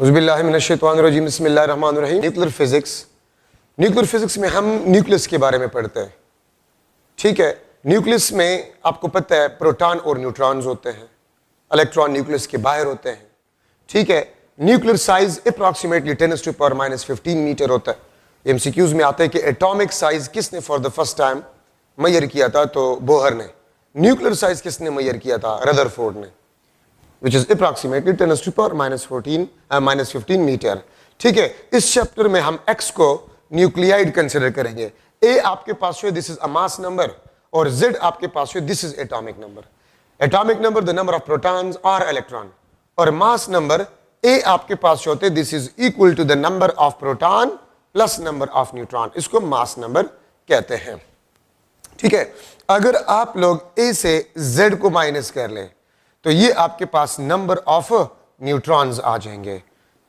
औज़ुबिल्लाहिमिनश्शैतानिर्रजीम बिस्मिल्लाहिर्रहमानिर्रहीम। Nuclear physics में हम न्यूक्लियस के बारे में पढ़ते हैं। ठीक है, न्यूक्लियस में आपको पता है प्रोटॉन और न्यूट्रॉन्स होते हैं, इलेक्ट्रॉन न्यूक्लियस के बाहर होते हैं। ठीक है, न्यूक्लियर साइज अप्रॉक्सीमेटली 10⁻⁻15 मीटर होता है। एमसीक्यूज में आता है कि एटॉमिक साइज किसने for the first time Maihar किया था, तो बोहर ने। न्यूक्लियर साइज किसने मैयर किया था, रदरफोर्ड ने, which is approximately 10⁻⁻15 मीटर। ठीक है, इस चैप्टर में हम x को न्यूक्लियाइड कंसिडर करेंगे। a आपके पास है, this is a mass number, और z आपके पास है, this is atomic number. Atomic number the number of protons और इलेक्ट्रॉन, और मास नंबर a आपके पास होते हैं, this is equal to the number of proton plus number of neutron. इसको मास नंबर कहते हैं। ठीक है, अगर आप लोग a से z को माइनस कर लें तो ये आपके पास नंबर ऑफ न्यूट्रॉन्स आ जाएंगे।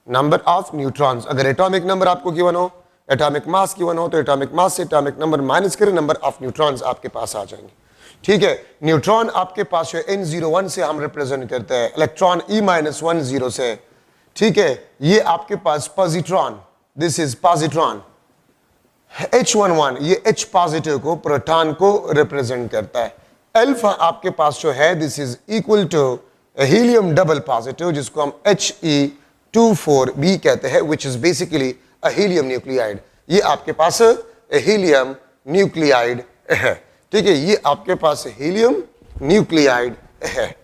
नंबर ऑफ न्यूट्रॉन्स, अगर एटॉमिक नंबर आपको गिवन हो, एटॉमिक मास गिवन हो, तो एटॉमिक मास से एटॉमिक नंबर माइनस करें, नंबर ऑफ न्यूट्रॉन्स आपके पास आ जाएंगे। ठीक है, न्यूट्रॉन आपके पास है N01 से हम रिप्रेजेंट करते हैं, इलेक्ट्रॉन E-10 से। ठीक है, ये आपके पास positron, this is positron. H11 ये H पॉजिटिव को, प्रोटॉन को रिप्रेजेंट करता है। अल्फा आपके पास जो है, this is equal to helium double positive, जिसको हम He24b कहते हैं, which is basically a helium nuclide. ये आपके पास हीलियम न्यूक्लियाइड है। ठीक है, ये आपके पास हीलियम न्यूक्लियाइड है।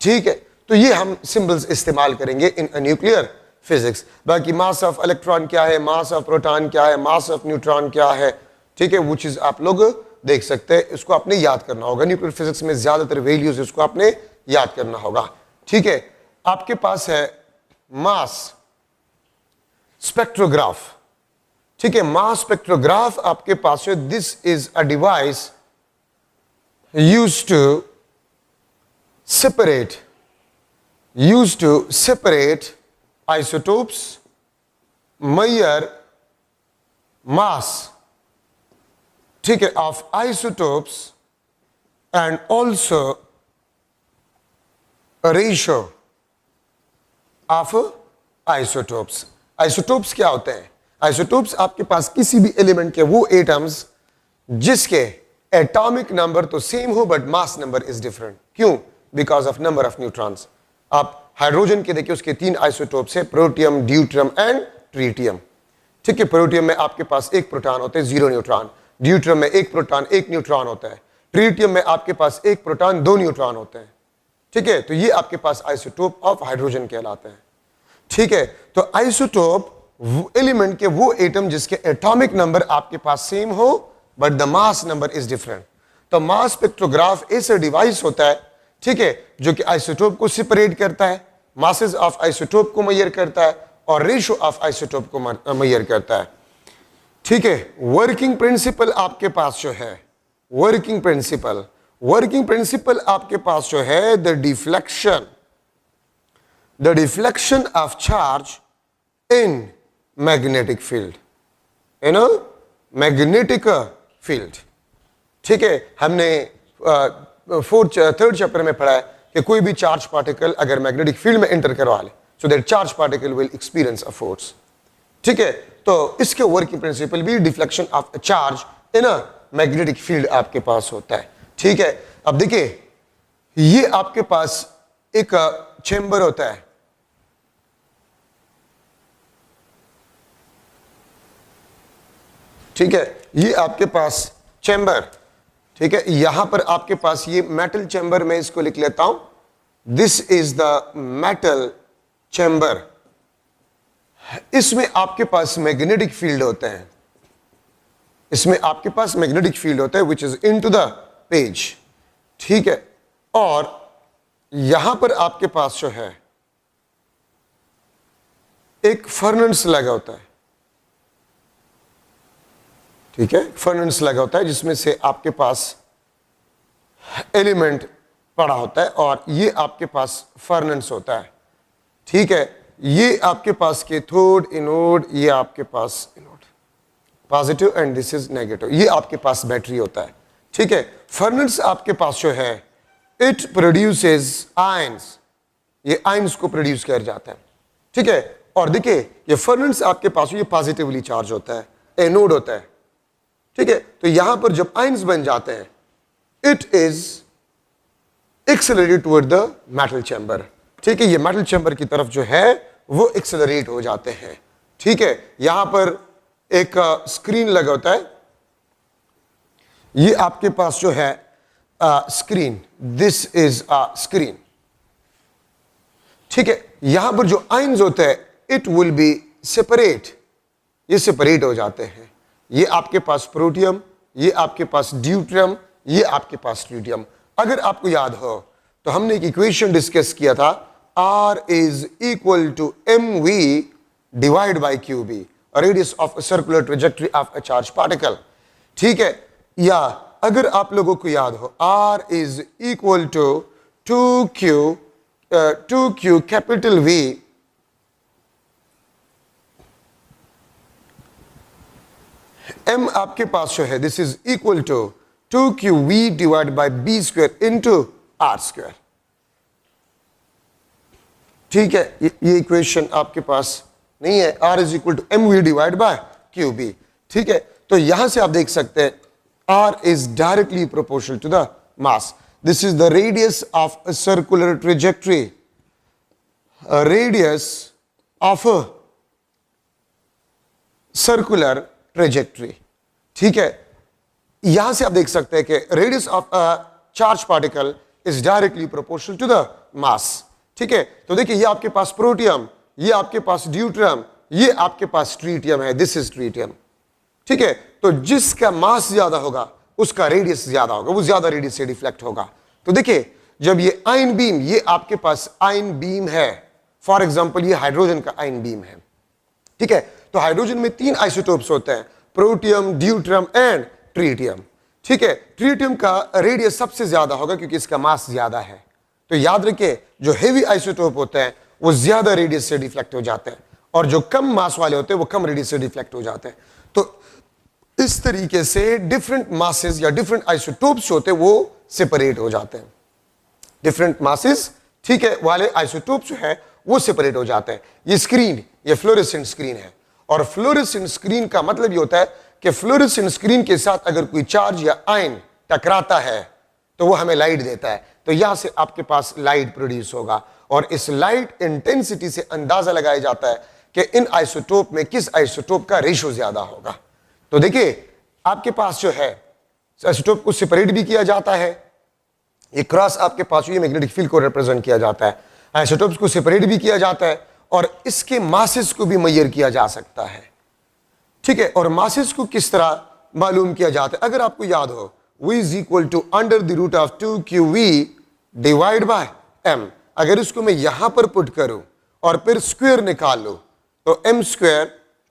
ठीक है, तो ये हम सिंबल्स इस्तेमाल करेंगे इन न्यूक्लियर फिजिक्स। बाकी मास ऑफ इलेक्ट्रॉन क्या है, मास ऑफ प्रोटॉन क्या है, मास ऑफ न्यूट्रॉन क्या है, ठीक है, वो चीज आप लोग देख सकते हैं। इसको आपने याद करना होगा। न्यूक्लियर फिजिक्स में ज्यादातर वैल्यूज इसको आपने याद करना होगा। ठीक है, आपके पास है मास स्पेक्ट्रोग्राफ। ठीक है, मास स्पेक्ट्रोग्राफ आपके पास है, this is a device used to separate isotopes, measure mass, ठीक है, of isotopes and also ratio of isotopes. Isotopes क्या होते हैं? आइसोटोप्स आपके पास किसी भी एलिमेंट के वो एटम्स जिसके एटॉमिक नंबर तो सेम हो but mass number is different. क्यों? Because of number of neutrons. आप हाइड्रोजन के देखिए, उसके 3 आइसोटोप्स है, प्रोटियम, ड्यूट्रियम एंड ट्रीटियम। ठीक है, प्रोटियम में आपके पास 1 प्रोटॉन होते हैं, 0 न्यूट्रॉन। ड्यूट्रियम में 1 प्रोटॉन 1 न्यूट्रॉन होता है। ट्रीटियम में आपके पास 1 प्रोटॉन 2 न्यूट्रॉन होते हैं। ठीक है, तो ये आपके पास आइसोटोप ऑफ हाइड्रोजन कहलाते हैं। ठीक है, तो आइसोटोप एलिमेंट के वो एटम जिसके एटॉमिक नंबर आपके पास सेम हो but the mass number is different. तो मास स्पेक्ट्रोग्राफ ऐसा डिवाइस होता है, ठीक है, जो कि आइसोटोप को सेपरेट करता है, मासेस ऑफ आइसोटोप को मेजर करता है और रेशियो ऑफ आइसोटोप को मेजर करता है। ठीक है, वर्किंग प्रिंसिपल आपके पास जो है, वर्किंग प्रिंसिपल आपके पास जो है, the deflection of charge in magnetic field, magnetic field. ठीक है, हमने थर्ड चैप्टर में पढ़ा है कि कोई भी चार्ज पार्टिकल अगर मैग्नेटिक फील्ड में एंटर करवा ले, so that charge particle will experience a force. ठीक है, तो इसके वर्किंग प्रिंसिपल भी deflection of charge in a magnetic field आपके पास होता है। ठीक है, अब देखिए, ये आपके पास एक चेंबर होता है। ठीक है, ये आपके पास चेंबर, ठीक है, यहां पर आपके पास ये मेटल चेंबर, मैं इसको लिख लेता हूं, this is the metal chamber. इसमें आपके पास मैग्नेटिक फील्ड होते हैं, इसमें आपके पास मैग्नेटिक फील्ड होता है which is into the page. ठीक है, और यहां पर आपके पास जो है एक फर्नेस लगा होता है। ठीक है, फर्नेस लगा होता है जिसमें से आपके पास एलिमेंट पड़ा होता है और ये आपके पास फर्नेस होता है। ठीक है, ये आपके पास कैथोड, एनोड, ये आपके पास anode positive and this is negative, ये आपके पास बैटरी होता है। ठीक है, फर्नेस आपके पास जो है, इट प्रोड्यूसेस आयंस, ये आयंस को प्रोड्यूस कर जाता है। ठीक है, और देखिए ये फर्नेंस आपके पास ये पॉजिटिवली चार्ज होता है, एनोड होता है, ठीक है। तो यहां पर जब आयंस बन जाते हैं, it is accelerated toward the metal chamber, ठीक है। ये मेटल चैम्बर की तरफ जो है वो एक्सेलरेट हो जाते हैं, ठीक है। यहां पर एक स्क्रीन लगा होता है, ये आपके पास जो है स्क्रीन, दिस इज स्क्रीन, ठीक है। यहां पर जो आयंस होते हैं इट विल बी सेपरेट, ये सेपरेट हो जाते हैं। ये आपके पास प्रोटियम, ये आपके पास ड्यूट्रियम, ये आपके पास ट्रिटियम। अगर आपको याद हो तो हमने एक इक्वेशन डिस्कस किया था, R is equal to mv divide by QB, radius of circular trajectory of a charge particle, ठीक है। या अगर आप लोगों को याद हो, R is equal to 2Q capital V M आपके पास जो है this is equal to 2QV divide by B square into R square, ठीक है। ये इक्वेशन आपके पास नहीं है, R is equal to MV divide by QB, ठीक है। तो यहां से आप देख सकते हैं R is directly proportional to the mass. This is the radius of a circular trajectory. A radius of a circular trajectory. ठीक है। यहां से आप देख सकते हैं कि radius of a charged particle is directly proportional to the mass. ठीक है। तो देखिए ये आपके पास प्रोटियम, ये आपके पास ड्यूट्रियम, ये आपके पास ट्रिटियम है, दिस इज ट्रिटियम, ठीक है। तो जिसका मास ज्यादा होगा उसका रेडियस ज्यादा होगा, वो ज्यादा रेडियस से डिफ्लेक्ट होगा। तो देखिए जब ये आयन बीम, ये आपके पास आयन बीम है, फॉर एग्जांपल ये हाइड्रोजन का आयन बीम है, ठीक है। तो हाइड्रोजन में 3 आइसोटोप्स होते हैं, प्रोटियम, ड्यूट्रियम एंड ट्रिटियम, ठीक है। ट्रिटियम का रेडियस सबसे ज्यादा होगा क्योंकि इसका मास ज्यादा है। तो याद रखिए जो हेवी आइसोटोप होते हैं वो ज्यादा रेडियस से डिफ्लेक्ट हो जाते हैं, और जो कम मास वाले होते हैं वो कम रेडियस से डिफ्लेक्ट हो जाते हैं। तो इस तरीके से डिफरेंट मासेस या डिफरेंट आइसोटोप्स होते हैं वो सेपरेट हो जाते हैं, डिफरेंट मासेस, ठीक है, वाले आइसोटोप्स जो है वो सेपरेट हो जाते हैं। ये स्क्रीन, ये फ्लोरेसेंट स्क्रीन है, और फ्लोरेसेंट स्क्रीन का मतलब ये होता है कि फ्लोरेसेंट स्क्रीन के साथ अगर कोई चार्ज या आयन टकराता है तो वो हमें लाइट देता है। तो यहां से आपके पास लाइट प्रोड्यूस होगा, और इस लाइट इंटेंसिटी से अंदाजा लगाया जाता है कि इन आइसोटोप में किस आइसोटोप का रेशो ज्यादा होगा। तो देखिए आपके पास जो है आइसोटोप को सेपरेट भी किया जाता है, ये क्रॉस आपके पास ये मैग्नेटिक फील्ड को रिप्रेजेंट किया जाता है, आइसोटोप्स को सेपरेट भी किया जाता है, और इसके मासेस को भी मेजर किया जा सकता है, ठीक है। और मासेस को किस तरह मालूम किया जाता है, अगर आपको याद हो, V is equal to under the root of 2QV divide by M। अगर इसको मैं यहां पर पुट करूं और फिर स्क्वायर निकाल लो तो M square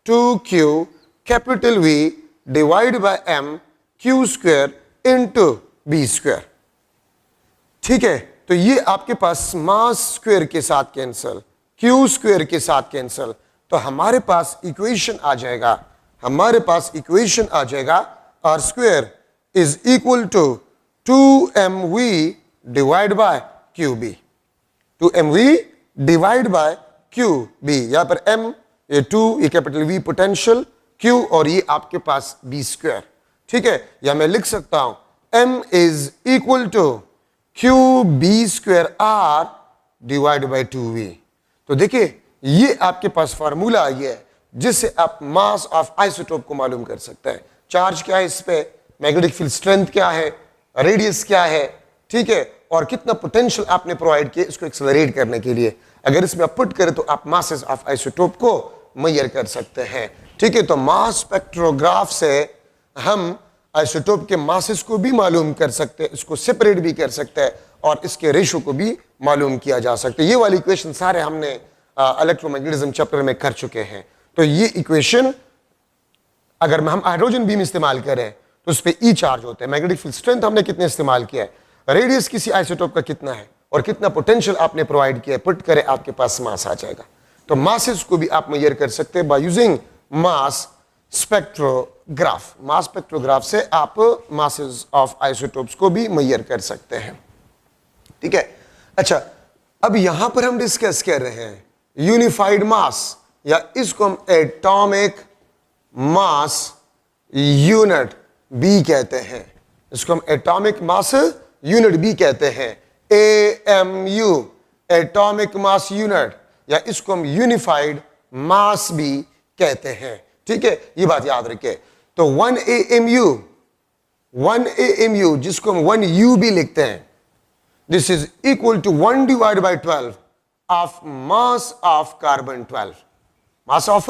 2Q capital V divide by M Q square into B square, ठीक है। तो ये आपके पास मास स्क्वायर के साथ कैंसल, Q स्क्वायर के साथ कैंसल, तो हमारे पास इक्वेशन आ जाएगा, हमारे पास इक्वेशन आ जाएगा R square is equal to 2mv divide by QB, 2mv divide by QB। यहां पर M ये 2, ये कैपिटल V पोटेंशियल, Q और ये आपके पास B स्क्वायर, ठीक है। या मैं लिख सकता हूं M is equal to QB square R divide by 2V। तो देखिए ये आपके पास फार्मूला ये है जिससे आप मास ऑफ आइसोटोप को मालूम कर सकते हैं। चार्ज क्या है इस पे, मैग्नेटिक फील्ड स्ट्रेंथ क्या है, रेडियस क्या है, ठीक है, और कितना पोटेंशियल आपने प्रोवाइड किया इसको एक्सेलरेट करने के लिए। अगर इसमें आप पुट करें तो आप मासेस ऑफ आइसोटोप को मेजर कर सकते हैं, ठीक है। तो मास स्पेक्ट्रोग्राफ से हम आइसोटोप के मासेस को भी मालूम कर सकते हैं, इसको सेपरेट भी कर सकते हैं, और इसके रेशो को भी मालूम किया जा सकता है। ये वाली इक्वेशन सारे हमने इलेक्ट्रोमैग्नेटिज्म चैप्टर में कर चुके हैं। तो ये इक्वेशन अगर हम हाइड्रोजन बीम इस्तेमाल करें तो उस पर ई चार्ज होता है, मैग्नेटिक फील्ड स्ट्रेंथ हमने कितने इस्तेमाल किया है, रेडियस किसी आइसोटोप का कितना है, और कितना पोटेंशियल आपने प्रोवाइड किया है, पुट करें आपके पास मास आ जाएगा। तो मासेस को भी आप मेजर कर सकते हैं by using mass spectrograph. Mass spectrograph से आप मासेस ऑफ आइसोटोप्स को भी मेजर कर सकते हैं, ठीक है। अच्छा, अब यहां पर हम डिस्कस कर रहे हैं यूनिफाइड मास या इसको हम एटॉमिक मास यूनिट भी कहते हैं। इसको हम एटॉमिक मास यूनिट भी कहते हैं, AMU, एटॉमिक मास यूनिट, या इसको हम यूनिफाइड मास भी कहते हैं। ठीक है, ये बात याद रखिए। तो 1 AMU जिसको हम 1U भी लिखते हैं, this is equal to 1 divide by 12 of mass of carbon 12, mass of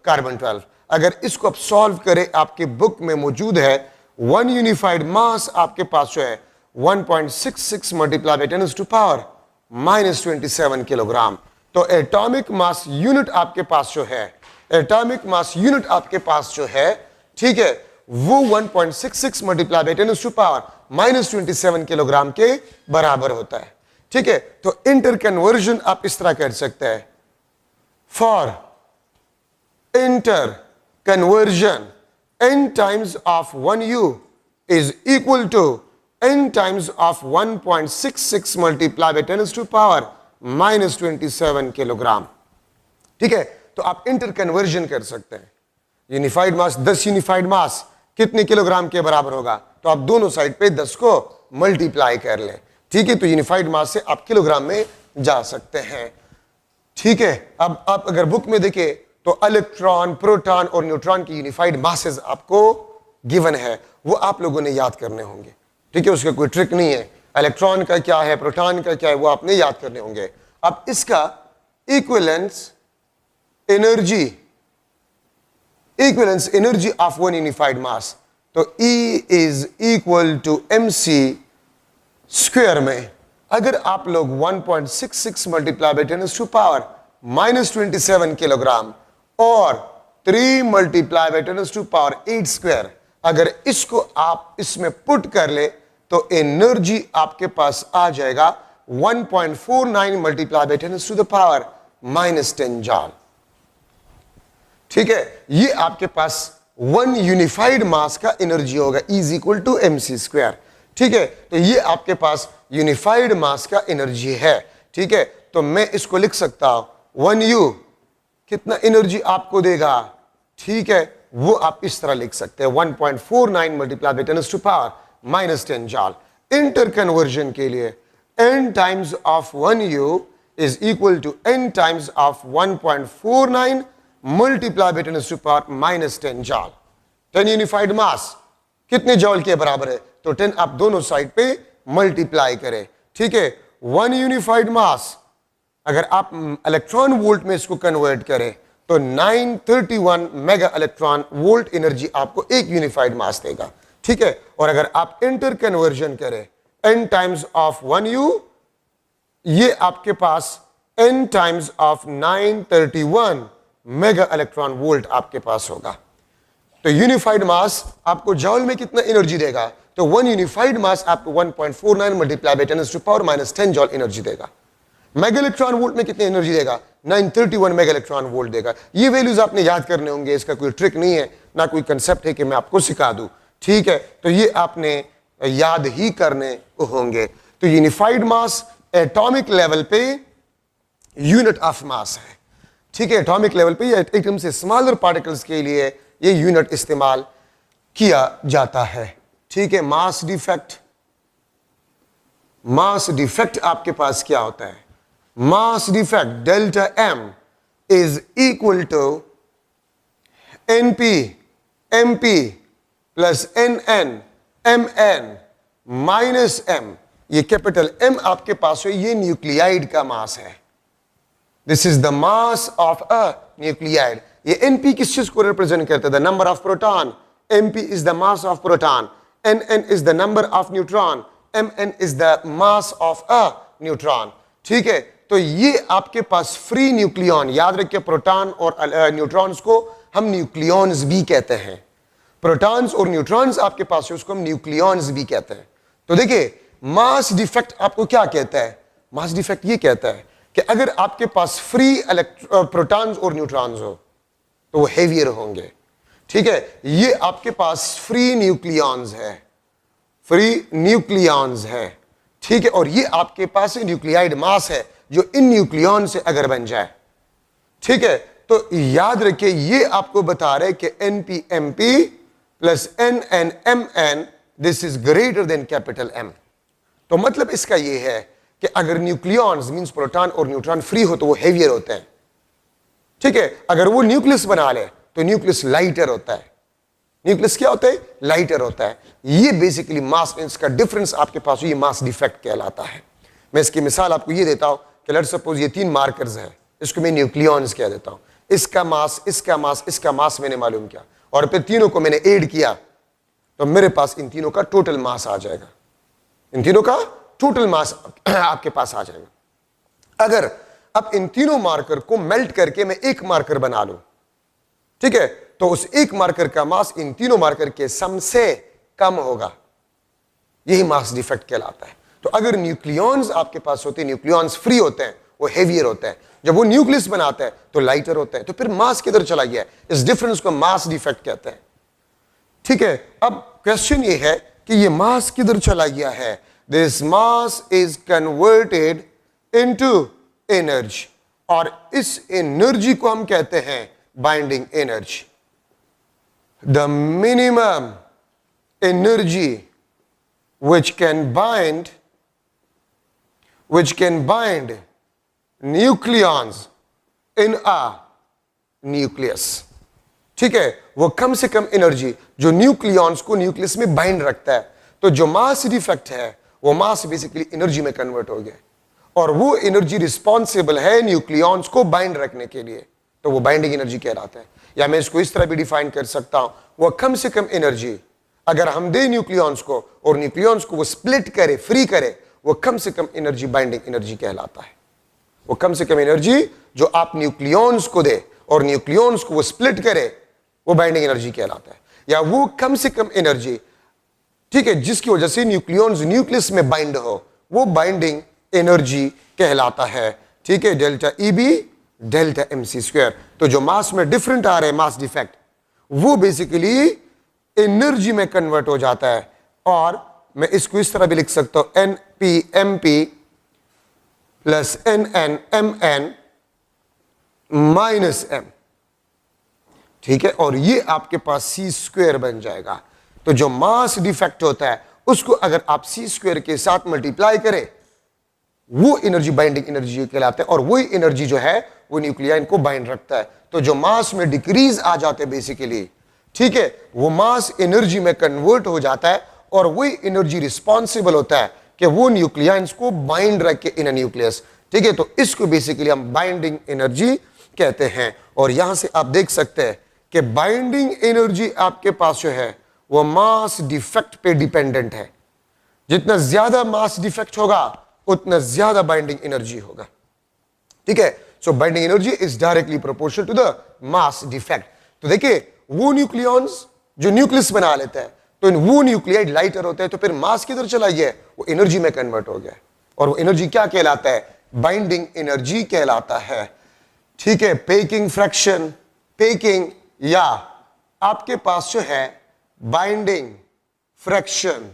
carbon 12। अगर इसको आप सॉल्व करें, आपके बुक में मौजूद है, 1 यूनिफाइड मास आपके पास जो है 1.66 multiply by 10 to power -27 kilogram. तो एटॉमिक मास यूनिट आपके पास जो है, एटॉमिक मास यूनिट आपके पास जो है, ठीक है, वो 1.66 multiply by 10 to power -27 kilogram के बराबर होता है। ठीक है, तो इंटर कन्वर्जन आप इस तरह कर सकते हैं, for inter conversion n times of 1U is equal to n times of 1.66 multiplied by 10 to power -27 kilogram. ठीक है, तो आप इंटर कन्वर्जन कर सकते हैं। यूनिफाइड मास 10 यूनिफाइड मास कितने किलोग्राम के बराबर होगा, तो आप दोनों साइड पे 10 को मल्टीप्लाई कर लें। ठीक है, तो यूनिफाइड मास से आप किलोग्राम में जा सकते हैं। ठीक है, अब आप अगर बुक में देखें तो इलेक्ट्रॉन, प्रोटॉन और न्यूट्रॉन की यूनिफाइड मासेस आपको गिवन है, वो आप लोगों ने याद करने होंगे। ठीक है, उसका कोई ट्रिक नहीं है, इलेक्ट्रॉन का क्या है, प्रोटॉन का क्या है, वो आपने याद करने होंगे। अब इसका equivalence energy of one unified mass, तो E is equal to mc square में अगर आप लोग 1.66 multiply by 10 to power -27 kilogram और 3 multiply by 10 to power 8 square, अगर इसको आप इसमें पुट कर ले तो एनर्जी आपके पास आ जाएगा 1.49 multiply by 10 to the power -10 joule. ठीक है, ये आपके पास 1 यूनिफाइड मास का एनर्जी होगा, E is equal to mc square. ठीक है, तो ये आपके पास यूनिफाइड मास का एनर्जी है। ठीक है, तो मैं इसको लिख सकता हूं 1U कितना एनर्जी आपको देगा, ठीक है, वो आप इस तरह लिख सकते हैं 1.49 multiply by 10 to power -10 joule. Interconversion के लिए n times of 1U is equal to n times of 1.49 multiply by 10 to power -10 joule. 10 unified mass कितने जॉल के बराबर है, तो 10 आप दोनों साइड पे मल्टीप्लाई करें। ठीक है, 1 यूनिफाइड मास अगर आप इलेक्ट्रॉन वोल्ट में इसको कन्वर्ट करें तो 931 मेगा इलेक्ट्रॉन वोल्ट एनर्जी आपको एक यूनिफाइड मास देगा। ठीक है, और अगर आप इंटर कन्वर्जन करें n टाइम्स ऑफ 1U, ये आपके पास n times of 931 mega electron volt आपके पास होगा। तो यूनिफाइड मास आपको जॉल में कितना एनर्जी देगा, तो 1 यूनिफाइड मास आपको 1.49 multiply by 10 to power -10 joule energy देगा। मेगा इलेक्ट्रॉन वोल्ट में कितनी एनर्जी देगा, 931 मेगा इलेक्ट्रॉन वोल्ट देगा। ये वैल्यूज आपने याद करने होंगे, इसका कोई ट्रिक नहीं है, ना कोई कंसेप्ट है कि मैं आपको सिखा दूं। ठीक है, तो ये आपने याद ही करने होंगे। तो यूनिफाइड मास एटॉमिक लेवल पे यूनिट ऑफ मास है। ठीक है, एटॉमिक लेवल पे एटम से स्मॉलर पार्टिकल्स के लिए ये यूनिट इस्तेमाल किया जाता है। ठीक है, मास डिफेक्ट आपके पास क्या होता है, mass defect delta m is equal to np mp plus nn mn minus m। ये कैपिटल M आपके पास है, ये न्यूक्लियाइड का मास है। This is the mass of a nuclide. ये np किस चीज को रिप्रेजेंट करता है, the number of proton. mp is the mass of proton, nn is the number of neutron, mn is the mass of a neutron. ठीक है, तो ये आपके पास फ्री न्यूक्लियॉन, याद रखिए प्रोटॉन और न्यूट्रॉन्स को हम न्यूक्लियॉन्स भी कहते हैं। प्रोटॉन्स और न्यूट्रॉन्स आपके पास है, उसको हम न्यूक्लियॉन्स भी कहते हैं। तो देखिए, मास डिफेक्ट आपको क्या कहता है, मास डिफेक्ट ये कहता है कि अगर आपके पास फ्री प्रोटॉन्स और न्यूट्रॉन्स हो तो वो हेवियर होंगे। ठीक है, ये आपके पास फ्री न्यूक्लियॉन्स है, फ्री न्यूक्लियॉन्स है। ठीक है, और ये आपके पास न्यूक्लियाइड मास है जो इन न्यूक्लियॉन से अगर बन जाए। ठीक है, तो याद रखिए ये आपको बता रहे कि NP-MP plus NN-MN this is greater than capital M। तो मतलब इसका ये है कि अगर न्यूक्लियॉन्स मींस प्रोटॉन और न्यूट्रॉन फ्री हो तो वो हेवियर होते हैं, ठीक है। अगर वो न्यूक्लियस बना ले तो न्यूक्लियस लाइटर होता है। न्यूक्लियस क्या होता है? लाइटर होता है। ये बेसिकली मास, इसका डिफरेंस आपके पास ये मास डिफेक्ट कहलाता है। मैं इसकी मिसाल आपको ये देता हूं कि लेट्स सपोज ये 3 मार्कर्स हैं, इसको मैं न्यूक्लियॉन्स कह देता हूं। इसका मास, इसका मास, इसका मास मैंने मालूम किया और फिर तीनों को मैंने ऐड किया तो मेरे पास इन तीनों का टोटल मास आ जाएगा। इन तीनों का टोटल मास आपके पास आ जाएगा। अगर अब इन तीनों मार्कर को मेल्ट करके मैं एक मार्कर बना लूं, ठीक है, तो उस एक मार्कर का मास इन तीनों मार्कर के सम से कम होगा। यही मास डिफेक्ट कहलाता है। तो अगर न्यूक्लियॉन्स आपके पास होते हैं, न्यूक्लियॉन्स फ्री होते हैं, वो हेवियर होते हैं। जब वो न्यूक्लियस बनाता है तो लाइटर होता है। तो फिर मास किधर चला गया है? इस डिफरेंस को मास डिफेक्ट कहते हैं, ठीक है। अब क्वेश्चन ये है कि ये मास किधर चला गया है? This mass is converted into energy और इस एनर्जी को हम कहते हैं binding energy. The minimum energy which can bind nucleons in a nucleus, ठीक है। वो कम से कम एनर्जी जो न्यूक्लियॉन्स को न्यूक्लियस में बाइंड रखता है। तो जो मास डिफेक्ट है वो मास बेसिकली एनर्जी में कन्वर्ट हो गया और वो एनर्जी रिस्पॉन्सिबल है न्यूक्लियॉन्स को बाइंड रखने के लिए, तो वो बाइंडिंग एनर्जी कहलाता है। या मैं इसको इस तरह भी डिफाइन कर सकता हूं, वो कम से कम एनर्जी अगर हम दे न्यूक्लियॉन्स को और न्यूक्लियॉन्स को वो स्प्लिट करे, फ्री करे, वो कम से कम एनर्जी बाइंडिंग एनर्जी कहलाता है। वो कम से कम एनर्जी जो आप न्यूक्लियॉन्स को दे और न्यूक्लियॉन्स को वो स्प्लिट करे, वो बाइंडिंग एनर्जी कहलाता है। या वो कम से कम एनर्जी, ठीक है, जिसकी वजह से न्यूक्लियॉन्स न्यूक्लियस में बाइंड हो, वो बाइंडिंग एनर्जी कहलाता है, ठीक है। Delta EB delta MC²। तो जो मास में डिफरेंट आ रहे हैं, मास डिफेक्ट, वो बेसिकली एनर्जी में कन्वर्ट हो जाता है। और मैं इसको इस तरह भी लिख सकता हूं, NP-MP plus NN-MN minus M, ठीक है। और ये आपके पास C² बन जाएगा। तो जो मास डिफेक्ट होता है उसको अगर आप C² के साथ मल्टीप्लाई करें, वो एनर्जी बाइंडिंग एनर्जी कहलाता है और वही एनर्जी जो है वो न्यूक्लियन को बाइंड रखता है। तो जो मास में डिक्रीज आ जाते हैं बेसिकली, ठीक है, वो मास एनर्जी में कन्वर्ट हो जाता है और वही एनर्जी रिस्पॉन्सिबल होता है कि वो न्यूक्लियंस को बाइंड रखे इन न्यूक्लियस, ठीक है। तो इसको बेसिकली हम बाइंडिंग एनर्जी कहते हैं। और यहां से आप देख सकते हैं कि बाइंडिंग एनर्जी आपके पास जो है वो मास डिफेक्ट पे डिपेंडेंट है। जितना ज्यादा मास डिफेक्ट होगा उतना ज्यादा बाइंडिंग एनर्जी होगा, ठीक है। So binding energy is directly proportional to the mass defect. तो देखिए, वो न्यूक्लियॉन्स जो न्यूक्लियस बना लेते हैं, तो वो न्यूक्लियाइड लाइटर होते हैं, तो फिर मास किधर चला गया? वो एनर्जी में कन्वर्ट हो गया और वो एनर्जी क्या कहलाता है? बाइंडिंग एनर्जी कहलाता है, ठीक है। पेकिंग फ्रैक्शन, पेकिंग या आपके पास जो है बाइंडिंग फ्रैक्शन,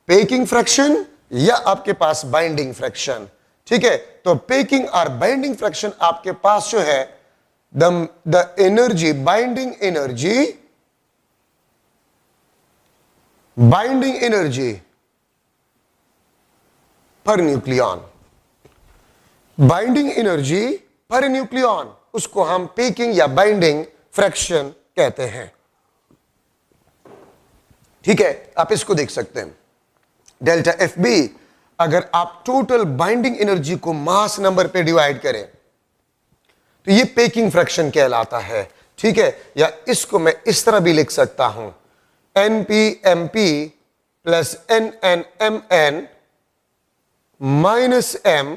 पेकिंग फ्रैक्शन या आपके पास बाइंडिंग फ्रैक्शन, ठीक है। तो पेकिंग और बाइंडिंग फ्रैक्शन आपके पास जो है the energy, binding energy per nucleon, binding energy पर न्यूक्लियॉन, उसको हम पेकिंग या बाइंडिंग फ्रैक्शन कहते हैं, ठीक है। आप इसको देख सकते हैं, डेल्टा FB अगर आप टोटल बाइंडिंग एनर्जी को मास नंबर पे डिवाइड करें तो ये पेकिंग फ्रैक्शन कहलाता है, ठीक है। या इसको मैं इस तरह भी लिख सकता हूं, NP-MP plus NN-MN minus M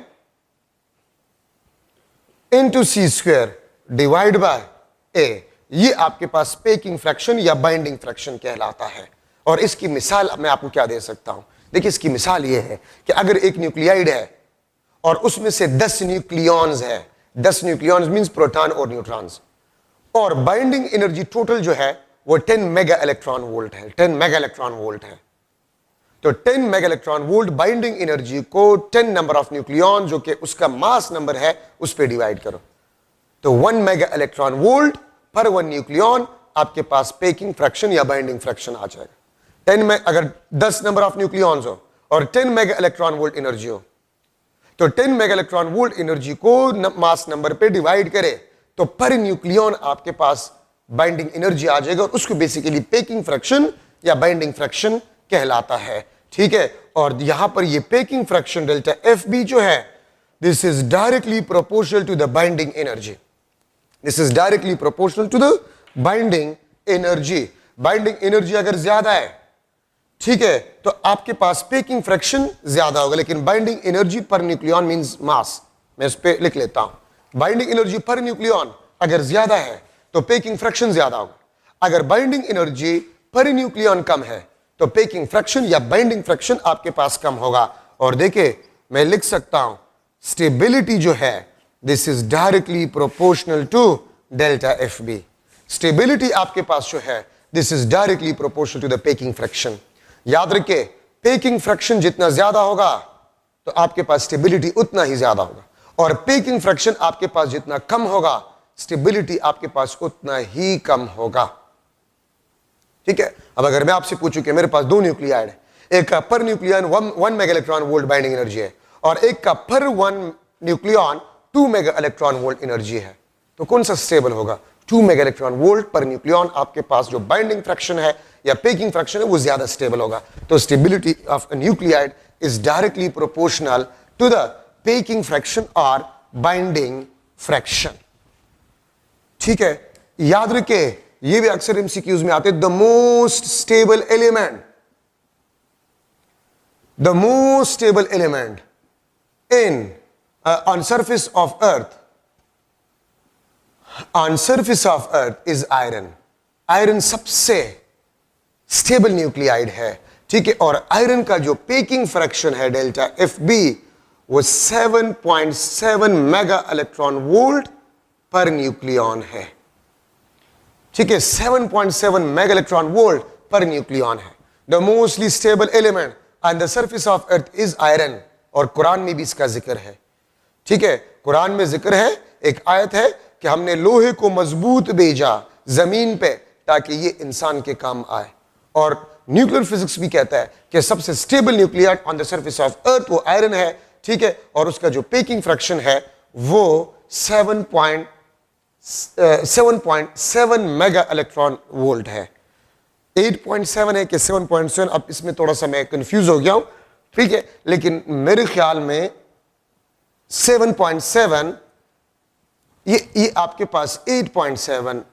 into C² divide by A। ये आपके पास पेकिंग फ्रैक्शन या बाइंडिंग फ्रैक्शन कहलाता है। और इसकी मिसाल मैं आपको क्या दे सकता हूं? देखिए, इसकी मिसाल ये है कि अगर एक न्यूक्लियाइड है और उसमें से 10 न्यूक्लियॉन्स है, 10 न्यूक्लियॉन्स मींस प्रोटॉन और न्यूट्रॉन्स, और बाइंडिंग एनर्जी टोटल जो है वो 10 मेगा इलेक्ट्रॉन वोल्ट है, 10 मेगा इलेक्ट्रॉन वोल्ट है। तो 10 mega electron volt binding energy को 10 नंबर ऑफ न्यूक्लियॉन जो कि उसका मास नंबर है उस पर डिवाइड करो, तो 1 मेगा इलेक्ट्रॉन वोल्ट पर 1 न्यूक्लियॉन आपके पास पेकिंग फ्रैक्शन या बाइंडिंग फ्रैक्शन आ जाएगा। 10 में अगर 10 नंबर ऑफ न्यूक्लियॉन्स हो और 10 मेगा इलेक्ट्रॉन वोल्ट एनर्जी हो, तो 10 मेगा इलेक्ट्रॉन वोल्ट एनर्जी को मास नंबर पे डिवाइड करे तो पर न्यूक्लियॉन आपके पास बाइंडिंग एनर्जी आ जाएगा और उसको बेसिकली पेकिंग फ्रैक्शन या बाइंडिंग फ्रैक्शन कहलाता है। ठीक है, और यहां पर ये packing fraction delta F B जो है, this is directly proportional to the binding energy. This is directly proportional to the binding energy. Binding energy अगर ज्यादा है, ठीक है, तो आपके पास पेकिंग फ्रैक्शन ज्यादा होगा, लेकिन बाइंडिंग एनर्जी पर न्यूक्लियॉन मींस मास, मैं इस पे लिख लेता हूं। बाइंडिंग एनर्जी पर न्यूक्लियॉन अगर ज्यादा है तो पेकिंग फ्रैक्शन ज्यादा होगा। अगर बाइंडिंग एनर्जी पर न्यूक्लियॉन कम है तो पेकिंग फ्रैक्शन या बाइंडिंग फ्रैक्शन आपके पास कम होगा। और देखिए मैं लिख सकता हूं स्टेबिलिटी जो है, this is directly proportional to delta F B. Stability आपके पास जो है, this is directly proportional to the packing fraction. याद रखिए, पेकिंग फ्रैक्शन जितना ज्यादा होगा तो आपके पास स्टेबिलिटी उतना ही ज्यादा होगा, और पेकिंग फ्रैक्शन आपके पास जितना कम होगा, स्टेबिलिटी आपके पास उतना ही कम होगा। ठीक है, अब अगर मैं आपसे पूछूं कि मेरे पास दो न्यूक्लियाइड है, एक का per nucleon 1 mega electron volt binding energy है और एक का पर 1 nucleon 2 mega electron volt energy है, तो कौन सा स्टेबल होगा? 2 mega electron volt per nucleon आपके पास जो बाइंडिंग फ्रैक्शन है या पेकिंग फ्रैक्शन है वो ज्यादा स्टेबल होगा। तो stability of a nuclide is directly proportional to the packing fraction और बाइंडिंग फ्रैक्शन। ठीक है, याद रखिए, ये भी अक्सर एमसीक्यूज में आते हैं। The most stable element, the most stable element in on surface of earth, on surface of earth is iron. Iron सबसे स्टेबल न्यूक्लियाइड है। ठीक है, और आयरन का जो पेकिंग फ्रैक्शन है डेल्टा एफ बी वो 7.7 mega electron volt per nucleon है। ठीक है, 7.7 mega electron volt per nucleon है। The mostly stable element on the surface of earth is iron, और कुरान में भी इसका जिक्र है। ठीक है, कुरान में जिक्र है, एक आयत है कि हमने लोहे को मजबूत भेजा जमीन पे ताकि ये इंसान के काम आए। और न्यूक्लियर फिजिक्स भी कहता है कि सबसे stable nuclear on the surface of अर्थ वो आयरन है। ठीक है, और उसका जो पेकिंग फ्रैक्शन है वो 7.7 मेगा इलेक्ट्रॉन वोल्ट है। 8.7 है कि 7.7, अब इसमें थोड़ा सा मैं कंफ्यूज हो गया हूं। ठीक है, लेकिन मेरे ख्याल में 7.7 ये आपके पास 8.7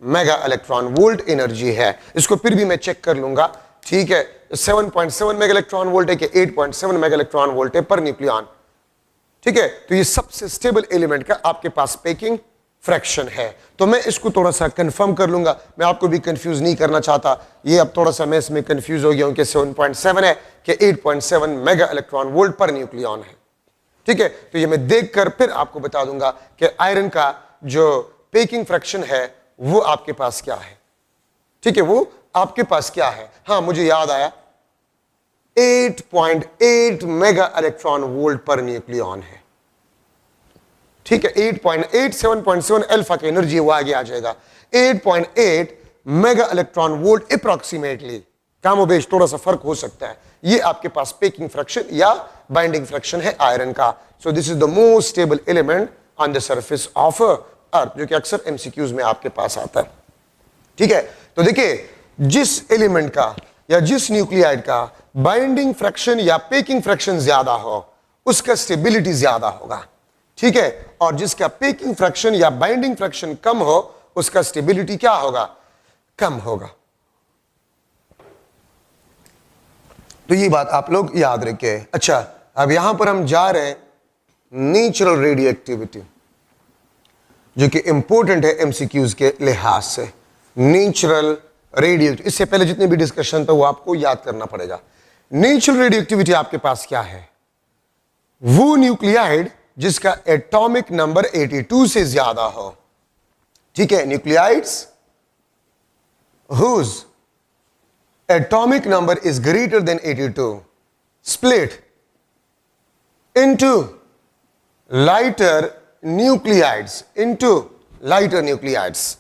मेगा इलेक्ट्रॉन वोल्ट एनर्जी है। इसको फिर भी मैं चेक कर लूंगा। ठीक है, 7.7 मेगा इलेक्ट्रॉन वोल्ट है कि 8.7 मेगा इलेक्ट्रॉन वोल्ट है पर न्यूक्लियन। ठीक है, तो ये सबसे स्टेबल एलिमेंट का आपके पास पेकिंग फ्रैक्शन है। तो मैं इसको थोड़ा सा कंफर्म कर लूंगा, मैं आपको भी कंफ्यूज नहीं करना चाहता। ये अब थोड़ा सा मैं इसमें कंफ्यूज हो गया हूं कि 7.7 है कि 8.7 mega electron volt per nucleon है। ठीक है, तो ये मैं देखकर फिर आपको बता दूंगा कि आयरन का जो पेकिंग फ्रैक्शन है वो आपके पास क्या है। ठीक है, वो आपके पास क्या है। हाँ, मुझे याद आया, 8.8 mega electron volt per nucleon है। ठीक है, 8.8 7.7 अल्फा की एनर्जी वो आगे आ जाएगा। 8.8 मेगा इलेक्ट्रॉन वोल्ट अप्रोक्सीमेटली, कामोबेश थोड़ा सा फर्क हो सकता है। ये आपके पास पेकिंग फ्रैक्शन या बाइंडिंग फ्रैक्शन है आयरन का। सो this is the most stable element on the surface of अर्थ, जो कि अक्सर एमसीक्यूज में आपके पास आता है। ठीक है, तो देखिए, जिस एलिमेंट का या जिस न्यूक्लियाइड का बाइंडिंग फ्रैक्शन या पेकिंग फ्रैक्शन ज्यादा हो उसका स्टेबिलिटी ज्यादा होगा। ठीक है, और जिसका पेकिंग फ्रैक्शन या बाइंडिंग फ्रैक्शन कम हो उसका स्टेबिलिटी क्या होगा? कम होगा। तो ये बात आप लोग याद रखिए। अच्छा, अब यहां पर हम जा रहे हैं नेचुरल रेडियो एक्टिविटी, जो कि इंपॉर्टेंट है एमसीक्यूज के लिहाज से। नेचुरल रेडियो, इससे पहले जितने भी डिस्कशन था वो आपको याद करना पड़ेगा। नेचुरल रेडियो एक्टिविटी आपके पास क्या है? वो न्यूक्लियाइड जिसका एटॉमिक नंबर 82 से ज्यादा हो। ठीक है, nuclides whose atomic number is greater than 82 split into lighter nuclides into lighter nuclides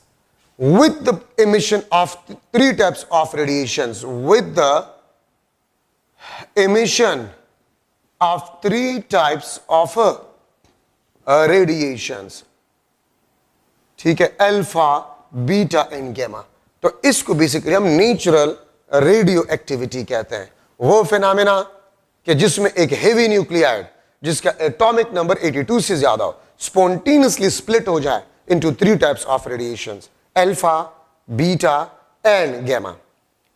with the emission of three types of radiations, with the emission of three types of radiations, ठीक है, alpha, beta and gamma. तो इसको basically हम natural radio activity कहते हैं। वो phenomena कि जिसमें एक हेवी न्यूक्लियाइड जिसका एटॉमिक नंबर 82 से ज्यादा हो, स्पॉन्टेनियसली स्प्लिट हो जाए into three types of radiations, alpha, beta and gamma.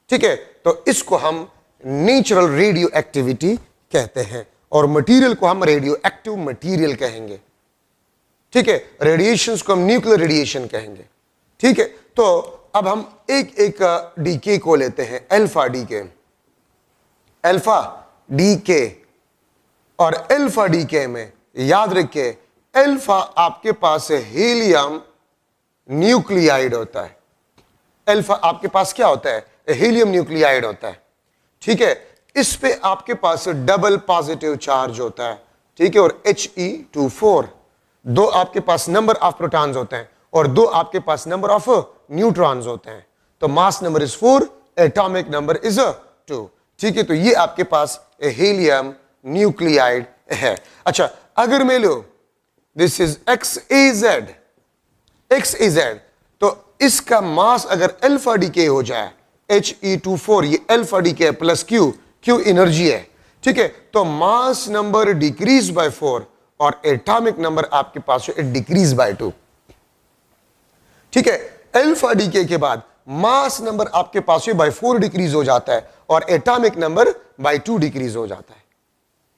ठीक है, तो इसको हम नेचुरल रेडियो एक्टिविटी कहते हैं और मटेरियल को हम रेडियो एक्टिव मटेरियल कहेंगे। ठीक है, रेडिएशंस को हम न्यूक्लियर रेडिएशन कहेंगे। ठीक है, तो अब हम एक एक डीके को लेते हैं। अल्फा डीके, अल्फा डीके और अल्फा डीके में याद रखिए, अल्फा आपके पास हीलियम न्यूक्लियाइड होता है। अल्फा आपके पास क्या होता है? हीलियम न्यूक्लियाइड होता है। ठीक है, इस पे आपके पास डबल पॉजिटिव चार्ज होता है। ठीक है, और He2 दो आपके पास नंबर ऑफ प्रोटॉन्स होते हैं और दो आपके पास नंबर ऑफ न्यूट्रॉन्स होते हैं। तो मास number is 4, atomic number is 2। ठीक है, तो ये आपके पास हीलियम न्यूक्लियाइड है। अच्छा, अगर मैं लो दिस इज XAZ, XAZ, तो इसका मास अगर अल्फा डीके हो जाए, He2 ये alpha decay plus Q, Q energy है। ठीक है, तो मास नंबर डिक्रीज बाय 4 और एटॉमिक नंबर आपके पास है डिक्रीज बाय 2। ठीक है, अल्फा डीके के बाद मास नंबर आपके पास बाय 4 डिक्रीज हो जाता है और एटॉमिक नंबर बाय 2 डिक्रीज हो जाता है।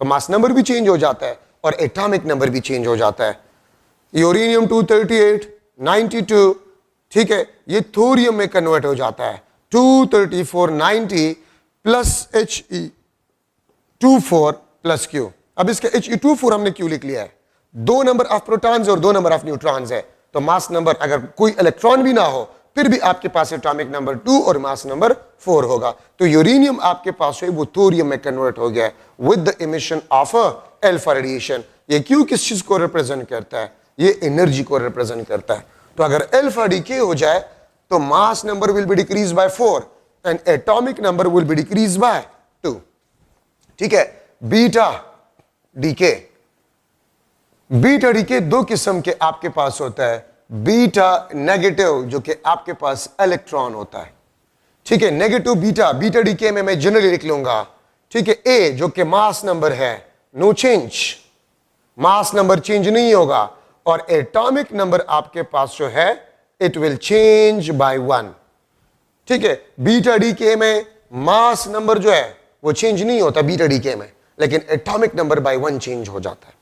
तो मास नंबर भी चेंज हो जाता है और एटॉमिक नंबर भी चेंज हो जाता है। यूरेनियम 238, 92, ठीक है, ये थोरियम में कन्वर्ट हो जाता है। 234, 90 प्लस He24 प्लस Q। अब इसका He24 हमने क्यों लिख लिया है? दो नंबर ऑफ प्रोटॉन्स और दो नंबर ऑफ न्यूट्रॉन्स है, तो मास नंबर अगर कोई इलेक्ट्रॉन भी ना हो फिर भी आपके पास एटॉमिक नंबर 2 और मास नंबर 4 होगा। तो यूरेनियम आपके पास है वो थोरियम में कन्वर्ट हो गया है with the emission of alpha radiation. ये क्यों किस चीज को रिप्रेजेंट करता है? ये एनर्जी को रिप्रेजेंट करता है। तो अगर अल्फा डीके हो जाए तो mass number will be decrease by 4 and atomic number will be decrease by 2। ठीक है, बीटा डीके, बीटा डीके दो किस्म के आपके पास होता है। बीटा नेगेटिव जो कि आपके पास इलेक्ट्रॉन होता है। ठीक है, नेगेटिव बीटा, बीटा डीके में मैं जनरली लिख लूंगा। ठीक है, ए जो कि मास नंबर है, no change, mass number change नहीं होगा और एटॉमिक नंबर आपके पास जो है इट विल चेंज बाय 1। ठीक है, बीटा डीके में मास नंबर जो है वो चेंज नहीं होता बीटा डीके में, लेकिन एटॉमिक नंबर बाय 1 चेंज हो जाता है।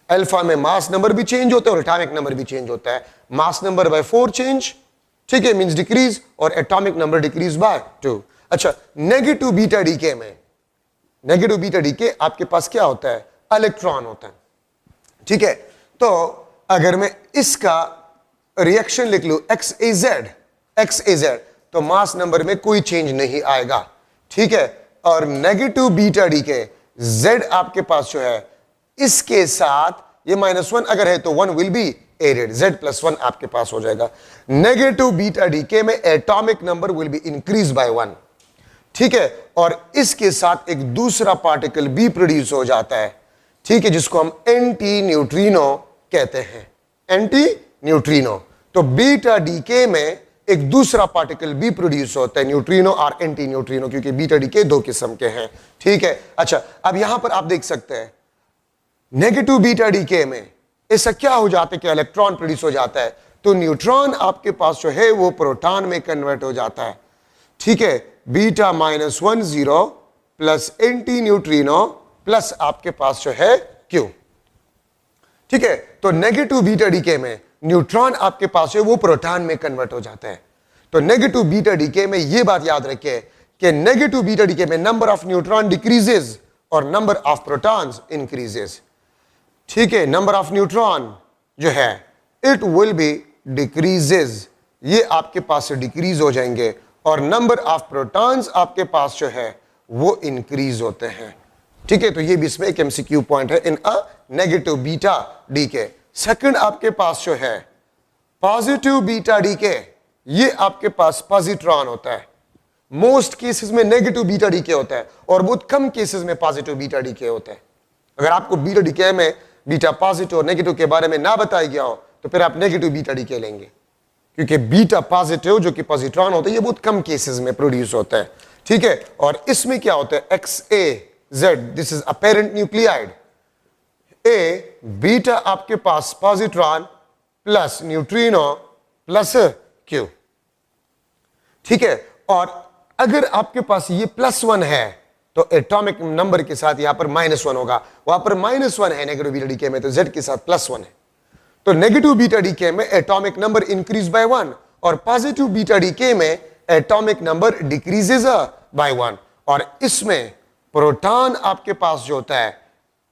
अल्फा में मास नंबर भी चेंज होता है और एटॉमिक नंबर भी चेंज होता है। मास नंबर बाय 4 चेंज, ठीक है, मींस डिक्रीज, और एटॉमिक नंबर डिक्रीज बाय 2। अच्छा, नेगेटिव बीटा डीके में, नेगेटिव बीटा डीके आपके पास क्या होता है? इलेक्ट्रॉन होता है। ठीक है, तो अगर मैं इसका रिएक्शन लिख लूं XAZ, XAZ, तो मास नंबर में कोई चेंज नहीं आएगा। ठीक है, और नेगेटिव बीटा डीके Z आपके पास जो है इसके साथ ये -1 अगर है तो 1 विल बी एडेड, Z+1 आपके पास हो जाएगा। नेगेटिव बीटा डीके में atomic number will be increase by 1। ठीक है, और इसके साथ एक दूसरा पार्टिकल भी प्रोड्यूस हो जाता है। ठीक है, जिसको हम एंटी न्यूट्रिनो कहते हैं, एंटी न्यूट्रिनो। तो बीटा डीके में एक दूसरा पार्टिकल भी प्रोड्यूस होता है, न्यूट्रिनो और एंटी न्यूट्रिनो, क्योंकि बीटा डीके दो किस्म के हैं। ठीक है, अच्छा, अब यहां पर आप देख सकते हैं नेगेटिव बीटा डीके में ऐसा क्या हो जाता है कि इलेक्ट्रॉन प्रोड्यूस हो जाता है, तो न्यूट्रॉन आपके पास जो है वो प्रोटॉन में कन्वर्ट हो जाता है। ठीक है, beta -10 plus anti neutrino plus आपके पास जो है Q। ठीक है, तो नेगेटिव बीटा डीके में न्यूट्रॉन आपके पास है वो प्रोटॉन में कन्वर्ट हो जाता है। तो नेगेटिव बीटा डीके में ये बात याद रखिए कि नेगेटिव बीटा डीके में नंबर ऑफ न्यूट्रॉन डिक्रीजेस और नंबर ऑफ प्रोटॉन्स इंक्रीजेस। ठीक है, नंबर ऑफ न्यूट्रॉन जो है इट विल बी डिक्रीजेस, ये आपके पास से डिक्रीज हो जाएंगे, और नंबर ऑफ प्रोटॉन्स आपके पास जो है वो इंक्रीज होते हैं। ठीक है, तो ये भी इसमें एक MCQ पॉइंट है in a negative beta decay. Second आपके पास जो है पॉजिटिव बीटा डीके, ये आपके पास पॉजिट्रॉन होता है। मोस्ट केसेस में नेगेटिव बीटा डीके होता है और बहुत कम केसेस में पॉजिटिव बीटा डीके होता है। अगर आपको बीटा डीके में बीटा पॉजिटिव और नेगेटिव के बारे में ना बताया गया हो तो फिर आप नेगेटिव बीटा डीके लेंगे, क्योंकि बीटा पॉजिटिव जो कि पॉजिट्रॉन होता है ये बहुत कम केसेस में प्रोड्यूस होता है। ठीक है, और इसमें क्या होता है, XaZ, this is a parent nuclide. A beta आपके पास positron plus neutrino plus Q। ठीक है, और अगर आपके पास ये +1 है तो एटॉमिक नंबर के साथ यहां पर -1 होगा। वहां पर -1 है नेगेटिव बीटा डीके में, तो Z के साथ +1 है। तो नेगेटिव बीटा डीके में एटॉमिक नंबर इंक्रीज बाय 1 और पॉजिटिव बीटा डीके में एटॉमिक नंबर डिक्रीजेस बाय 1। और इसमें प्रोटॉन आपके पास जो होता है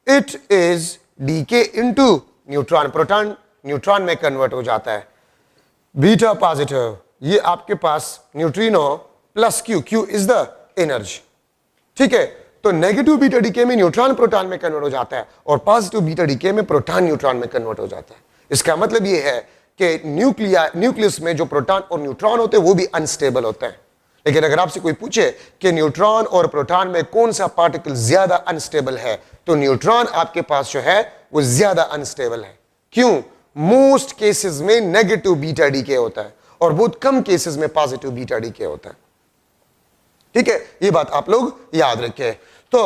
it is decay into neutron, proton neutron में कन्वर्ट हो जाता है। बीटा पॉजिटिव ये आपके पास neutrino plus Q is the energy. ठीक है, तो नेगेटिव बीटा डीके में न्यूट्रॉन प्रोटॉन में कन्वर्ट हो जाता है और पॉजिटिव बीटा डीके में प्रोटॉन न्यूट्रॉन में कन्वर्ट हो जाता है। इसका मतलब ये है कि न्यूक्लियस में जो प्रोटॉन और न्यूट्रॉन होते हैं वो भी अनस्टेबल होते हैं। लेकिन अगर आपसे कोई पूछे कि न्यूट्रॉन और प्रोटॉन में कौन सा पार्टिकल ज्यादा अनस्टेबल है, तो न्यूट्रॉन आपके पास जो है वो ज्यादा अनस्टेबल है। क्यों? मोस्ट केसेस में नेगेटिव बीटा डीके होता है और बहुत कम केसेस में पॉजिटिव बीटा डीके होता है। ठीक है, ये बात आप लोग याद रखें। तो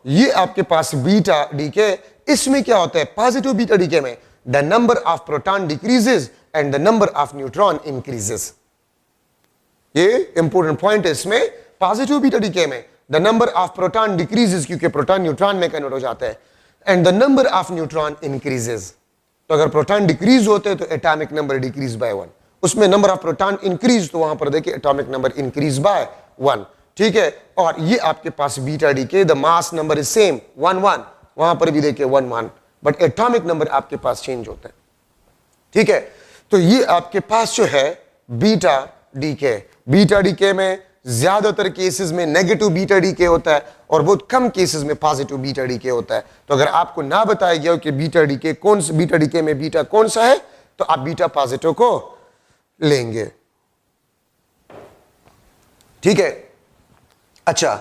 ये आपके पास बीटा डीके, इसमें क्या होता है, पॉजिटिव बीटा डीके में the number of proton decreases and the number of neutron increases. ये इंपॉर्टेंट पॉइंट है इसमें। पॉजिटिव बीटा डीके में the number of proton decreases, क्योंकि प्रोटॉन न्यूट्रॉन में कन्वर्ट हो जाता है, and the number of neutron increases. तो अगर प्रोटॉन डिक्रीज होते हैं तो एटॉमिक नंबर डिक्रीज बाय 1, उसमें नंबर ऑफ प्रोटॉन इंक्रीज, तो वहां पर देखिए एटॉमिक नंबर इंक्रीज बाय 1। ठीक है, और ये आपके पास beta decay the mass number is same 1 1, वहां पर भी देखिए 1 1, बट एटॉमिक नंबर आपके पास चेंज होता है। ठीक है, तो ये आपके पास जो है बीटा डीके, बीटा डीके में ज्यादातर केसेस में नेगेटिव बीटा डीके होता है और बहुत कम केसेस में पॉजिटिव बीटा डीके होता है। तो अगर आपको ना बताया गया हो कि बीटा डीके कौन सा, बीटा डीके में बीटा कौन सा है, तो आप बीटा पॉजिटिव को लेंगे। ठीक है, अच्छा,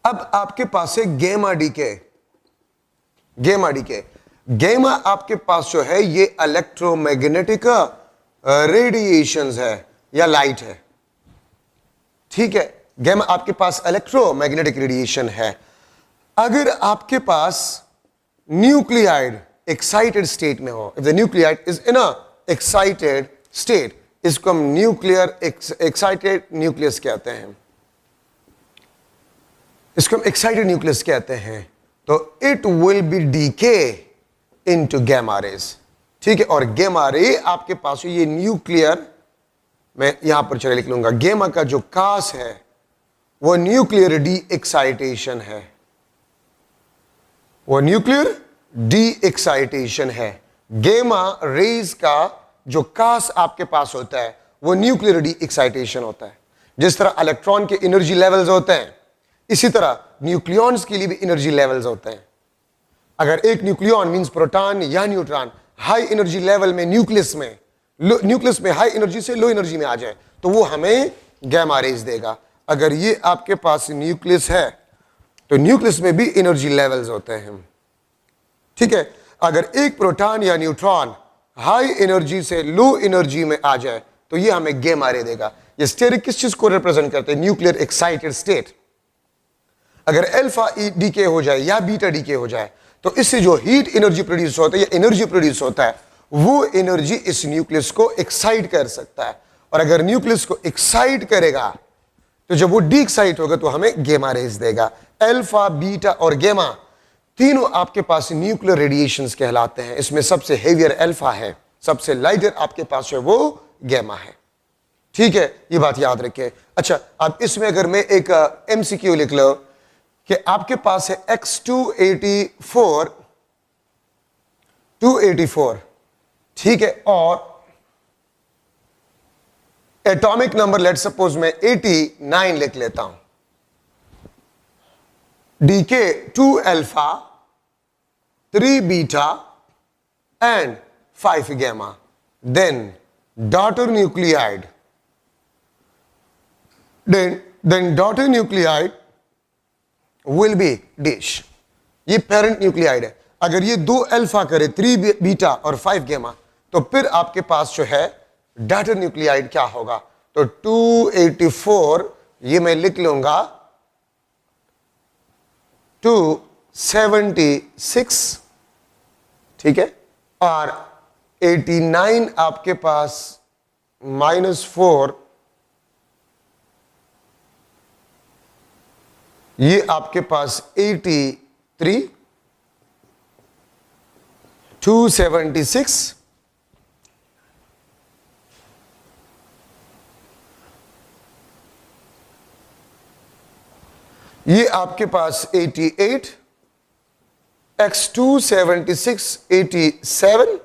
अब आपके पास है गेमा डीके। गेमा डीके, गेमा आपके पास जो है ये इलेक्ट्रोमैग्नेटिक रेडिएशंस है या लाइट है। ठीक है, गेमा आपके पास इलेक्ट्रोमैग्नेटिक रेडिएशन है। अगर आपके पास न्यूक्लियाइड एक्साइटेड स्टेट में हो, if the nuclide is in a excited state, इसको हम न्यूक्लियर एक्साइटेड न्यूक्लियस कहते हैं, इसको हम एक्साइटेड न्यूक्लियस कहते हैं। तो it will be decay into gamma rays. ठीक है, और गामा रे आपके पास ये न्यूक्लियर, मैं यहां पर चले लिख लूंगा, गेमा का जो कास है वो न्यूक्लियर डी एक्साइटेशन है, वो न्यूक्लियर डी एक्साइटेशन है। गेमा रेज का जो कास आपके पास होता है वो न्यूक्लियर डी एक्साइटेशन होता है। जिस तरह इलेक्ट्रॉन के एनर्जी लेवल्स होते हैं, इसी तरह न्यूक्लियॉन्स के लिए भी एनर्जी लेवल्स होते हैं। अगर एक न्यूक्लियॉन मींस प्रोटॉन या न्यूट्रॉन हाई एनर्जी लेवल में न्यूक्लियस में हाई एनर्जी से लो एनर्जी में आ जाए तो वो हमें गामा रेज देगा। अगर ये आपके पास न्यूक्लियस है तो न्यूक्लियस में भी एनर्जी लेवल्स होते हैं। ठीक है, अगर एक प्रोटॉन या न्यूट्रॉन हाई एनर्जी से लो एनर्जी में आ जाए तो ये हमें गामा रे देगा। ये स्टेरिक किस चीज को रिप्रेजेंट करते हैं, न्यूक्लियर एक्साइटेड स्टेट। अगर अल्फा डीके हो जाए या बीटा डीके हो जाए तो इससे जो हीट एनर्जी प्रोड्यूस होता है या एनर्जी प्रोड्यूस होता है वो एनर्जी इस न्यूक्लियस को एक्साइट कर सकता है। और अगर न्यूक्लियस को एक्साइट करेगा तो जब वो डी एक्साइट होगा तो हमें गेमा रेज देगा। अल्फा, बीटा और गेमा तीनों आपके पास न्यूक्लियर रेडिएशंस कहलाते हैं। इसमें सबसे हेवियर अल्फा है, सबसे लाइटर आपके पास है वो गेमा है। ठीक है, ये बात याद रखें। अच्छा, अब इसमें अगर मैं एक एमसीक्यू लिख लो कि आपके पास है X284, 284, ठीक है, और एटॉमिक नंबर लेट सपोज मैं 89 लिख लेता हूं। Decay 2 alpha, 3 beta and 5 gamma. Then daughter nucleide, then daughter nucleide will be dash. ये पेरेंट न्यूक्लियाइड है. अगर ये 2 अल्फा करे, 3 बीटा और 5 गैमा, तो फिर आपके पास जो है डॉटर न्यूक्लियाइड क्या होगा? तो 284, ये मैं लिख लूंगा 276, ठीक है, और 89 आपके पास -4, ये आपके पास 83, 276, ये आपके पास 88, x276 87,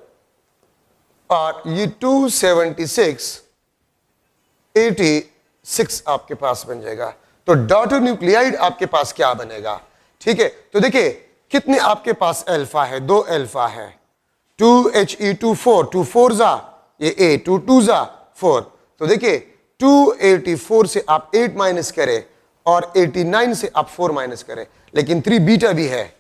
और ये 276 86 आपके पास बन जाएगा. तो डॉटर न्यूक्लियाइड आपके पास क्या बनेगा? ठीक है, तो देखिए कितने आपके पास अल्फा है? 2 अल्फा है. 2He24, 2 4 जा ये 8, 2 2 जा 4. तो देखिए 284 से आप 8 माइनस करें और 89 से आप 4 माइनस करें, लेकिन 3 बीटा भी है,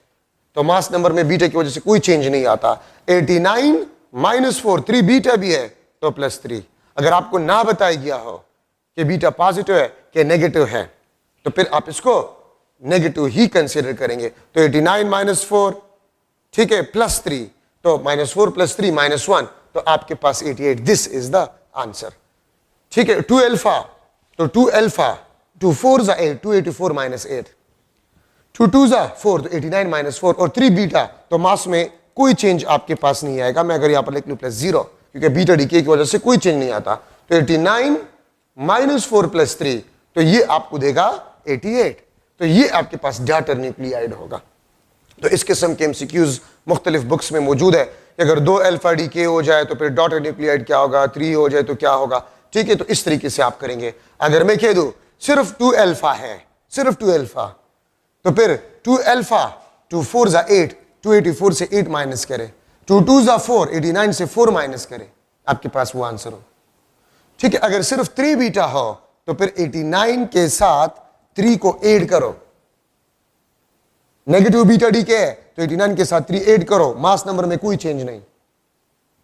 तो मास नंबर में बीटा की वजह से कोई चेंज नहीं आता. 89 -4, 3 बीटा भी है तो +3. अगर आपको ना बताया गया हो कि बीटा पॉजिटिव है कि नेगेटिव है, तो फिर आप इसको नेगेटिव ही कंसीडर करेंगे. तो 89 -4, ठीक है, +3, तो -4 + 3 -1, तो आपके पास 88. This is the answer. ठीक है, 2 अल्फा, तो 2 अल्फा, 2 4 जा 8, 284 -8, 2 2 जा 4, तो 89 -4, और 3 बीटा, तो मास में कोई चेंज आपके पास नहीं आएगा. मैं अगर यहां पर लिख लूं +0, क्योंकि बीटा डीके की वजह से कोई चेंज नहीं आता. तो 89 -4 + 3, तो ये आपको देगा 88. तो ये आपके पास डॉटर न्यूक्लियाइड होगा. तो इस किस्म के एमसीक्यूज मुख्तलिफ बुक्स में मौजूद है कि अगर 2 अल्फा डीके हो जाए तो फिर डॉटर न्यूक्लियाइड क्या होगा, 3 हो जाए तो क्या होगा. ठीक है, तो इस तरीके से आप करेंगे. अगर मैं कह दूं सिर्फ 2 अल्फा है, सिर्फ 2 अल्फा, तो फिर 2 अल्फा, 2 4 जा 8, 284 से 8 माइनस करें, 2 2 जा 4, 89 से 4 माइनस करें, आपके पास वो आंसर हो. ठीक है, अगर सिर्फ 3 बीटा हो तो फिर 89 के साथ 3 को ऐड करो. नेगेटिव बीटा डी के है तो 89 के साथ 3 ऐड करो, मास नंबर में कोई चेंज नहीं.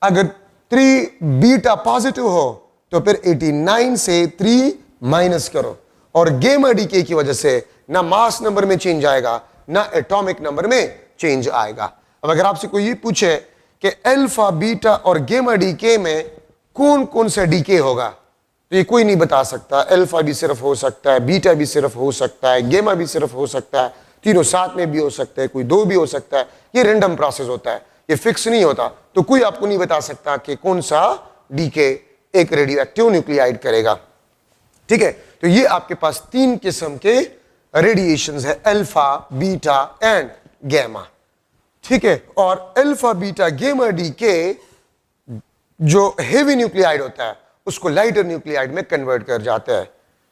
अगर 3 बीटा पॉजिटिव हो तो फिर 89 से 3 माइनस करो, और गेमा डीके की वजह से ना मास नंबर में चेंज आएगा ना एटॉमिक नंबर में चेंज आएगा. अब अगर आपसे कोई ये पूछे कि अल्फा, बीटा और गेमा डीके में कौन कौन सा डीके होगा, तो ये कोई नहीं बता सकता. अल्फा भी सिर्फ हो सकता है, बीटा भी सिर्फ हो सकता है, गेमा भी सिर्फ हो सकता है, तीनों साथ में भी हो सकते हैं, कोई 2 भी हो सकता है. ये रैंडम प्रोसेस होता है, ये फिक्स नहीं होता. तो कोई आपको नहीं बता सकता कि कौन सा डीके एक रेडियो एक्टिव न्यूक्लियाइड करेगा. ठीक है, तो ये आपके पास 3 किस्म के रेडिएशंस है, अल्फा, बीटा एंड गैमा. ठीक है, और अल्फा, बीटा, गेमा डीके जो हेवी न्यूक्लियाइड होता है उसको लाइटर न्यूक्लियाइड में कन्वर्ट कर जाता है.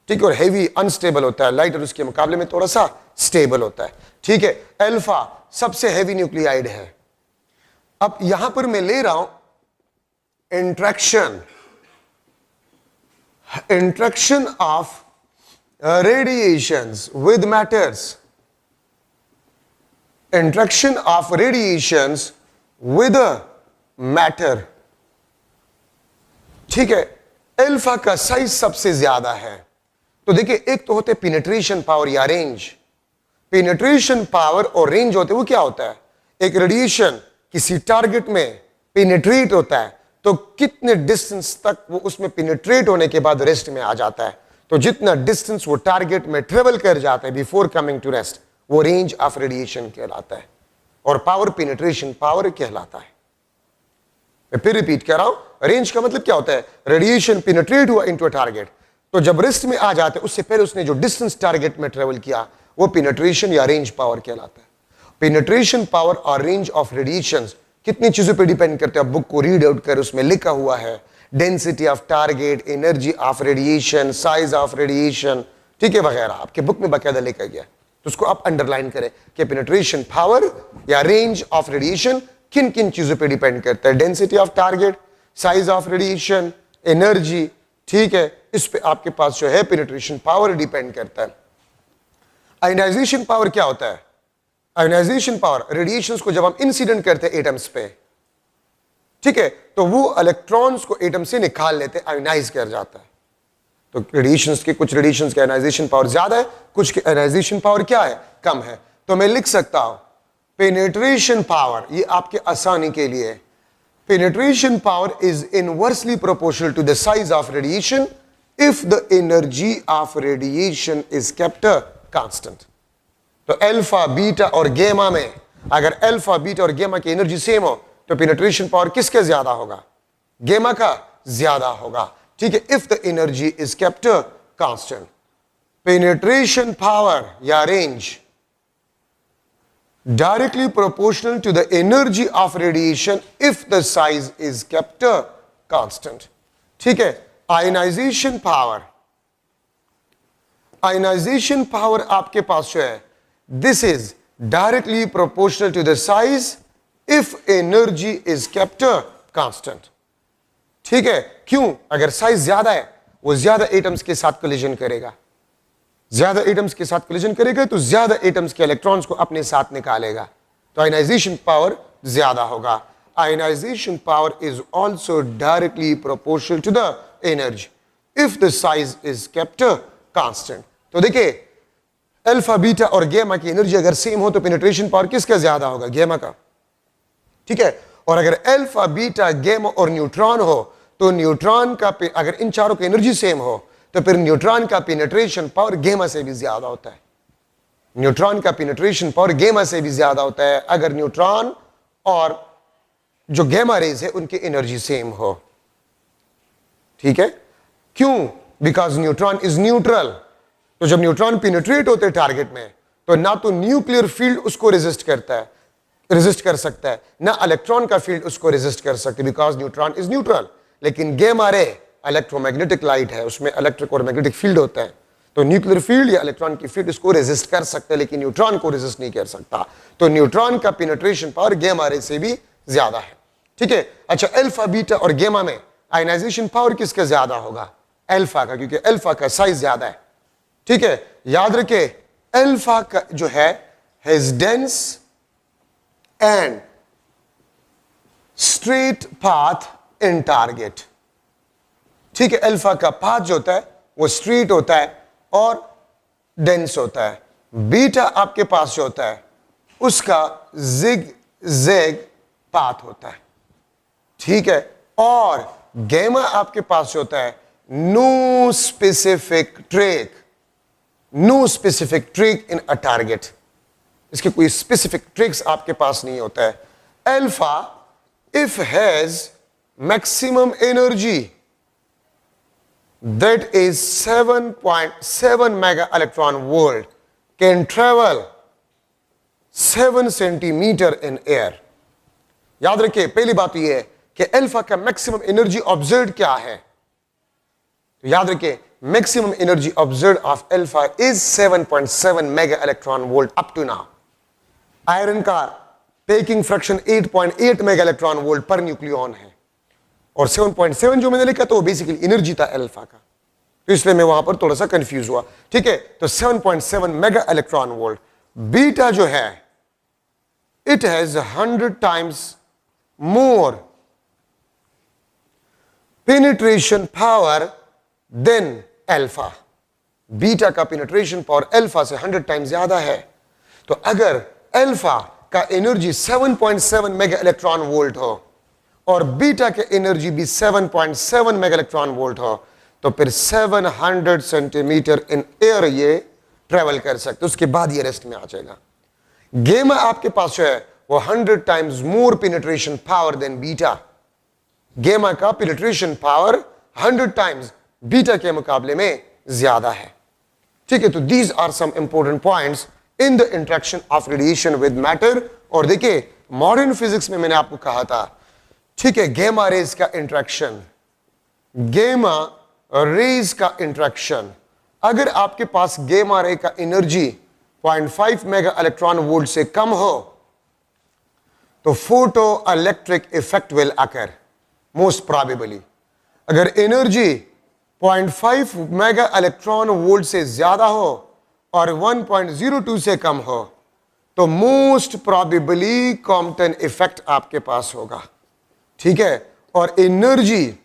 ठीक है, और हेवी अनस्टेबल होता है, लाइटर उसके मुकाबले में थोड़ा सा स्टेबल होता है. ठीक है, अल्फा सबसे हेवी न्यूक्लियाइड है. अब यहां पर मैं ले रहा हूं interaction of radiations with matters, interaction of radiations with matter. ठीक है, अल्फा का साइज सबसे ज्यादा है. तो देखिए, एक तो होते पेनिट्रेशन पावर या रेंज. पेनिट्रेशन पावर और रेंज होते, वो क्या होता है? एक रेडिएशन किसी टारगेट में पेनिट्रेट होता है तो कितने डिस्टेंस तक वो उसमें पेनिट्रेट होने के बाद रेस्ट में आ जाता है. तो जितना डिस्टेंस वो टारगेट में ट्रेवल कर जाता है बिफोर कमिंग टू रेस्ट, वो रेंज ऑफ रेडिएशन कहलाता है, और पावर पेनिट्रेशन पावर कहलाता है. मैं फिर रिपीट कर रहा हूं, रेंज का मतलब क्या होता है? रेडिएशन पेनिट्रेट हुआ इनटू अ टारगेट, तो जब रेस्ट में आ जाते उससे पहले उसने जो डिस्टेंस टारगेट में ट्रेवल किया वो पेनिट्रेशन या रेंज पावर कहलाता है. पेनिट्रेशन पावर और रेंज ऑफ रेडिएशंस कितनी चीजों पे डिपेंड करते हैं? बुक को रीड आउट कर, उसमें लिखा हुआ है density of target, energy of radiation, size of radiation, ठीक है, वगैरह आपके बुक में बाकायदा लिखा गया. तो उसको आप अंडरलाइन करें कि पेनिट्रेशन पावर या रेंज ऑफ रेडिएशन किन किन चीजों पे डिपेंड करता है? Density of target, size of radiation, energy, ठीक है, इस पे आपके पास जो है पेनिट्रेशन पावर डिपेंड करता है। आयनाइजेशन पावर क्या होता है? आयनाइजेशन पावर, रेडिएशंस को जब हम इंसिडेंट करते हैं एटम्स पे, ठीक है, तो वो इलेक्ट्रॉन्स को एटम से निकाल लेते हैं, आयनाइज कर जाता है। तो रेडिएशंस के, कुछ रेडिएशंस की आयनाइजेशन पावर ज्यादा है, कुछ की आयनाइजेशन पावर क्या है? कम है। तो मैं लिख सकता हूं पेनिट्रेशन पावर, ये आपके आसानी के लिए, penetration power is inversely proportional to the size of radiation if the energy of radiation is kept constant. तो अल्फा, बीटा और गेमा में अगर अल्फा, बीटा और गेमा की एनर्जी सेम हो तो पेनिट्रेशन पावर किसके ज्यादा होगा? गेमा का ज्यादा होगा, ठीक है, if the energy is kept constant. Penetration power या range directly proportional to the energy of radiation if the size is kept constant, ठीक है। आयनाइजेशन पावर, आयनाइजेशन पावर आपके पास जो है, this is directly proportional to the size if energy is kept constant, ठीक है। क्यों? अगर साइज ज्यादा है, वो ज्यादा एटम्स के साथ कोलिजन करेगा, ज्यादा एटम्स के साथ कोलिजन करेगा तो ज्यादा एटम्स के इलेक्ट्रॉन्स को अपने साथ निकालेगा, तो आयनाइजेशन पावर ज्यादा होगा। Ionization power is also directly proportional to the energy if the size is kept constant. तो देखिए अल्फा, बीटा और गामा की एनर्जी अगर सेम हो तो पेनिट्रेशन पावर किसका ज्यादा होगा? गामा का, ठीक है। और अगर अल्फा, बीटा, गामा और न्यूट्रॉन हो तो न्यूट्रॉन का, अगर इन चारों की एनर्जी सेम हो तो फिर न्यूट्रॉन का पेनिट्रेशन पावर गामा से भी ज्यादा होता है। न्यूट्रॉन का पेनिट्रेशन पावर गामा से भी ज्यादा होता है अगर न्यूट्रॉन और जो गामा रेज है उनकी एनर्जी सेम हो, ठीक है। क्यों? Because neutron is neutral. तो जब न्यूट्रॉन पेनिट्रेट होते हैं टारगेट में तो ना तो न्यूक्लियर फील्ड उसको रेजिस्ट करता है, रेजिस्ट कर सकता है, ना इलेक्ट्रॉन का फील्ड उसको रेजिस्ट कर सकते, बिकॉज न्यूट्रॉन इज न्यूट्रल। लेकिन गामा रे इलेक्ट्रोमैग्नेटिक लाइट है, उसमें इलेक्ट्रिक और मैग्नेटिक फील्ड होता है, तो न्यूक्लियर फील्ड या इलेक्ट्रॉन की फील्ड इसको रेजिस्ट कर सकते हैं लेकिन न्यूट्रॉन को रेजिस्ट नहीं कर सकता। तो न्यूट्रॉन का पेनिट्रेशन पावर गामा रे से भी ज्यादा है, ठीक है। अच्छा, अल्फा, बीटा और गामा में आयनाइजेशन पावर किसका ज्यादा होगा? अल्फा का, क्योंकि अल्फा का साइज ज्यादा है, ठीक है। याद रखे अल्फा का जो है has dense and straight path in target, ठीक है। अल्फा का पाथ जो होता है वो स्ट्रेट होता है और डेंस होता है। बीटा आपके पास जो होता है उसका जिग जैग पाथ होता है, ठीक है। और गामा आपके पास जो होता है no specific track, no specific track in a target, इसके कोई स्पेसिफिक ट्रैक्स आपके पास नहीं होता है। Alpha if has maximum energy that is 7.7 mega electron volt can travel 7 centimeter in air। याद रखिए पहली बात यह है कि अल्फा का मैक्सिमम एनर्जी ऑब्जर्व क्या है, तो याद रखिए maximum energy observe of alpha is 7.7 mega electron volt up to now. Iron का packing fraction 8.8 mega electron volt per nucleon है और 7.7 जो मैंने लिखा तो वो बेसिकली एनर्जी था अल्फा का, तो इसलिए मैं वहां पर थोड़ा सा कंफ्यूज हुआ, ठीक है। तो 7.7 मेगा इलेक्ट्रॉन वोल्ट। बीटा जो है it has 100 times more penetration power than alpha. Beta का पेनिट्रेशन पावर अल्फा से 100 टाइम्स ज्यादा है। तो अगर अल्फा का एनर्जी 7.7 मेगा इलेक्ट्रॉन वोल्ट हो और बीटा के एनर्जी भी 7.7 मेगा इलेक्ट्रॉन वोल्ट हो तो फिर 700 सेंटीमीटर इन एयर ये ट्रेवल कर सकते, उसके बाद ये रेस्ट में आ जाएगा। गामा आपके पास जो है वो 100 times more penetration power than beta. Gamma का पेनिट्रेशन पावर 100 टाइम्स बीटा के मुकाबले में ज्यादा है, ठीक है। तो these are some important points in the interaction of radiation with matter. और देखिए मॉडर्न फिजिक्स में मैंने आपको कहा था, ठीक है, गामा रेज का इंटरेक्शन, गामा रेज का इंटरेक्शन, अगर आपके पास गामा रे का एनर्जी 0.5 मेगा इलेक्ट्रॉन वोल्ट से कम हो तो photo electric effect will occur most probably. अगर एनर्जी 0.5 मेगा इलेक्ट्रॉन वोल्ट से ज्यादा हो और 1.02 से कम हो तो मोस्ट प्रोबेबली कॉम्पटन इफेक्ट आपके पास होगा। ठीक है, और एनर्जी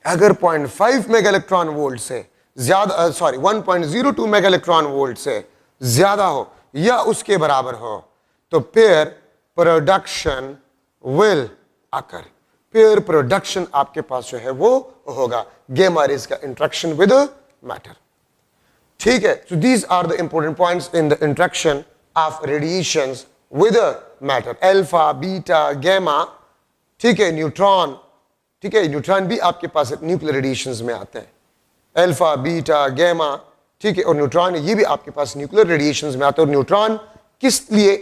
अगर 0.5 मेगा इलेक्ट्रॉन वोल्ट से ज्यादा 1.02 मेगा इलेक्ट्रॉन वोल्ट से ज्यादा हो या उसके बराबर हो तो pair production will occur. Pair production आपके पास जो है वो होगा, गामा रेज का इंटरेक्शन विद मैटर। ठीक है, so these are the important points in the interaction of radiations with matter, alpha beta gamma. ठीक है, न्यूट्रॉन, ठीक है, न्यूट्रॉन भी आपके पास न्यूक्लियर रेडिएशंस में आते हैं, अल्फा बीटा गामा। ठीक है, और न्यूट्रॉन ये भी आपके पास न्यूक्लियर रेडिएशंस में आते हैं। और न्यूट्रॉन किस लिए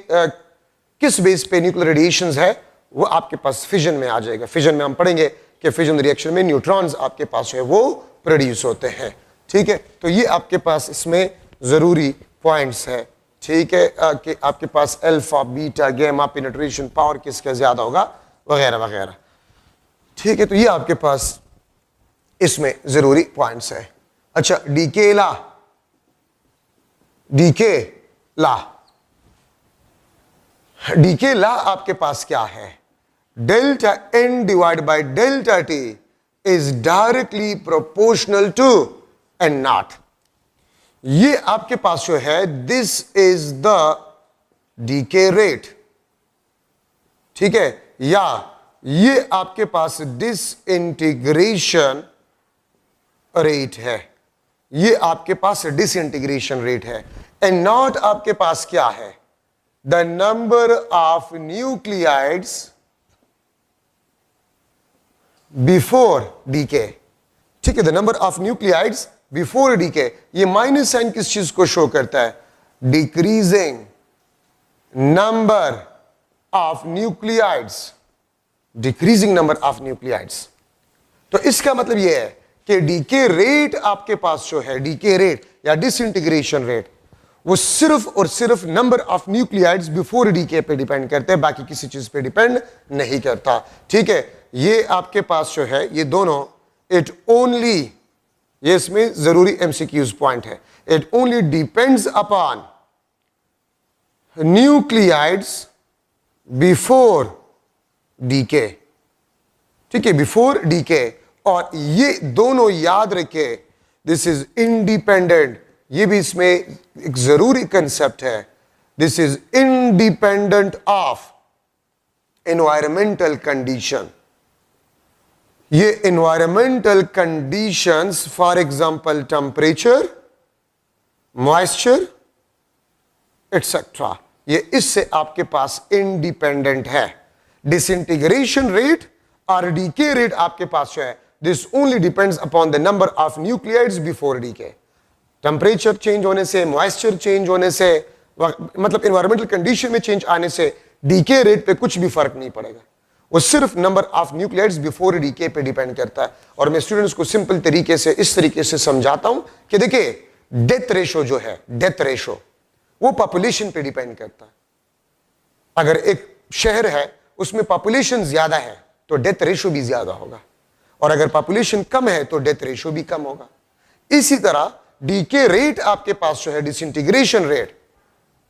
किस बेस पे न्यूक्लियर रेडिएशंस है वो आपके पास फिजन में आ जाएगा। फिजन में हम पढ़ेंगे कि फिजन रिएक्शन में न्यूट्रॉन्स आपके पास जो है वो प्रोड्यूस होते हैं। ठीक है, तो ये आपके पास इसमें जरूरी पॉइंट्स है। ठीक है, कि आपके पास alpha beta gamma penetration power किसका ज्यादा होगा वगैरह वगैरह। ठीक है, तो ये आपके पास इसमें जरूरी पॉइंट्स है। अच्छा, decay law, decay law, decay law आपके पास क्या है? Delta N divide by delta T is directly proportional to N naught. ये आपके पास जो है this is the decay rate. ठीक है, या ये आपके पास डिसइंटीग्रेशन रेट है, ये आपके पास डिसइंटीग्रेशन रेट है। एंड नॉट आपके पास क्या है? The number of nuclides before decay. ठीक है, the number of nuclides before decay. ये माइनस साइन किस चीज को शो करता है? Decreasing number of nuclides, decreasing number of nuclides. तो इसका मतलब यह है कि डीके रेट आपके पास जो है, डीके रेट या डिसइंटीग्रेशन रेट, वो सिर्फ और सिर्फ number of nuclides before decay पे डिपेंड करते हैं, बाकी किसी चीज पे डिपेंड नहीं करता। ठीक है, ये आपके पास जो है ये दोनों इट ओनली, ये इसमें जरूरी एमसीक्यूज पॉइंट है, it only depends upon nuclides before decay. ठीक है, बिफोर डीके। और ये दोनों याद रखे, दिस इज इंडिपेंडेंट, ये भी इसमें एक जरूरी कंसेप्ट है, this is independent of environmental condition. ये environmental conditions for example temperature, moisture etcetera, ये इससे आपके पास इंडिपेंडेंट है। डिसइंटीग्रेशन रेट और डीके रेट आपके पास जो है this only depends upon the number of nuclides before decay. Temperature change होने से, मॉइस्चर चेंज होने से, मतलब एनवायरमेंटल कंडीशन में चेंज आने से डीके रेट पे कुछ भी फर्क नहीं पड़ेगा, वो सिर्फ number of nuclides before decay पे डिपेंड करता है। और मैं स्टूडेंट्स को सिंपल तरीके से इस तरीके से समझाता हूं कि देखिए डेथ रेशो जो है, डेथ रेशो वो पॉपुलेशन पे डिपेंड करता है। अगर एक शहर है उसमें पॉपुलेशन ज्यादा है तो डेथ रेशो भी ज्यादा होगा, और अगर पॉपुलेशन कम है तो डेथ रेशो भी कम होगा। इसी तरह डीके रेट आपके पास जो है, डिसइंटीग्रेशन रेट,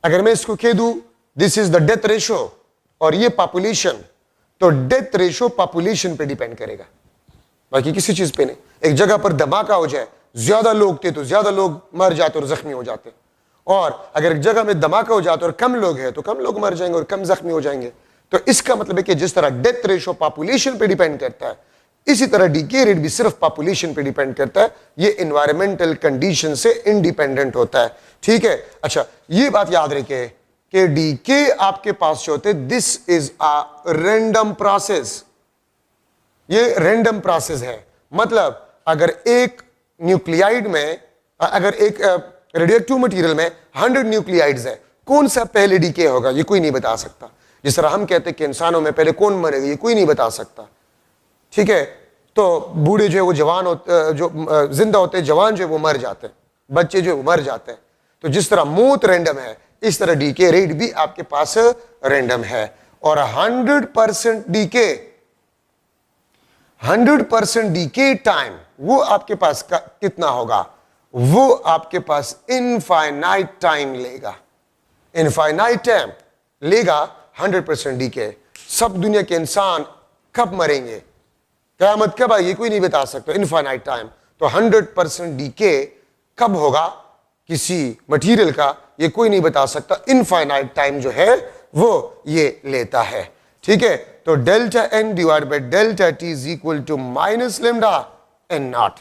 अगर मैं इसको कह दूं this is the death ratio और ये पॉपुलेशन, तो डेथ रेशो पॉपुलेशन पे डिपेंड करेगा, बाकी किसी चीज पे नहीं। एक जगह पर धमाका हो जाए, ज्यादा लोग थे तो ज्यादा लोग मर जाते और जख्मी हो जाते, और अगर एक जगह में धमाका हो जाता और कम लोग हैं तो कम लोग मर जाएंगे और कम जख्मी हो जाएंगे। तो इसका मतलब है कि जिस तरह डेथ रेशो पॉपुलेशन पे डिपेंड करता है, इसी तरह डीके रेट भी सिर्फ पॉपुलेशन पे डिपेंड करता है, ये एनवायरमेंटल कंडीशन से इंडिपेंडेंट होता है। ठीक है, अच्छा ये बात याद रखिए कि डीके आपके पास जो होते हैं this is a random process, ये रैंडम प्रोसेस है। मतलब अगर एक न्यूक्लियाइड में, अगर एक रेडियोएक्टिव मटेरियल में 100 न्यूक्लियाइड्स है, कौन सा पहले डीके होगा ये कोई नहीं बता सकता। जिस तरह हम कहते हैं कि इंसानों में पहले कौन मरेगा ये कोई नहीं बता सकता। ठीक है, तो बूढ़े जो है वो जवान होते, जो जिंदा होते हैं, जवान जो है वो मर जाते हैं, बच्चे जो है वो मर जाते हैं। तो जिस तरह मौत रैंडम है, इस तरह डीके रेट भी आपके पास रैंडम है। और 100% डीके टाइम वो आपके पास कितना होगा, वो आपके पास इनफाइनाइट टाइम लेगा, इनफाइनाइट टाइम लेगा 100% डीके। सब दुनिया के इंसान कब मरेंगे, क़यामत कब आएगी, कोई नहीं बता सकता, इनफाइनाइट टाइम। तो 100% डीके कब होगा किसी मटेरियल का, ये कोई नहीं बता सकता, इनफाइनाइट टाइम जो है वो ये लेता है। ठीक है, तो delta N divide by delta T is equal to minus lambda N naught.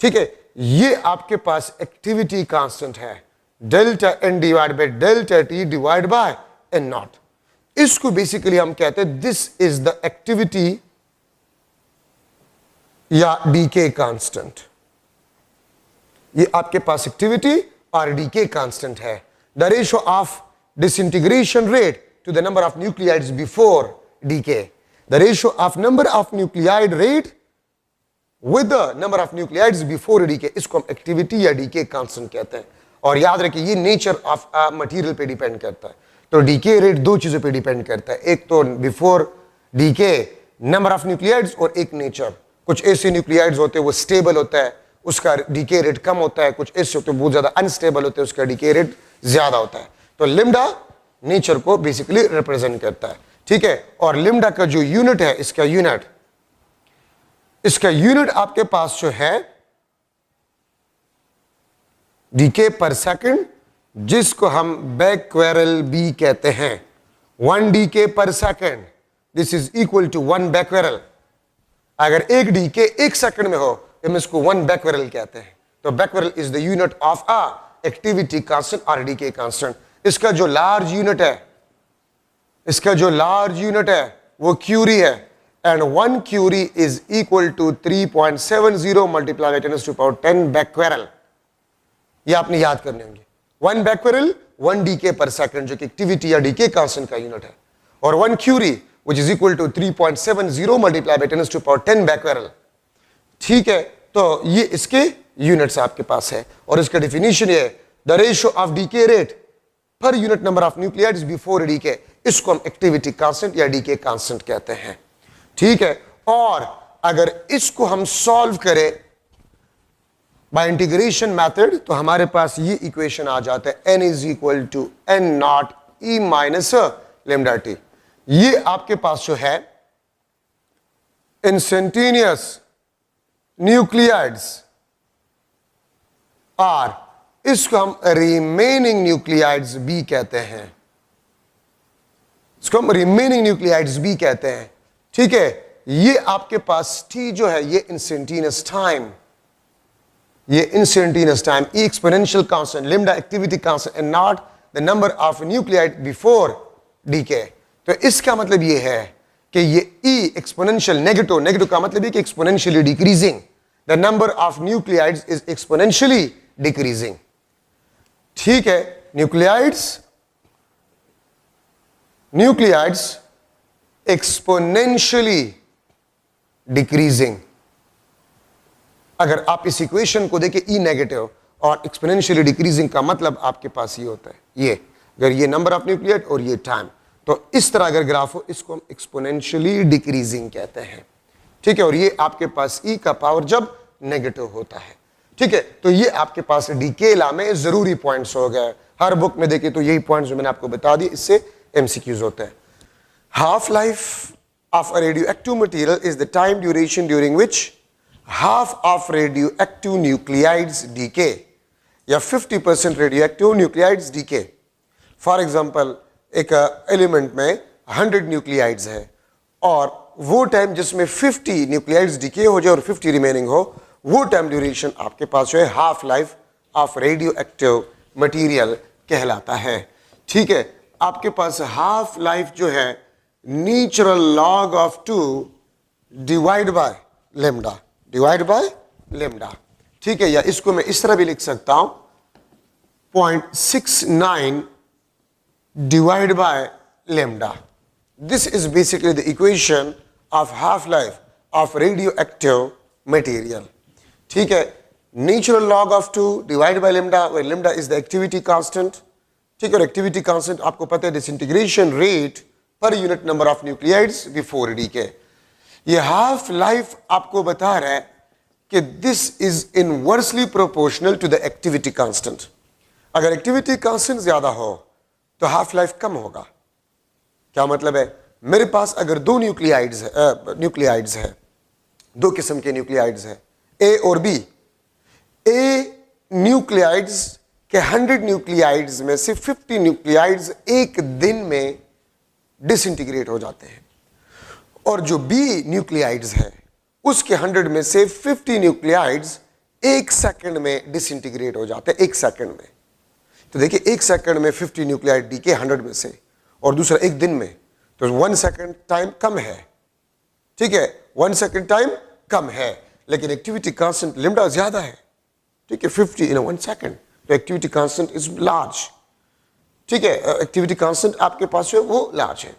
ठीक है, ये आपके पास एक्टिविटी कांस्टेंट है, delta N divide by delta T divide by N naught. इसको बेसिकली हम कहते हैं दिस इज द एक्टिविटी या डीके कांस्टेंट। ये आपके पास एक्टिविटी और डीके कांस्टेंट है। The ratio of disintegration rate to the number of nuclides before decay. The ratio of number of nuclide rate with the number of nuclides before decay, इसको हम activity या decay constant कहते हैं। और याद रखिए ये नेचर ऑफ मटेरियल पे डिपेंड करता है। तो डीके रेट दो चीजों पे डिपेंड करता है, एक तो before decay number of nuclides और एक नेचर। कुछ ऐसे न्यूक्लियाइड्स होते हैं वो स्टेबल होता है, उसका डीके रेट कम होता है, कुछ ऐसे होते हैं बहुत ज्यादा अनस्टेबल होते हैं, उसका डीके रेट ज्यादा होता है। तो लिम्डा नेचर को बेसिकली रिप्रेजेंट करता है। ठीक है, और लिम्डा का जो यूनिट है, इसका यूनिट आपके पास जो है डीके पर सेकंड, जिसको हम बैक्वेरल बी कहते हैं। 1 decay per second, this is equal to 1 becquerel. अगर एक डीके 1 सेकंड में हो तो हम इसको 1 बैक्वेरल कहते हैं। तो becquerel is the unit of a activity constant और डीके कांस्टेंट। इसका जो लार्ज यूनिट है वो क्यूरी है, and 1 curie is equal to 3.70 multiply by 10 to power 10 becquerel. ये आपने याद करने होंगे। 1 बैक्वेरल 1 डीके पर सेकंड, जो कि एक्टिविटी या डीके कांस्टेंट का यूनिट है, और 1 curie which is equal to 3.70 multiply by 10 to power 10 becquerel. ठीक है, तो ये इसके यूनिट्स आपके पास है, और इसका डेफिनेशन ये है the ratio of decay rate per unit number of nuclides before decay. इसको हम एक्टिविटी कांस्टेंट या डीके कांस्टेंट कहते हैं। ठीक है, और अगर इसको हम सॉल्व करें बाय इंटीग्रेशन मेथड तो हमारे पास ये इक्वेशन आ जाता है, n is equal to n naught e minus lambda T. ये आपके पास जो है इंस्टेंटेनियस न्यूक्लियाइड्स आर, इसको हम रिमेनिंग न्यूक्लियाइड्स बी कहते हैं, इसको हम रिमेनिंग न्यूक्लियाइड्स बी कहते हैं। ठीक है, ये आपके पास टी जो है ये instantaneous time, E exponential constant, lambda activity constant and not the number of nuclide before decay. तो इसका मतलब ये है कि ये ई एक्सपोनेंशियल नेगेटिव का मतलब है कि exponentially decreasing, the number of nuclides is exponentially decreasing. ठीक है, न्यूक्लियाइड्स एक्सपोनेंशियली डिक्रीजिंग। अगर आप इस इक्वेशन को देखें ई नेगेटिव और एक्सपोनेंशियली डिक्रीजिंग का मतलब आपके पास ये होता है, ये अगर ये नंबर ऑफ न्यूक्लियाइड और ये टाइम, तो इस तरह अगर ग्राफ हो इसको हम एक्सपोनेंशियली डिक्रीजिंग कहते हैं। ठीक है, और ये आपके पास ई का पावर जब नेगेटिव होता है। ठीक है, तो ये आपके पास डीके लॉ में जरूरी पॉइंट्स हो गए। हर बुक में देखिए तो यही पॉइंट्स जो मैंने आपको बता दिए, इससे एमसीक्यूज होते हैं। Half life of a radioactive material is the time duration during which half of radioactive nuclides decay या 50% radioactive nuclides decay। For example एक एलिमेंट में 100 न्यूक्लियाइड्स है और वो टाइम जिसमें 50 न्यूक्लियाइड्स डिके हो जाए और 50 रिमेनिंग हो, वो टाइम ड्यूरेशन आपके पास जो है half life of radioactive material कहलाता है। ठीक है, आपके पास हाफ लाइफ जो है natural log of 2 divide by lambda. ठीक है, या इसको मैं इस तरह भी लिख सकता हूं 0.69 divide by lambda. This is basically the equation of half life of radioactive material. ठीक है, natural log of 2 divide by lambda, where lambda is the activity constant. ठीक है, और एक्टिविटी कांस्टेंट आपको पता है disintegration rate per unit number of nuclides before decay. ये half life आपको बता रहा है कि this is inversely proportional to the activity constant. अगर एक्टिविटी कांस्टेंट ज्यादा हो तो हाफ लाइफ कम होगा। क्या मतलब है? मेरे पास अगर दो न्यूक्लियाइड्स है, दो किस्म के न्यूक्लियाइड्स है, ए और बी। ए न्यूक्लियाइड्स के 100 न्यूक्लियाइड्स में से 50 न्यूक्लियाइड्स एक दिन में डिसइंटीग्रेट हो जाते हैं, और जो बी न्यूक्लियाइड्स है उसके 100 में से 50 न्यूक्लियाइड्स एक सेकंड में डिसइंटीग्रेट हो जाते हैं, एक सेकंड में। तो देखिए, एक सेकंड में 50 न्यूक्लियाइड डीके 100 में से, और दूसरा एक दिन में, तो 1 सेकंड टाइम कम है। ठीक है, 1 सेकंड टाइम कम है, लेकिन एक्टिविटी कांस्टेंट लिम्डा ज्यादा है। ठीक है, 50 इन 1 सेकंड, तो एक्टिविटी कांस्टेंट इज लार्ज। ठीक है, एक्टिविटी कांस्टेंट आपके पास जो है वो लार्ज है।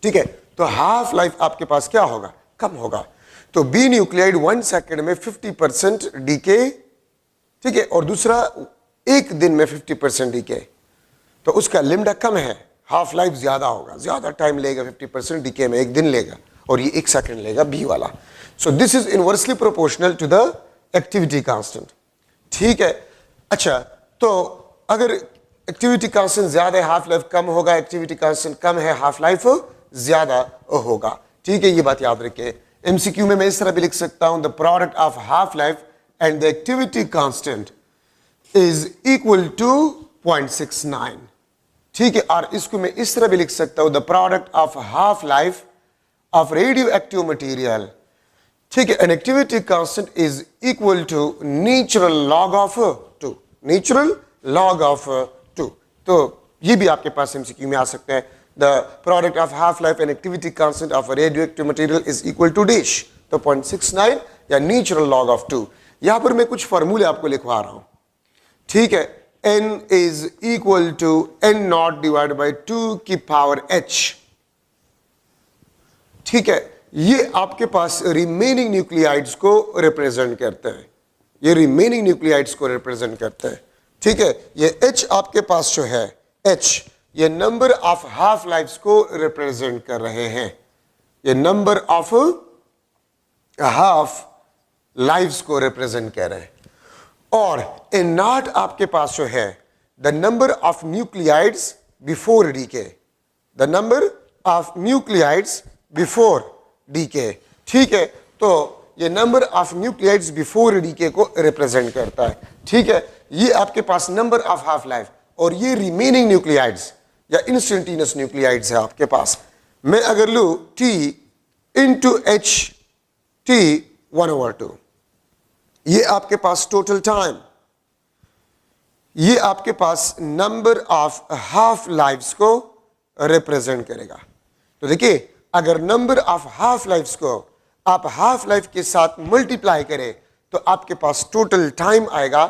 ठीक है, तो हाफ लाइफ आपके पास क्या होगा? कम होगा। तो बी न्यूक्लियाइड 1 सेकंड में 50% डीके, ठीक है, और दूसरा एक दिन में 50% डीके, तो उसका लिम्डा कम है, हाफ लाइफ ज्यादा होगा, ज्यादा टाइम लेगा 50% डीके में, एक दिन लेगा, और ये एक सेकंड लेगा बी वाला। So this is inversely proportional to the activity constant. ठीक है, अच्छा, तो अगर एक्टिविटी कांस्टेंट ज्यादा है, हाफ लाइफ कम होगा, एक्टिविटी कांस्टेंट कम है, हाफ लाइफ ज्यादा होगा। ठीक है, ये बात याद रखिए। एमसीक्यू में मैं इस तरह भी लिख सकता हूं, the product of half life and the activity constant is equal to 0.69। ठीक है, और इसको मैं इस तरह भी लिख सकता हूं, the product of half life of radioactive material, ठीक है, and activity constant is equal to natural log of 2, natural log of 2। तो ये भी आपके पास एमसीक्यू में आ सकता है, the product of half life and activity constant of radioactive material is equal to dash, तो 0.69 या नेचुरल लॉग ऑफ 2। यहां पर मैं कुछ फॉर्मूले आपको लिखवा रहा हूं। ठीक है, n is equal to n naught divide by 2 की पावर h। ठीक है, ये आपके पास रिमेनिंग न्यूक्लियाइड्स को रिप्रेजेंट करते हैं, ये रिमेनिंग न्यूक्लियाइड्स को रिप्रेजेंट करते हैं। ठीक है, ये h आपके पास जो है, h ये नंबर ऑफ हाफ लाइफ्स को रिप्रेजेंट कर रहे हैं, ये नंबर ऑफ हाफ लाइफ्स को रिप्रेजेंट कर रहे हैं। और ए नॉट आपके पास जो है, the number of nuclides before decay, the number of nuclides before decay. ठीक है, तो ये number of nuclides before decay को रिप्रेजेंट करता है। ठीक है, ये आपके पास नंबर ऑफ हाफ लाइफ, और ये रिमेनिंग न्यूक्लियाइड्स या इंस्टेंटेनियस न्यूक्लियाइड्स है आपके पास। मैं अगर लू T इंटू एच T 1/2, ये आपके पास टोटल टाइम, ये आपके पास नंबर ऑफ हाफ लाइफ्स को रिप्रेजेंट करेगा। तो देखिए, अगर नंबर ऑफ हाफ लाइफ्स को आप हाफ लाइफ के साथ मल्टीप्लाई करें तो आपके पास टोटल टाइम आएगा।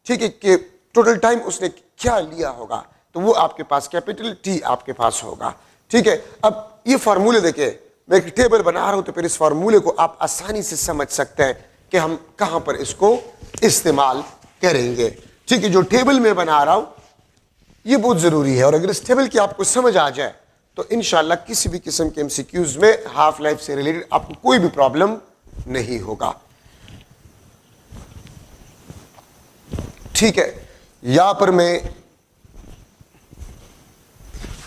ठीक है, कि टोटल टाइम उसने क्या लिया होगा, तो वो आपके पास कैपिटल T आपके पास होगा। ठीक है, अब ये फार्मूले देखिए, मैं एक टेबल बना रहा हूं, तो फिर इस फार्मूले को आप आसानी से समझ सकते हैं कि हम कहां पर इसको इस्तेमाल करेंगे। ठीक है, जो टेबल में बना रहा हूं ये बहुत जरूरी है, और अगर इस टेबल की आपको समझ आ जाए तो इंशाल्लाह किसी भी किस्म के एमसीक्यूज में हाफ लाइफ से रिलेटेड आपको कोई भी प्रॉब्लम नहीं होगा। ठीक है, यहां पर मैं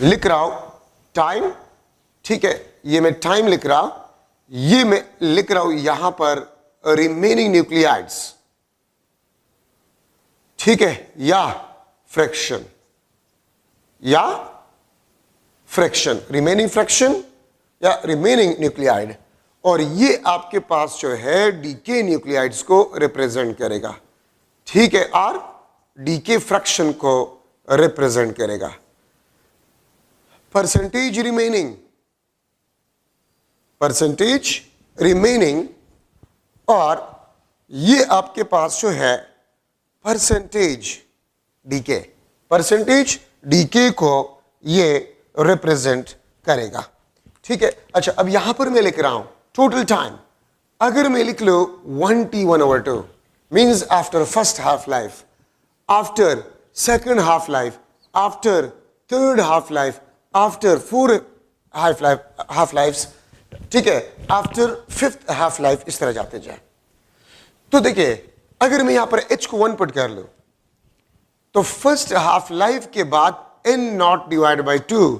लिख रहा हूं टाइम। ठीक है, ये मैं टाइम लिख रहा हूं, ये मैं लिख रहा हूं यहां पर रिमेनिंग न्यूक्लियाइड्स। ठीक है, या फ्रैक्शन, या फ्रैक्शन, रिमेनिंग फ्रैक्शन या रिमेनिंग न्यूक्लियाइड, और ये आपके पास जो है डीके न्यूक्लियाइड्स को रिप्रेजेंट करेगा। ठीक है, और डीके फ्रैक्शन को रिप्रेजेंट करेगा। परसेंटेज रिमेनिंग, परसेंटेज रिमेनिंग, और ये आपके पास जो है परसेंटेज डीके, परसेंटेज डीके को ये रिप्रेजेंट करेगा। ठीक है, अच्छा, अब यहां पर मैं लिख रहा हूं टोटल टाइम। अगर मैं लिख लो 1T1/2 means after first half life, after second half life, after third half life, after half life, ठीक है, आफ्टर फिफ्थ हाफ लाइफ इस तरह जाते जाए। तो देखिए अगर मैं यहां पर h को 1 पुट कर लूं तो फर्स्ट हाफ लाइफ के बाद n नॉट डिवाइड बाई 2,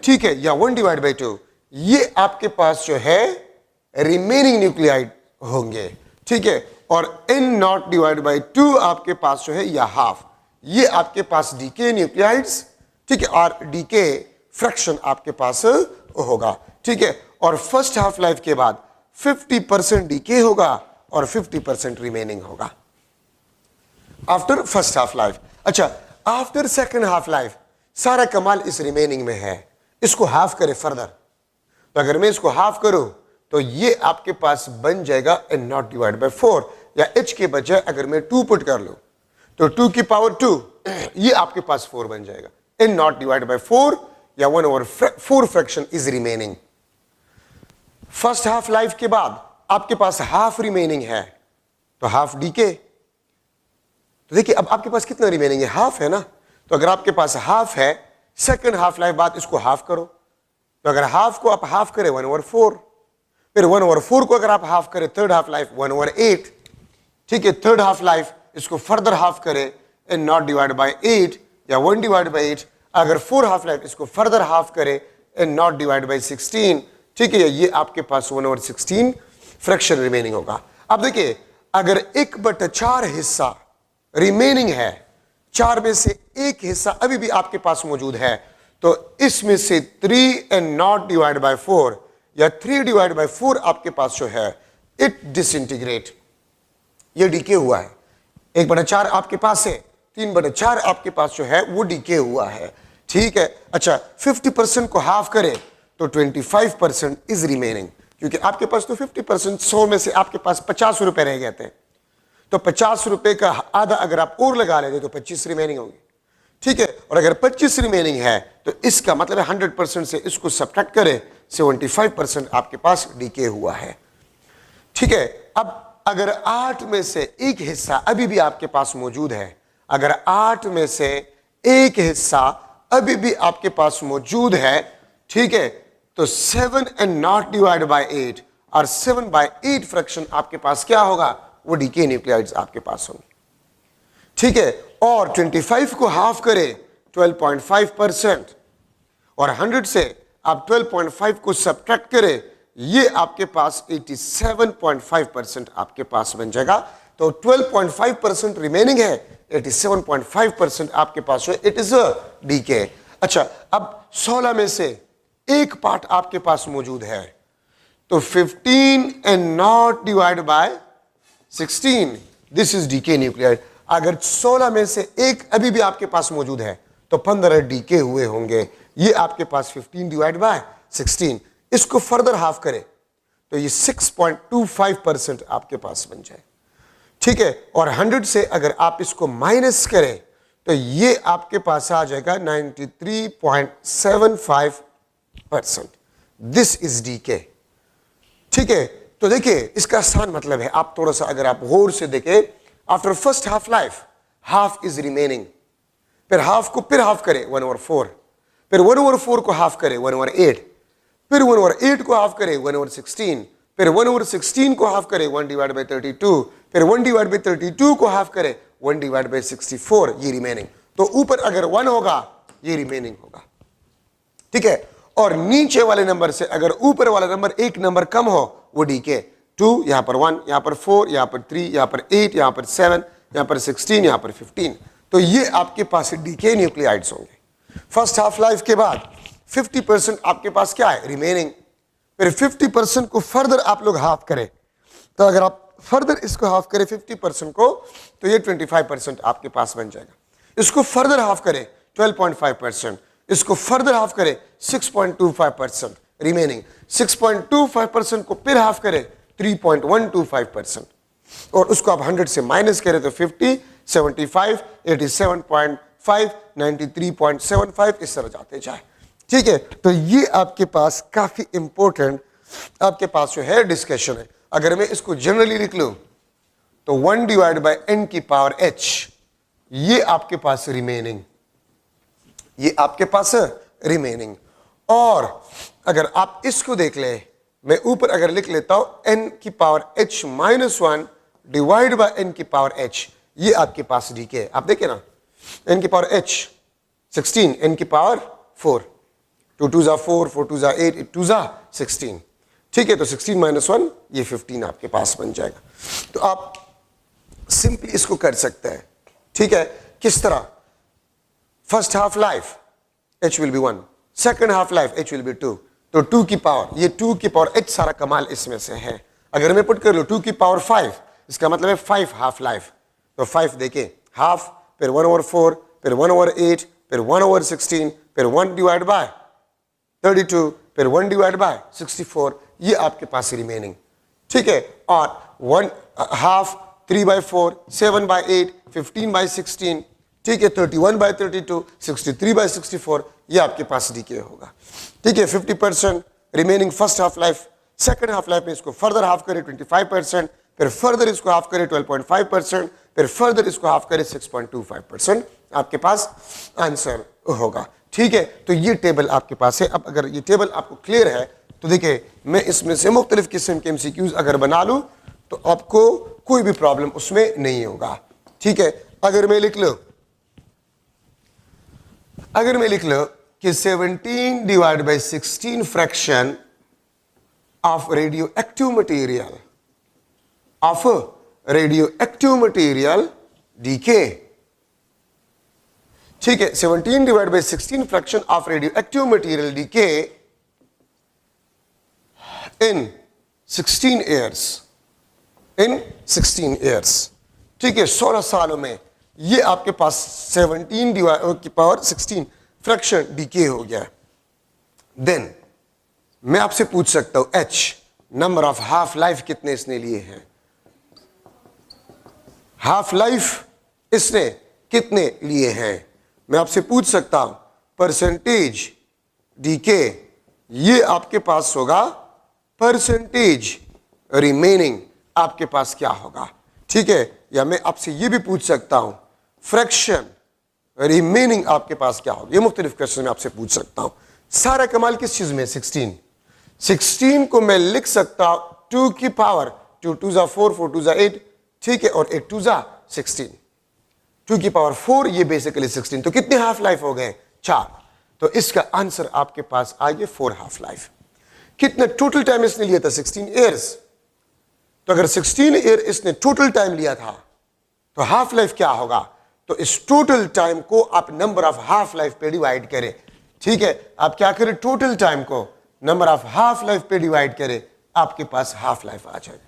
ठीक है, या 1 डिवाइड बाई 2, ये आपके पास जो है रिमेनिंग न्यूक्लियाइड होंगे, ठीक है, और n नॉट डिवाइड बाई 2 आपके पास जो है या हाफ, ये आपके पास डीके न्यूक्लियाइड्स, ठीक है, और डीके फ्रैक्शन आपके पास होगा, ठीक है, और फर्स्ट हाफ लाइफ के बाद 50% डीके होगा और 50% रिमेनिंग होगा आफ्टर फर्स्ट हाफ लाइफ। अच्छा, आफ्टर सेकंड हाफ लाइफ सारा कमाल इस रिमेनिंग में है, इसको हाफ करे फर्दर, तो अगर मैं इसको हाफ करूं तो ये आपके पास बन जाएगा n नॉट डिवाइड बाई 4, या h के बजाय अगर मैं 2 पुट कर लूं तो 2 की पावर 2 ये आपके पास 4 बन जाएगा, n नॉट डिवाइड बाई 4 या 1/4 fraction is remaining. First half life के बाद आपके पास हाफ रिमेनिंग है, तो हाफ डीके, तो देखिए अब आपके पास कितना रिमेनिंग है, हाफ है ना, तो अगर आपके पास हाफ है सेकंड हाफ लाइफ बाद इसको हाफ करो, तो अगर हाफ को आप हाफ करें 1/4, फिर 1/4 को अगर आप हाफ करें थर्ड हाफ लाइफ 1/8, ठीक है, थर्ड हाफ लाइफ इसको फर्दर हाफ करें n नॉट डिवाइड बाई 8 या 1 डिवाइड बाई 8, अगर 4 हाफ लाइफ इसको फर्दर हाफ करें n नॉट डिवाइड बाई 16, ठीक है, ये आपके पास 1/16 फ्रैक्शन रिमेनिंग होगा। अब देखिए अगर 1/4 हिस्सा रिमेनिंग है, 4 में से 1 हिस्सा अभी भी आपके पास मौजूद है, तो इसमें से 3 n नॉट डिवाइड बाई 4 या 3 डिवाइड बाई 4 आपके पास जो है इट डिसइंटीग्रेट, ये डीके हुआ है, 1/4 आपके पास है, 3/4 आपके पास जो है वो डीके हुआ है, ठीक है। अच्छा 50% को हाफ करें तो 25% इज रिमेनिंग, क्योंकि आपके पास तो 50%, 100 में से आपके पास 50 रुपए रह गए थे, तो 50 रुपए का आधा अगर आप और लगा लेते तो 25 रिमेनिंग होंगे, ठीक है, और अगर 25 रिमेनिंग है तो इसका मतलब है 100% से इसको सब्ट्रैक्ट करें 75% आपके पास डीके हुआ है, ठीक है। अब अगर 8 में से एक हिस्सा अभी भी आपके पास मौजूद है, अगर 8 में से एक हिस्सा अभी भी आपके पास मौजूद है, ठीक है, तो 7 n नॉट डिवाइड बाई 8 और 7/8 फ्रैक्शन आपके पास क्या होगा, वो डीके न्यूक्लियाइड्स आपके पास होंगे, ठीक है, और 25 को हाफ करें 12.5% और 100 से आप 12.5 को सब्ट्रैक्ट करें, ये आपके पास 87.5% आपके पास बन जाएगा, तो 12.5% रिमेनिंग है, 87.5% आपके पास है, इट इज अ डीके। अच्छा अब 16 में से एक पार्ट आपके पास मौजूद है, तो 15 n naught divide by 16 this is decay nuclide. अगर 16 में से एक अभी भी आपके पास मौजूद है तो 15 डीके हुए होंगे, ये आपके पास 15 डिवाइड बाय 16, इसको फर्दर हाफ करें तो ये 6.25% आपके पास बन जाए, ठीक है, और 100 से अगर आप इसको माइनस करें तो ये आपके पास आ जाएगा 93.75%, दिस इज डीके, ठीक है। तो देखिए इसका आसान मतलब है, आप थोड़ा सा अगर आप गौर से देखें, after first half life half is remaining, फिर हाफ को फिर हाफ करें 1/4, फिर 1/4 को हाफ करें 1/8, फिर 1/8 को हाफ करें 1/16, फिर 1/16 को हाफ करें 1 डिवाइड बाई 32, फिर 1 डिवाइड बाई 32 को हाफ करें 1 डिवाइड बाई 64, ये रिमेनिंग, तो ऊपर अगर 1 होगा ये रिमेनिंग होगा, ठीक है, और नीचे वाले नंबर से अगर ऊपर वाला नंबर एक नंबर कम हो वो डीके, 2 यहां पर 1, यहां पर 4, यहां पर 3, यहां पर 8, यहां पर 7, यहां पर 16, यहां पर 15, तो ये आपके पास डीके न्यूक्लियाइड्स होंगे। फर्स्ट हाफ लाइफ के बाद 50% आपके पास क्या है, रिमेनिंग, फिर 50% को फर्दर आप लोग हाफ करें, तो अगर आप फर्दर इसको हाफ करें 50% को तो ये 25% आपके पास बन जाएगा, इसको फर्दर हाफ करें 12.5%, इसको फर्दर हाफ करें 6.25% रिमेनिंग, 6.25% को फिर हाफ करें 3.125%, और उसको आप 100 से माइनस करें तो 50, 75, 87.5, 93.75 इस तरह जाते जाए, ठीक है। तो ये आपके पास काफी इंपॉर्टेंट आपके पास जो है डिस्कशन है। अगर मैं इसको जनरली लिख लूं तो 1 डिवाइड बाई n की पावर h, ये आपके पास रिमेनिंग, ये आपके पास रिमेनिंग, और अगर आप इसको देख ले, मैं ऊपर अगर लिख लेता हूं n की power h minus 1 divide bye n की पावर h, ये आपके पास डीके है। आप देखिए ना, n की पावर h 16, n की पावर 4, 2 2 4, 4 2 8, 8 2 16, ठीक है। तो 16 माइनस 1 ये 15 आपके पास बन जाएगा। तो आप सिंपली इसको कर सकते हैं, ठीक है। किस तरह? First half life h will be 1, second half life h will be 2, तो 2 की पावर, ये 2 की पावर h सारा कमाल इसमें से है। अगर मैं पुट कर लूं 2 की पावर 5, इसका मतलब है 5 हाफ लाइफ। तो 5 देखिए, हाफ, फिर 1/4, फिर 1/8, फिर 1/16, फिर 1 डिवाइड बाय 32, फिर 1 डिवाइड बाय 64, ये आपके पास रिमेनिंग, ठीक है। और 1 हाफ 3/4, 7/8, 15/16, ठीक है, 31/32, 63/64, ये आपके पास डीके होगा, ठीक है। 50% remaining first half life. Second half life में इसको फर्दर हाफ करे 25%, फिर फर्दर इसको हाफ करे 12.5%, फिर फर्दर इसको हाफ करे 6.25%, आपके पास आंसर होगा, ठीक है। तो ये टेबल आपके पास है। अब अगर ये टेबल आपको क्लियर है तो देखिए, मैं इसमें से मुख्तलिफ किस्म के MCQs अगर बना लूं तो आपको कोई भी प्रॉब्लम उसमें नहीं होगा, ठीक है। अगर मैं लिख लो कि 17 divide by 16 fraction of radioactive material decay, ठीक है। 17 divide by 16 fraction of radioactive material decay in 16 years, ठीक है, 16 सालों में ये आपके पास 17 डिवाइड की पावर 16 फ्रैक्शन डीके हो गया। देन मैं आपसे पूछ सकता हूं h number of half life कितने इसने लिए हैं, हाफ लाइफ इसने कितने लिए हैं। मैं आपसे पूछ सकता हूं परसेंटेज डीके, ये आपके पास होगा परसेंटेज रिमेनिंग, आपके पास क्या होगा, ठीक है। या मैं आपसे ये भी पूछ सकता हूं फ्रैक्शन रिमेनिंग आपके पास क्या होगा। ये मुख्तलिफ क्वेश्चन में आपसे पूछ सकता हूं। सारा कमाल किस चीज में? 16 को मैं लिख सकता हूं 2 की पावर 2 2 4, 4 2 8, ठीक है, और 8 2 16, 2 की पावर 4, ये बेसिकली 16। तो कितने हाफ लाइफ हो गए? 4। तो इसका आंसर आपके पास आ गया 4 हाफ लाइफ। कितने टोटल टाइम इसने लिया था? 16 ईयर्स। तो अगर 16 ईयर इसने टोटल टाइम लिया था तो हाफ लाइफ क्या होगा? तो इस टोटल टाइम को आप नंबर ऑफ हाफ लाइफ पे डिवाइड करें, ठीक है। आप क्या करें? टोटल टाइम को नंबर ऑफ हाफ लाइफ पे डिवाइड करें, आपके पास हाफ लाइफ आ जाएगा,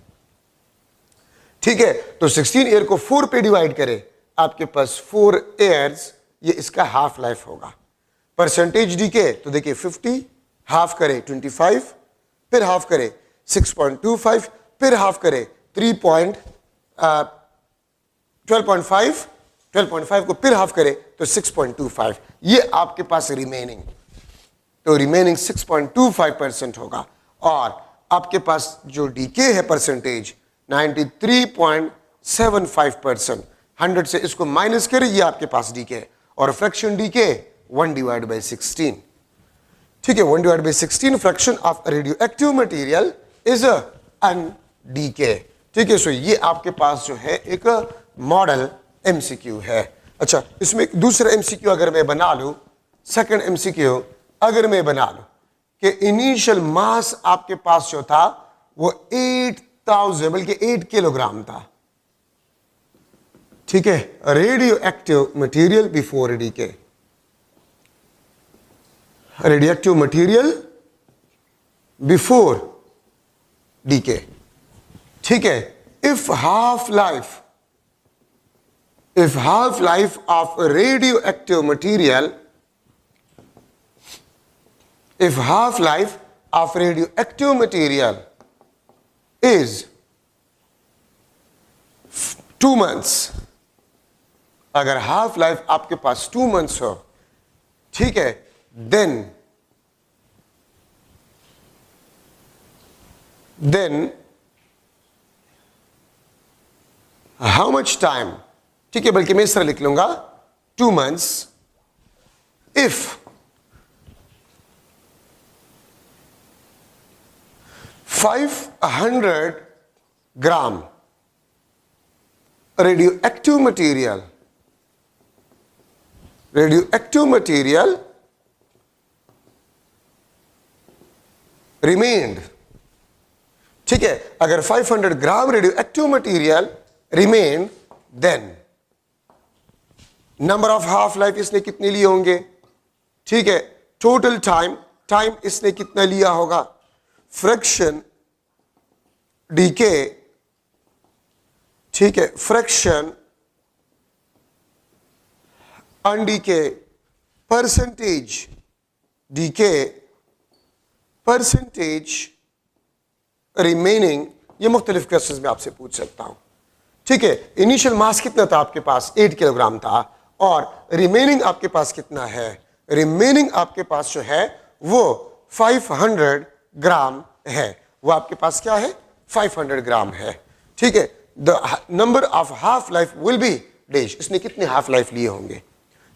ठीक है। तो 16 ईयर को 4 पे डिवाइड करें, आपके पास 4 ईयर्स, ये इसका हाफ लाइफ होगा। परसेंटेज डीके, तो देखिए 50 हाफ करे 25, फिर हाफ करे 6.25, फिर हाफ करे 12.5 को फिर हाफ करे तो 6.25, ये आपके पास रिमेनिंग, तो रिमेनिंग 6.25% होगा। और आपके पास जो डीके है परसेंटेज 93.75%, 100 से इसको माइनस करें, ये आपके पास डीके है। और फ्रैक्शन डीके 1 डिवाइड बाई 16, ठीक है, 1 divide by 16 fraction of radioactive material is undecayed, ठीक है। सो ये आपके पास जो है एक मॉडल MCQ है। अच्छा, इसमें एक दूसरा MCQ अगर मैं बना लूं, सेकंड MCQ अगर मैं बना लूं कि इनिशियल मास आपके पास जो था वो 8000 बल्कि 8 किलोग्राम था, ठीक है, radioactive material before decay, radioactive material before decay, ठीक है। If half life of radioactive material, if half life of radioactive material is 2 months, अगर हाफ लाइफ आपके पास 2 months हो, ठीक है, then how much time, ठीक है, बल्कि मैं इस तरह लिख लूंगा 2 months if 500 gram radioactive material remained. ठीक है, अगर 500 gram radioactive material remain, then number of half life इसने कितने लिए होंगे? ठीक है, टोटल टाइम इसने कितना लिया होगा? फ्रैक्शन डीके, ठीक है, fraction undecay, percentage decay, percentage remaining, ये मुख्तलिफ क्वेश्चंस में आपसे पूछ सकता हूं। ठीक है, इनिशियल मास कितना था आपके पास? 8 किलोग्राम था, और रिमेनिंग आपके पास कितना है? रिमेनिंग आपके पास जो है वो 500 ग्राम है। वो आपके पास क्या है? 500 ग्राम है। ठीक है, the number of half life will be dash. इसने कितने हाफ लाइफ लिए होंगे?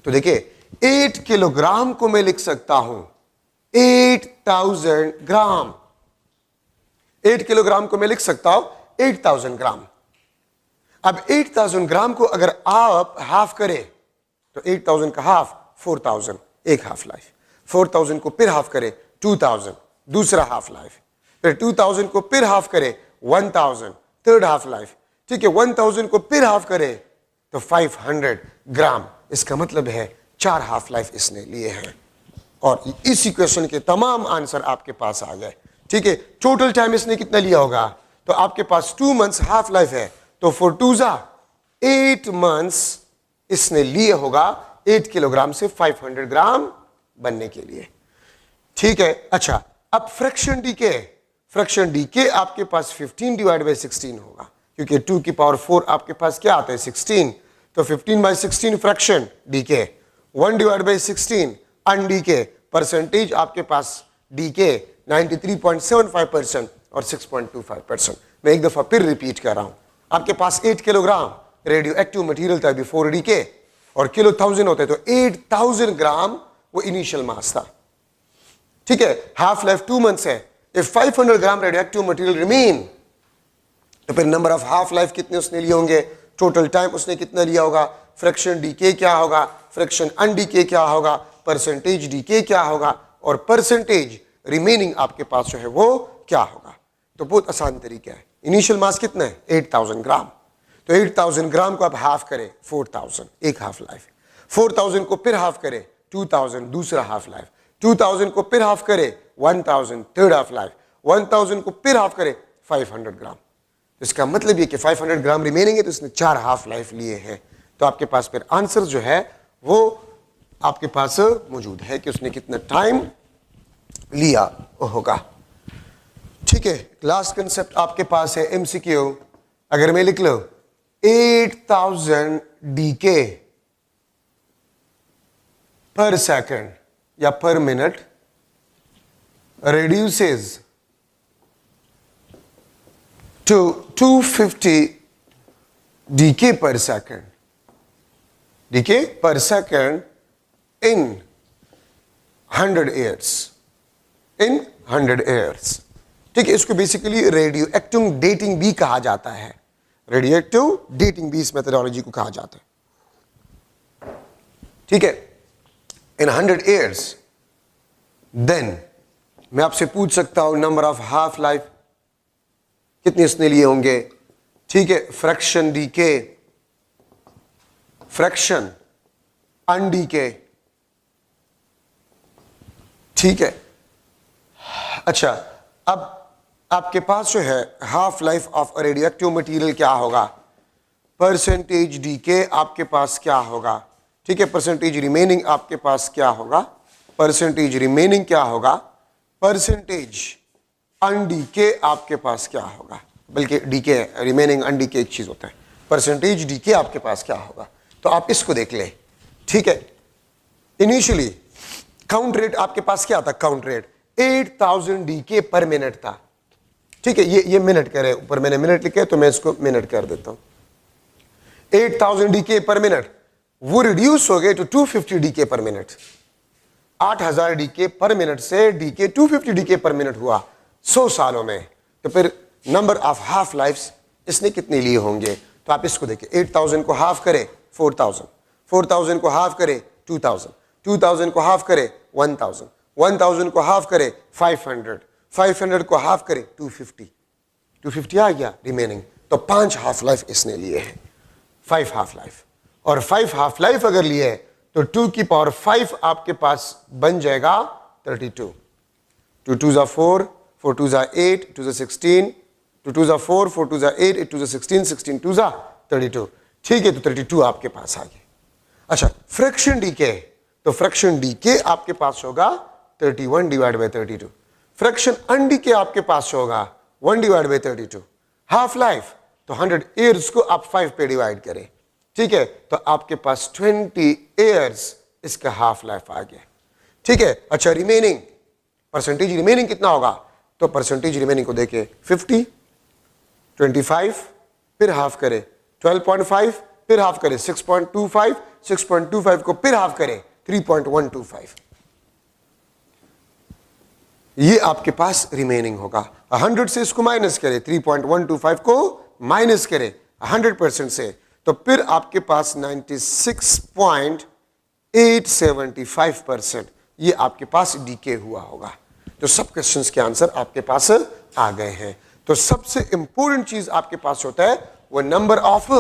तो देखिए, 8 किलोग्राम को मैं लिख सकता हूं 8000 ग्राम। 8 किलोग्राम को मैं लिख सकता हूं 8000 ग्राम। अब 8000 ग्राम को अगर आप हाफ करें तो 8000 का हाफ 4000, एक हाफ लाइफ। 4000 को फिर हाफ करें 2000, दूसरा हाफ लाइफ। फिर 2000 को फिर हाफ करें 1000, थर्ड हाफ लाइफ। ठीक है, 1000 को फिर हाफ करें तो 500 ग्राम। इसका मतलब है 4 हाफ लाइफ इसने लिए हैं, और इस इक्वेशन के तमाम आंसर आपके पास आ गए। ठीक है, टोटल टाइम इसने कितना लिया होगा? तो आपके पास 2 मंथ्स हाफ लाइफ है, तो फॉर 2 8 मंथ्स इसने लिए होगा 8 किलोग्राम से 500 ग्राम बनने के लिए। ठीक है, अच्छा, अब फ्रैक्शन डीके आपके पास 15 डिवाइड बाई 16 होगा, क्योंकि 2 की पावर 4 आपके पास क्या आता है? 16। तो 15 by 16 fraction decay, 1 divide by 16 undecay. Percentage आपके पास डीके 93.75% और 6.25%। मैं एक दफा फिर रिपीट कर रहा हूं, आपके पास 8 किलोग्राम रेडियो एक्टिव मटीरियल था बिफोर डीके, और किलो 1000 होते, तो 8000 ग्राम वो इनिशियल मास था। ठीक है, हाफ लाइफ 2 मंथ्स है। If 500 gram radio active material remain, तो फिर नंबर ऑफ हाफ लाइफ कितने उसने लिए होंगे? टोटल टाइम उसने कितना लिया होगा? फ्रैक्शन डीके क्या होगा? फ्रैक्शन अनडीके क्या होगा? परसेंटेज डीके क्या होगा? और परसेंटेज रिमेनिंग आपके पास जो है वो क्या होगा? तो बहुत आसान तरीका है। इनिशियल मास कितना है? 8000 ग्राम। तो 8000 ग्राम को आप हाफ करें 4000, एक हाफ लाइफ। 4000 को फिर हाफ करें 2000, दूसरा हाफ लाइफ। 2000 को फिर हाफ करें 1000, थर्ड हाफ लाइफ। 1000 को फिर हाफ करें 500 ग्राम। इसका मतलब ये कि 500 ग्राम रिमेनिंग है, तो इसने 4 हाफ लाइफ लिए हैं। तो आपके पास फिर आंसर जो है वो आपके पास मौजूद है कि उसने कितना टाइम लिया होगा। ठीक है, लास्ट कंसेप्ट आपके पास है एमसीक्यू। अगर मैं लिख लो 8000 डीके पर सेकंड या पर minute reduces to 250 decay per second, decay per second in 100 years, in 100 years। ठीक है, इसको बेसिकली रेडियो एक्टिव डेटिंग भी कहा जाता है। रेडियो एक्टिव डेटिंग भी इस मेथोडोलॉजी को कहा जाता है। ठीक है, इन 100 years, देन मैं आपसे पूछ सकता हूं नंबर ऑफ हाफ लाइफ कितने इसने लिए होंगे? ठीक है, फ्रैक्शन डीके, फ्रैक्शन अनडीके। ठीक है, अच्छा, अब आपके पास जो है half life of radioactive material क्या होगा? परसेंटेज डीके आपके पास क्या होगा? ठीक है, परसेंटेज रिमेनिंग आपके पास क्या होगा? परसेंटेज रिमेनिंग क्या होगा? परसेंटेज अनडीके आपके पास क्या होगा? बल्कि डीके रिमेनिंग अनडीके एक चीज होता है, परसेंटेज डीके आपके पास क्या होगा? तो आप इसको देख ले। ठीक है, इनिशियली काउंट रेट आपके पास क्या था? Count rate 8000 decay per minute था। ठीक है, ये मिनट करे, ऊपर मैंने मिनट लिखे तो मैं इसको मिनट कर देता हूं। 8000 डीके पर मिनट वो रिड्यूस हो गए to 250 decay per minute. 8000 decay per minute से डीके 250 डीके पर मिनट हुआ 100 सालों में। तो फिर नंबर ऑफ हाफ लाइफ्स इसने कितने लिए होंगे? तो आप इसको देखिए, 8000 को हाफ करे 4000, 4000 को हाफ करे 2000, 2000 को हाफ करे 1000, 1000 को हाफ करे 500, 500 को हाफ करे 250, 250 आ गया रिमेनिंग। तो 5 हाफ लाइफ इसने लिए हैं, 5 हाफ लाइफ। और 5 हाफ लाइफ अगर लिए है तो 2 की पावर 5 आपके पास बन जाएगा 32। 2 2 जा 4, 4 2 जा 8, 2 जा 16, 2 2 जा 4, 4 2 जा 8, 8 2 जा 16, 16 2 जा 32। ठीक है, तो 32 आपके पास आ गया। अच्छा, फ्रैक्शन डीके, तो फ्रैक्शन डीके आपके पास होगा 31 डिवाइड बाय 32। फ्रैक्शन अनडीके आपके पास होगा 1 डिवाइड बाय 32। हाफ लाइफ, तो 100 ईयर्स को आप 5 पे डिवाइड करें, ठीक है, तो आपके पास 20 ईयर्स इसका हाफ लाइफ आ गया। ठीक है, अच्छा रिमेनिंग परसेंटेज रिमेनिंग कितना होगा? तो परसेंटेज रिमेनिंग को देखें 50, 25, फिर हाफ करे 12.5, फिर हाफ करे 6.25, 6.25 को फिर हाफ करे 3.125। ये आपके पास रिमेनिंग होगा। 100 से इसको माइनस करे, 3.125 को माइनस करे 100% से, तो फिर आपके पास 96.875% ये आपके पास डीके हुआ होगा। तो सब क्वेश्चंस के आंसर आपके पास आ गए हैं। तो सबसे इंपॉर्टेंट चीज आपके पास होता है वो नंबर ऑफ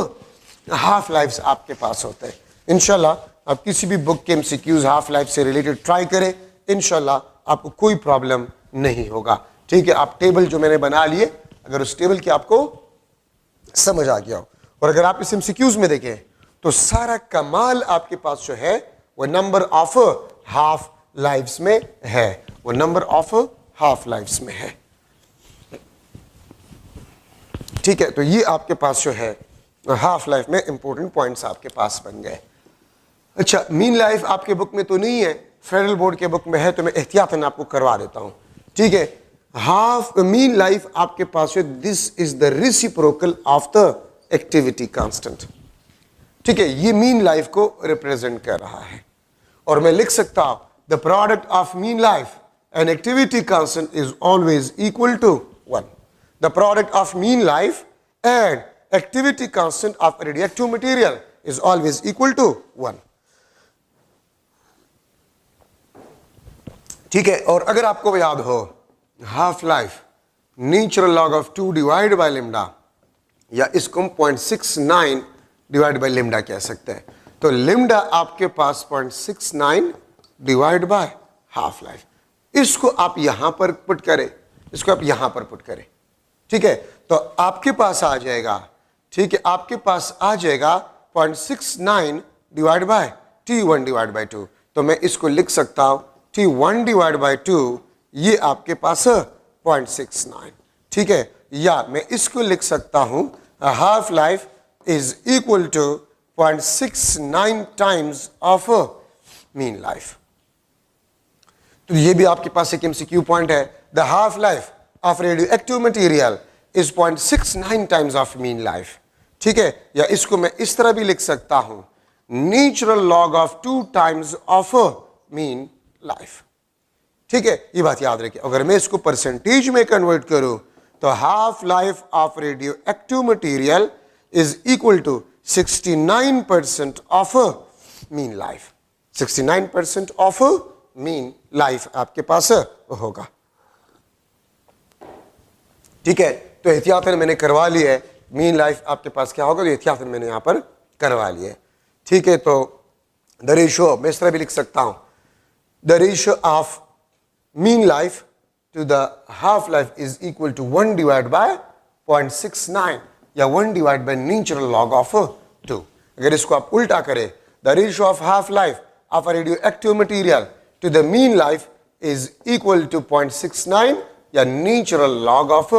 हाफ लाइफ्स आपके पास होता है। इंशाल्लाह आप किसी भी बुक के एमसीक्यूज हाफ लाइफ से रिलेटेड ट्राई करें, इंशाल्लाह आपको कोई प्रॉब्लम नहीं होगा। ठीक है, आप टेबल जो मैंने बना लिए, अगर उस टेबल की आपको समझ आ गया हो, और अगर आप इस एमसीक्यूज में देखें तो सारा कमाल आपके पास जो है वो नंबर ऑफ हाफ लाइफ्स में है, वो नंबर ऑफ हाफ लाइफ्स में है। ठीक है, तो ये आपके पास जो है हाफ लाइफ में इंपॉर्टेंट पॉइंट्स आपके पास बन गए। अच्छा, मीन लाइफ आपके बुक में तो नहीं है, फेडरल बोर्ड के बुक में है, तो मैं एहतियातन आपको करवा देता हूं। ठीक है, हाफ मीन लाइफ आपके पास है, this is the reciprocal of the activity constant. ठीक है, ये मीन लाइफ को रिप्रेजेंट कर रहा है, और मैं लिख सकता हूं the product of mean life and activity constant is always equal to 1। The product of mean life and activity constant of radioactive material is always equal to 1। ठीक है, और अगर आपको याद हो half life natural log of 2 divide by lambda, या इसको हम 0.69 डिवाइड बाय लिम्डा कह सकते हैं। तो लिम्डा आपके पास 0.69 डिवाइड बाय हाफ लाइफ, इसको आप यहां पर पुट करें, इसको आप यहां पर पुट करें। ठीक है, तो आपके पास आ जाएगा, ठीक है, आपके पास आ जाएगा 0.69 divide bye T1 divide by 2। तो मैं इसको लिख सकता हूं T1 डिवाइड बाय 2, ये आपके पास 0.69। ठीक है, या मैं इसको लिख सकता हूं half life is equal to 0.69 times of mean life. तो ये भी आपके पास एक एमसीक्यू पॉइंट है, the half life of radioactive material is 0.69 times of mean life. ठीक है, या इसको मैं इस तरह भी लिख सकता हूं natural log of 2 times of mean life. ठीक है, ये बात याद रखिए। अगर मैं इसको परसेंटेज में कन्वर्ट करूं तो half life of radioactive material is equal to 69% of mean life. 69% of mean life आपके पास होगा। ठीक है, तो एहतियातन मैंने करवा लिया है, मीन लाइफ आपके पास क्या होगा, तो एहतियातन मैंने यहां पर करवा लिया है। ठीक है, तो द रेशियो मैं इस तरह भी लिख सकता हूं, the ratio of mean life to the half life is equal to 1 divide by 0.69 या 1 divide by natural log of 2। अगर इसको आप उल्टा करें, the ratio of half life of a radioactive material to the mean life is equal to 0.69 या natural log of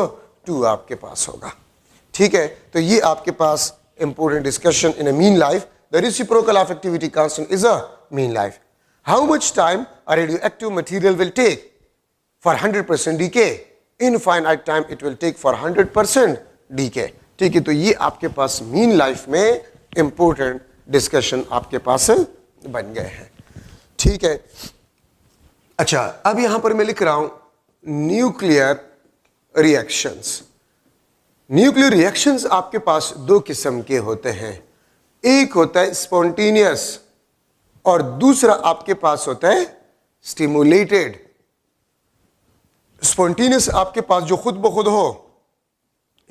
2 आपके पास होगा। ठीक है, तो ये आपके पास important discussion in a mean life, the reciprocal of activity constant is a mean life. How much time a radioactive material will take for 100% decay? Infinite time it will take for 100% decay. ठीक है, तो ये आपके पास mean life में important discussion आपके पास बन गए हैं। ठीक है, अच्छा अब यहां पर मैं लिख रहा हूं न्यूक्लियर रिएक्शंस। न्यूक्लियर रिएक्शंस आपके पास दो किस्म के होते हैं, एक होता है स्पॉन्टेनियस और दूसरा आपके पास होता है स्टिमुलेटेड। स्पॉन्टेनियस आपके पास जो खुद ब खुद हो,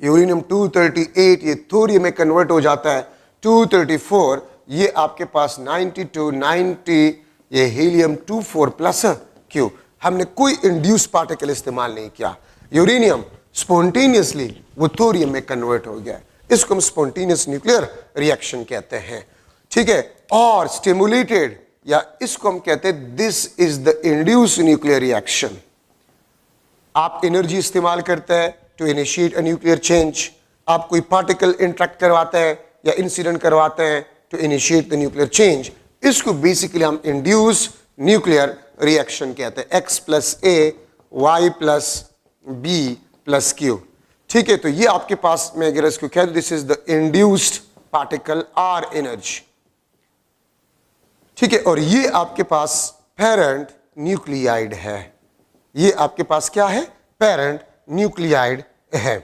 यूरेनियम 238 ये थोरियम में कन्वर्ट हो जाता है, 234 ये आपके पास 92 90 ये हीलियम 24 प्लस क्यों, हमने कोई इंड्यूस पार्टिकल इस्तेमाल नहीं किया। यूरेनियम स्पॉन्टेनियसली वो थोरियम में कन्वर्ट हो गया, इसको हम स्पॉन्टेनियस न्यूक्लियर रिएक्शन कहते हैं, ठीक है। और स्टिमुलेटेड या इसको हम कहते हैं this is the induce nuclear reaction. आप एनर्जी इस्तेमाल करते हैं to initiate a nuclear change, आप कोई पार्टिकल इंटरेक्ट करवाते हैं या इंसिडेंट करवाते हैं to initiate the nuclear change, इसको बेसिकली हम इंड्यूस न्यूक्लियर रिएक्शन कहते हैं, X plus A Y plus B plus Q, ठीक है। तो ये आपके पास मैं अगर इसको कह दूं this is the induced particle or energy, ठीक है। और ये आपके पास पेरेंट न्यूक्लियाइड है, ये आपके पास क्या है, पेरेंट न्यूक्लियाइड है,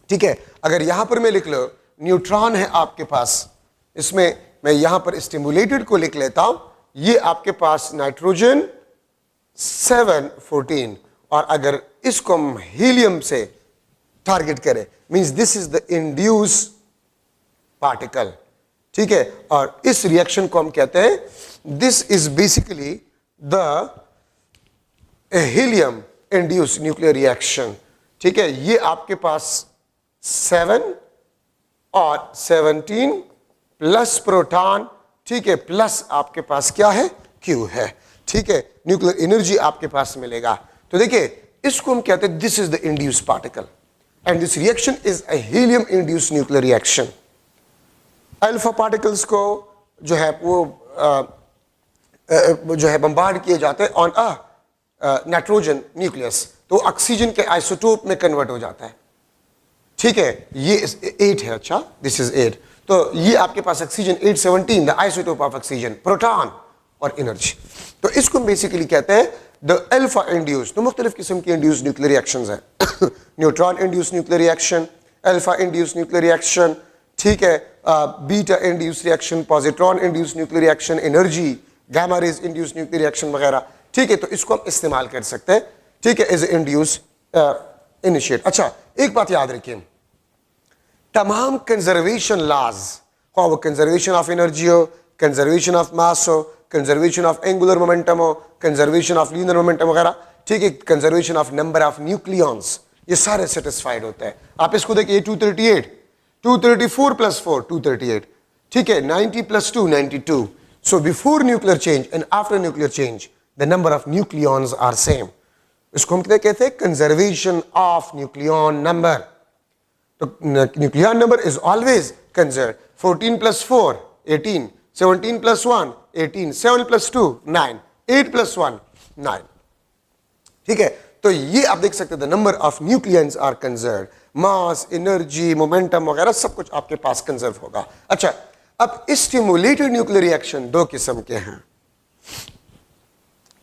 ठीक है। अगर यहां पर मैं लिख लो न्यूट्रॉन है आपके पास, इसमें मैं यहां पर स्टिमुलेटेड को लिख लेता हूं, ये आपके पास नाइट्रोजन 714, और अगर इसको हम हीलियम से टारगेट करें means this is the induce particle, ठीक है। और इस रिएक्शन को हम कहते हैं this is basically the helium induce nuclear reaction, ठीक है। ये आपके पास 7 और 17 प्लस प्रोटॉन, ठीक है, प्लस आपके पास क्या है, Q है, ठीक है। न्यूक्लियर एनर्जी आपके पास मिलेगा। तो देखिए इसको हम कहते हैं this is the induce particle and this reaction is a helium induce nuclear reaction. Alpha particles को जो है वो जो है बम्बार्ड किए जाते हैं ऑन अ नाइट्रोजन न्यूक्लियस, तो ऑक्सीजन के आइसोटोप में कन्वर्ट हो जाता है, ठीक है। ये 8 है, अच्छा दिस इज 8, तो ये आपके पास oxygen 817 the isotope of oxygen, proton और एनर्जी। तो इसको बेसिकली कहते हैं द अल्फा इंड्यूस। तो मुख्तलिफ किस्म की इंड्यूस न्यूक्लियर रिएक्शंस हैं neutron induce nuclear reaction, alpha induce nuclear reaction, ठीक है, beta induce reaction, positron induce nuclear reaction, energy, gamma rays induce nuclear reaction वगैरह, ठीक है। तो इसको हम इस्तेमाल कर सकते हैं, ठीक है, एज इंड्यूस इनिशिएट। अच्छा एक बात याद रखिए, तमाम कंजर्वेशन लॉज, वो कंजर्वेशन ऑफ एनर्जी हो, कंजर्वेशन ऑफ मास हो, कंजर्वेशन ऑफ एंगुलर मोमेंटम हो, कंजर्वेशन ऑफ लीनियर मोमेंटम वगैरह, ठीक है, conservation of number of nucleons, ये सारे सेटिस्फाइड होते हैं। आप इसको देखिए 238, 234 प्लस 4 238, ठीक है, 90 plus 2 92। So before nuclear change and after nuclear change the number of nucleons are same. इसको हम कहते हैं कंजर्वेशन ऑफ न्यूक्लियॉन नंबर। तो nucleon number is always conserve. 14 plus 4 18, 17 plus 1 18, 7 plus 2 9, 8 plus 1 9, ठीक है। तो ये आप देख सकते हैं the number of nucleons are conserve, mass, energy, momentum वगैरह सब कुछ आपके पास कंजर्व होगा। अच्छा अब स्टिमुलेटेड न्यूक्लियर रिएक्शन दो किस्म के हैं,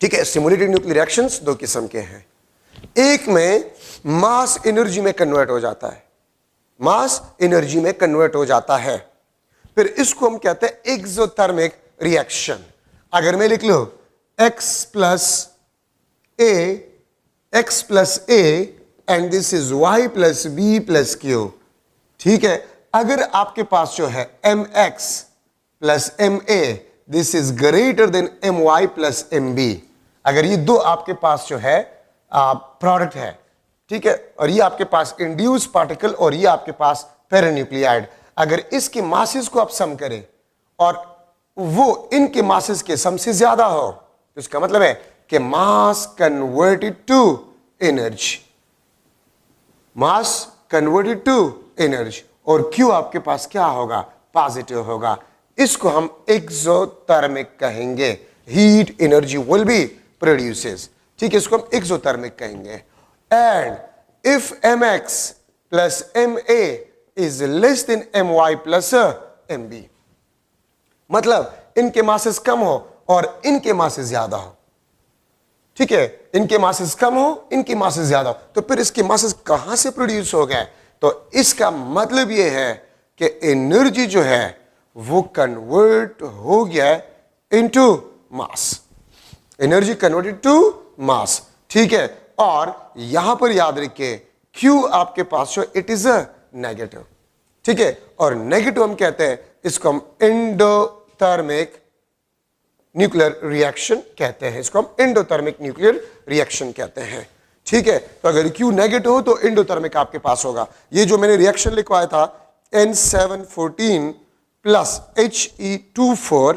ठीक है। स्टिमुलेटेड न्यूक्लियर रिएक्शंस दो किस्म के हैं, एक में मास एनर्जी में कन्वर्ट हो जाता है, मास एनर्जी में कन्वर्ट हो जाता है, फिर इसको हम कहते हैं एक्सोथर्मिक रिएक्शन। अगर मैं लिख लो x plus a and this is y plus b plus q, ठीक है। अगर आपके पास जो है mx plus ma this is greater than my plus mb, अगर ये दो आपके पास जो है प्रोडक्ट है, ठीक है, और ये आपके पास इंड्यूस पार्टिकल और ये आपके पास पेरान्यूक्लियाइड, अगर इसके मासेस को आप सम करें और वो इनके मासेस के सम से ज्यादा हो तो इसका मतलब है कि mass converted to energy, mass converted to energy, और क्यू आपके पास क्या होगा, पॉजिटिव होगा। इसको हम एक्सोथर्मिक कहेंगे, heat energy will be produces, ठीक है, इसको हम एक्सोथर्मिक कहेंगे। And if mx plus ma is less than my plus mb, मतलब इनके मासेस कम हो और इनके मासेस ज्यादा हो, ठीक है, इनके मासेस कम हो, इनकी मासेस ज्यादा हो, तो फिर इसके मासेस कहां से प्रोड्यूस हो गए? तो इसका मतलब यह है कि एनर्जी जो है वो कन्वर्ट हो गया into mass, energy converted to mass, ठीक है। और यहां पर याद रखिए Q आपके पास जो इट इज अ नेगेटिव, ठीक है, और नेगेटिव हम कहते हैं इसको हम एंडोथर्मिक न्यूक्लियर रिएक्शन कहते हैं, इसको हम एंडोथर्मिक न्यूक्लियर रिएक्शन कहते हैं, ठीक है। तो अगर Q नेगेटिव हो तो एंडोथर्मिक आपके पास होगा। ये जो मैंने रिएक्शन लिखवाया था N714 प्लस He24,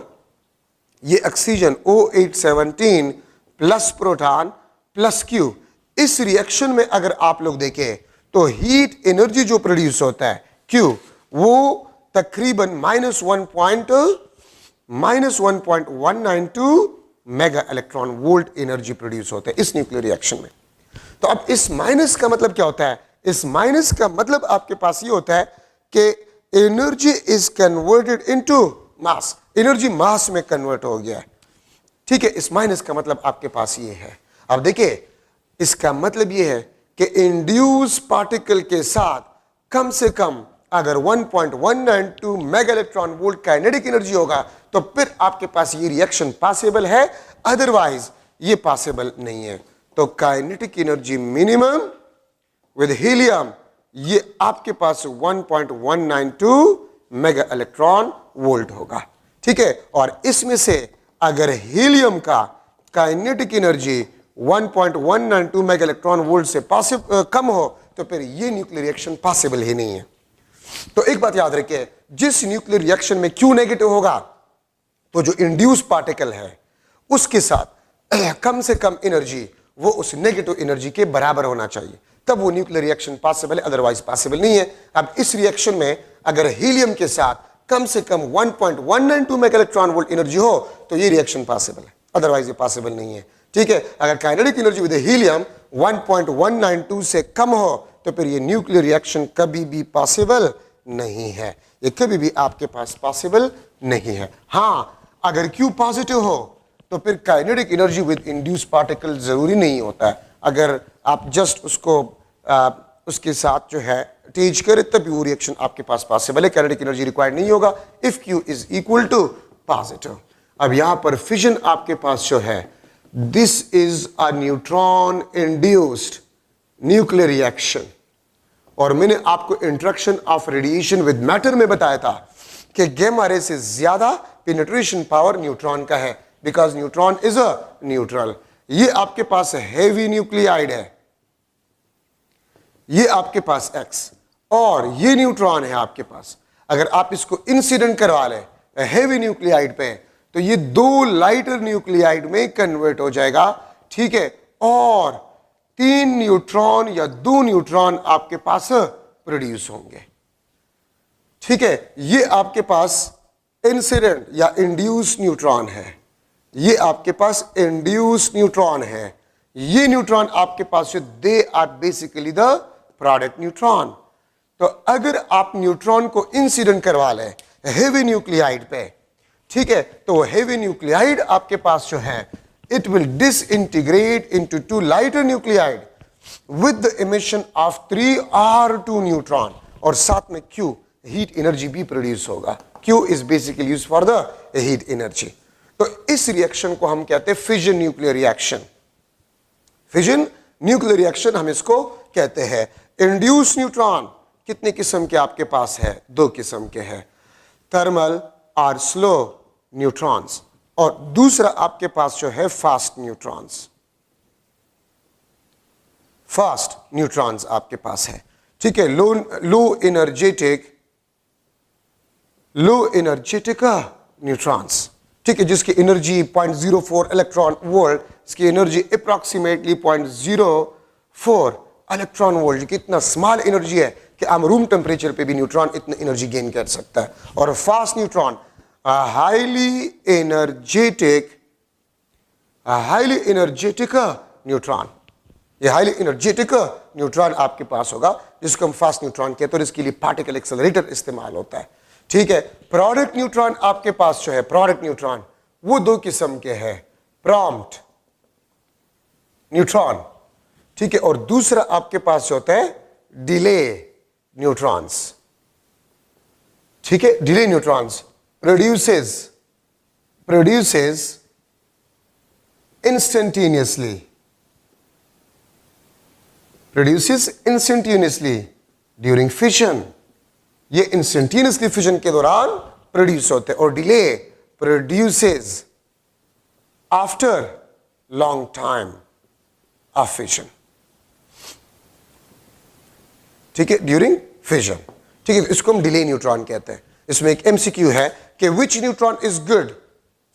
ये oxygen O817 plus proton plus Q, इस रिएक्शन में अगर आप लोग देखें तो हीट एनर्जी जो प्रोड्यूस होता है Q, वो तकरीबन -1.192 mega electron volt energy produce होता है इस न्यूक्लियर रिएक्शन में। तो अब इस माइनस का मतलब क्या होता है? इस माइनस का मतलब आपके पास ये होता है कि energy is converted into mass, energy मास में कन्वर्ट हो गया है, ठीक है। इस माइनस का मतलब आपके पास ये है। अब देखिए इसका मतलब ये है कि इंड्यूस पार्टिकल के साथ कम से कम अगर 1.192 mega electron volt kinetic energy होगा तो फिर आपके पास ये रिएक्शन पॉसिबल है, अदरवाइज ये पॉसिबल नहीं है। तो kinetic energy minimum with helium ये आपके पास 1.192 मेगा इलेक्ट्रॉन वोल्ट होगा, ठीक है। और इसमें से अगर हीलियम का kinetic energy 1.192 mega electron volt से कम हो तो फिर ये न्यूक्लियर रिएक्शन पॉसिबल ही नहीं है। तो एक बात याद रखिए, जिस न्यूक्लियर रिएक्शन में Q नेगेटिव होगा तो जो इंड्यूस पार्टिकल है उसके साथ कम से कम एनर्जी वो उस नेगेटिव एनर्जी के बराबर होना चाहिए, तब वो न्यूक्लियर रिएक्शन पॉसिबल है, अदरवाइज पॉसिबल नहीं है। अब इस रिएक्शन में अगर हीलियम के साथ कम से कम 1.192 मेगा इलेक्ट्रॉन वोल्ट एनर्जी हो तो ये रिएक्शन पॉसिबल है, अदरवाइज ये पॉसिबल नहीं है, ठीक है। अगर काइनेटिक एनर्जी विद हीलियम 1.192 से कम हो तो फिर ये न्यूक्लियर रिएक्शन कभी भी पॉसिबल नहीं है, ये कभी भी आपके पास पॉसिबल नहीं है। हां, अगर Q पॉजिटिव हो तो फिर kinetic energy with induce particle जरूरी नहीं होता है, अगर आप जस्ट उसको उसके साथ जो है अटैच करें तभी वो रिएक्शन आपके पास पॉसिबल है, काइनेटिक एनर्जी रिक्वायर्ड नहीं होगा if Q is equal to positive. अब यहां पर फिजन आपके पास जो है, this is a neutron induced nuclear reaction, और मैंने आपको interaction of radiation with matter में बताया था कि गामा रे से ज्यादा पेनिट्रेशन पावर न्यूट्रॉन का है, because neutron is a neutral. ये आपके पास हेवी न्यूक्लियाइड है, ये आपके पास X, और ये न्यूट्रॉन है आपके पास। अगर आप इसको इंसिडेंट करवा लें हेवी न्यूक्लियाइड पे तो ये दो लाइटर न्यूक्लियाइड में कन्वर्ट हो जाएगा, ठीक है, और 3 न्यूट्रॉन या 2 न्यूट्रॉन आपके पास प्रोड्यूस होंगे, ठीक है। ये आपके पास इंसिडेंट या इंड्यूस न्यूट्रॉन है, ये आपके पास इंड्यूस न्यूट्रॉन है। ये न्यूट्रॉन आपके पास they are basically the product neutron. तो अगर आप न्यूट्रॉन को इंसिडेंट करवा लें हेवी न्यूक्लियाइड पे, ठीक है, तो हेवी न्यूक्लियाइड आपके पास जो है it will disintegrate into 2 lighter nuclide with the emission of 3r2 neutron, और साथ में Q heat energy भी प्रोड्यूस होगा। Q is basically used for the heat energy। तो इस रिएक्शन को हम कहते हैं fission nuclear reaction, fission nuclear reaction हम इसको कहते हैं। इंड्यूस न्यूट्रॉन कितने किस्म के आपके पास है? 2 किस्म के हैं, थर्मल और स्लो न्यूट्रॉन्स, और दूसरा आपके पास जो है फास्ट न्यूट्रॉन्स, फास्ट न्यूट्रॉन्स आपके पास है, ठीक है। लो एनर्जेटिक न्यूट्रॉन्स, ठीक है, जिसकी एनर्जी 0.04 इलेक्ट्रॉन वोल्ट, इसकी एनर्जी अप्रॉक्सीमेटली 0.04 इलेक्ट्रॉन वोल्ट, कितना स्मॉल एनर्जी है कि हम रूम टेम्परेचर पे भी न्यूट्रॉन इतनी एनर्जी गेन कर सकता है। और fast neutron highly energetic neutron, ये हाईली एनर्जेटिक न्यूट्रॉन आपके पास होगा जिसको हम फास्ट न्यूट्रॉन कहते हैं, और इसके लिए पार्टिकल एक्सेलरेटर इस्तेमाल होता है, ठीक है। प्रोडक्ट न्यूट्रॉन आपके पास जो है, प्रोडक्ट न्यूट्रॉन वो 2 किस्म के हैं, प्रॉम्प्ट न्यूट्रॉन, ठीक है, और दूसरा आपके पास जो होता है डिले न्यूट्रॉन्स, ठीक है। Delay neutrons produces instantaneously during fission, ये इंस्टेंटेनियसली फिशन के दौरान प्रोड्यूस होते हैं, और delay produces after long time of fission, ठीक है, ड्यूरिंग फिशन, ठीक है। इसको हम डिले न्यूट्रॉन कहते हैं। इसमें एक एमसीक्यू है कि which neutron is good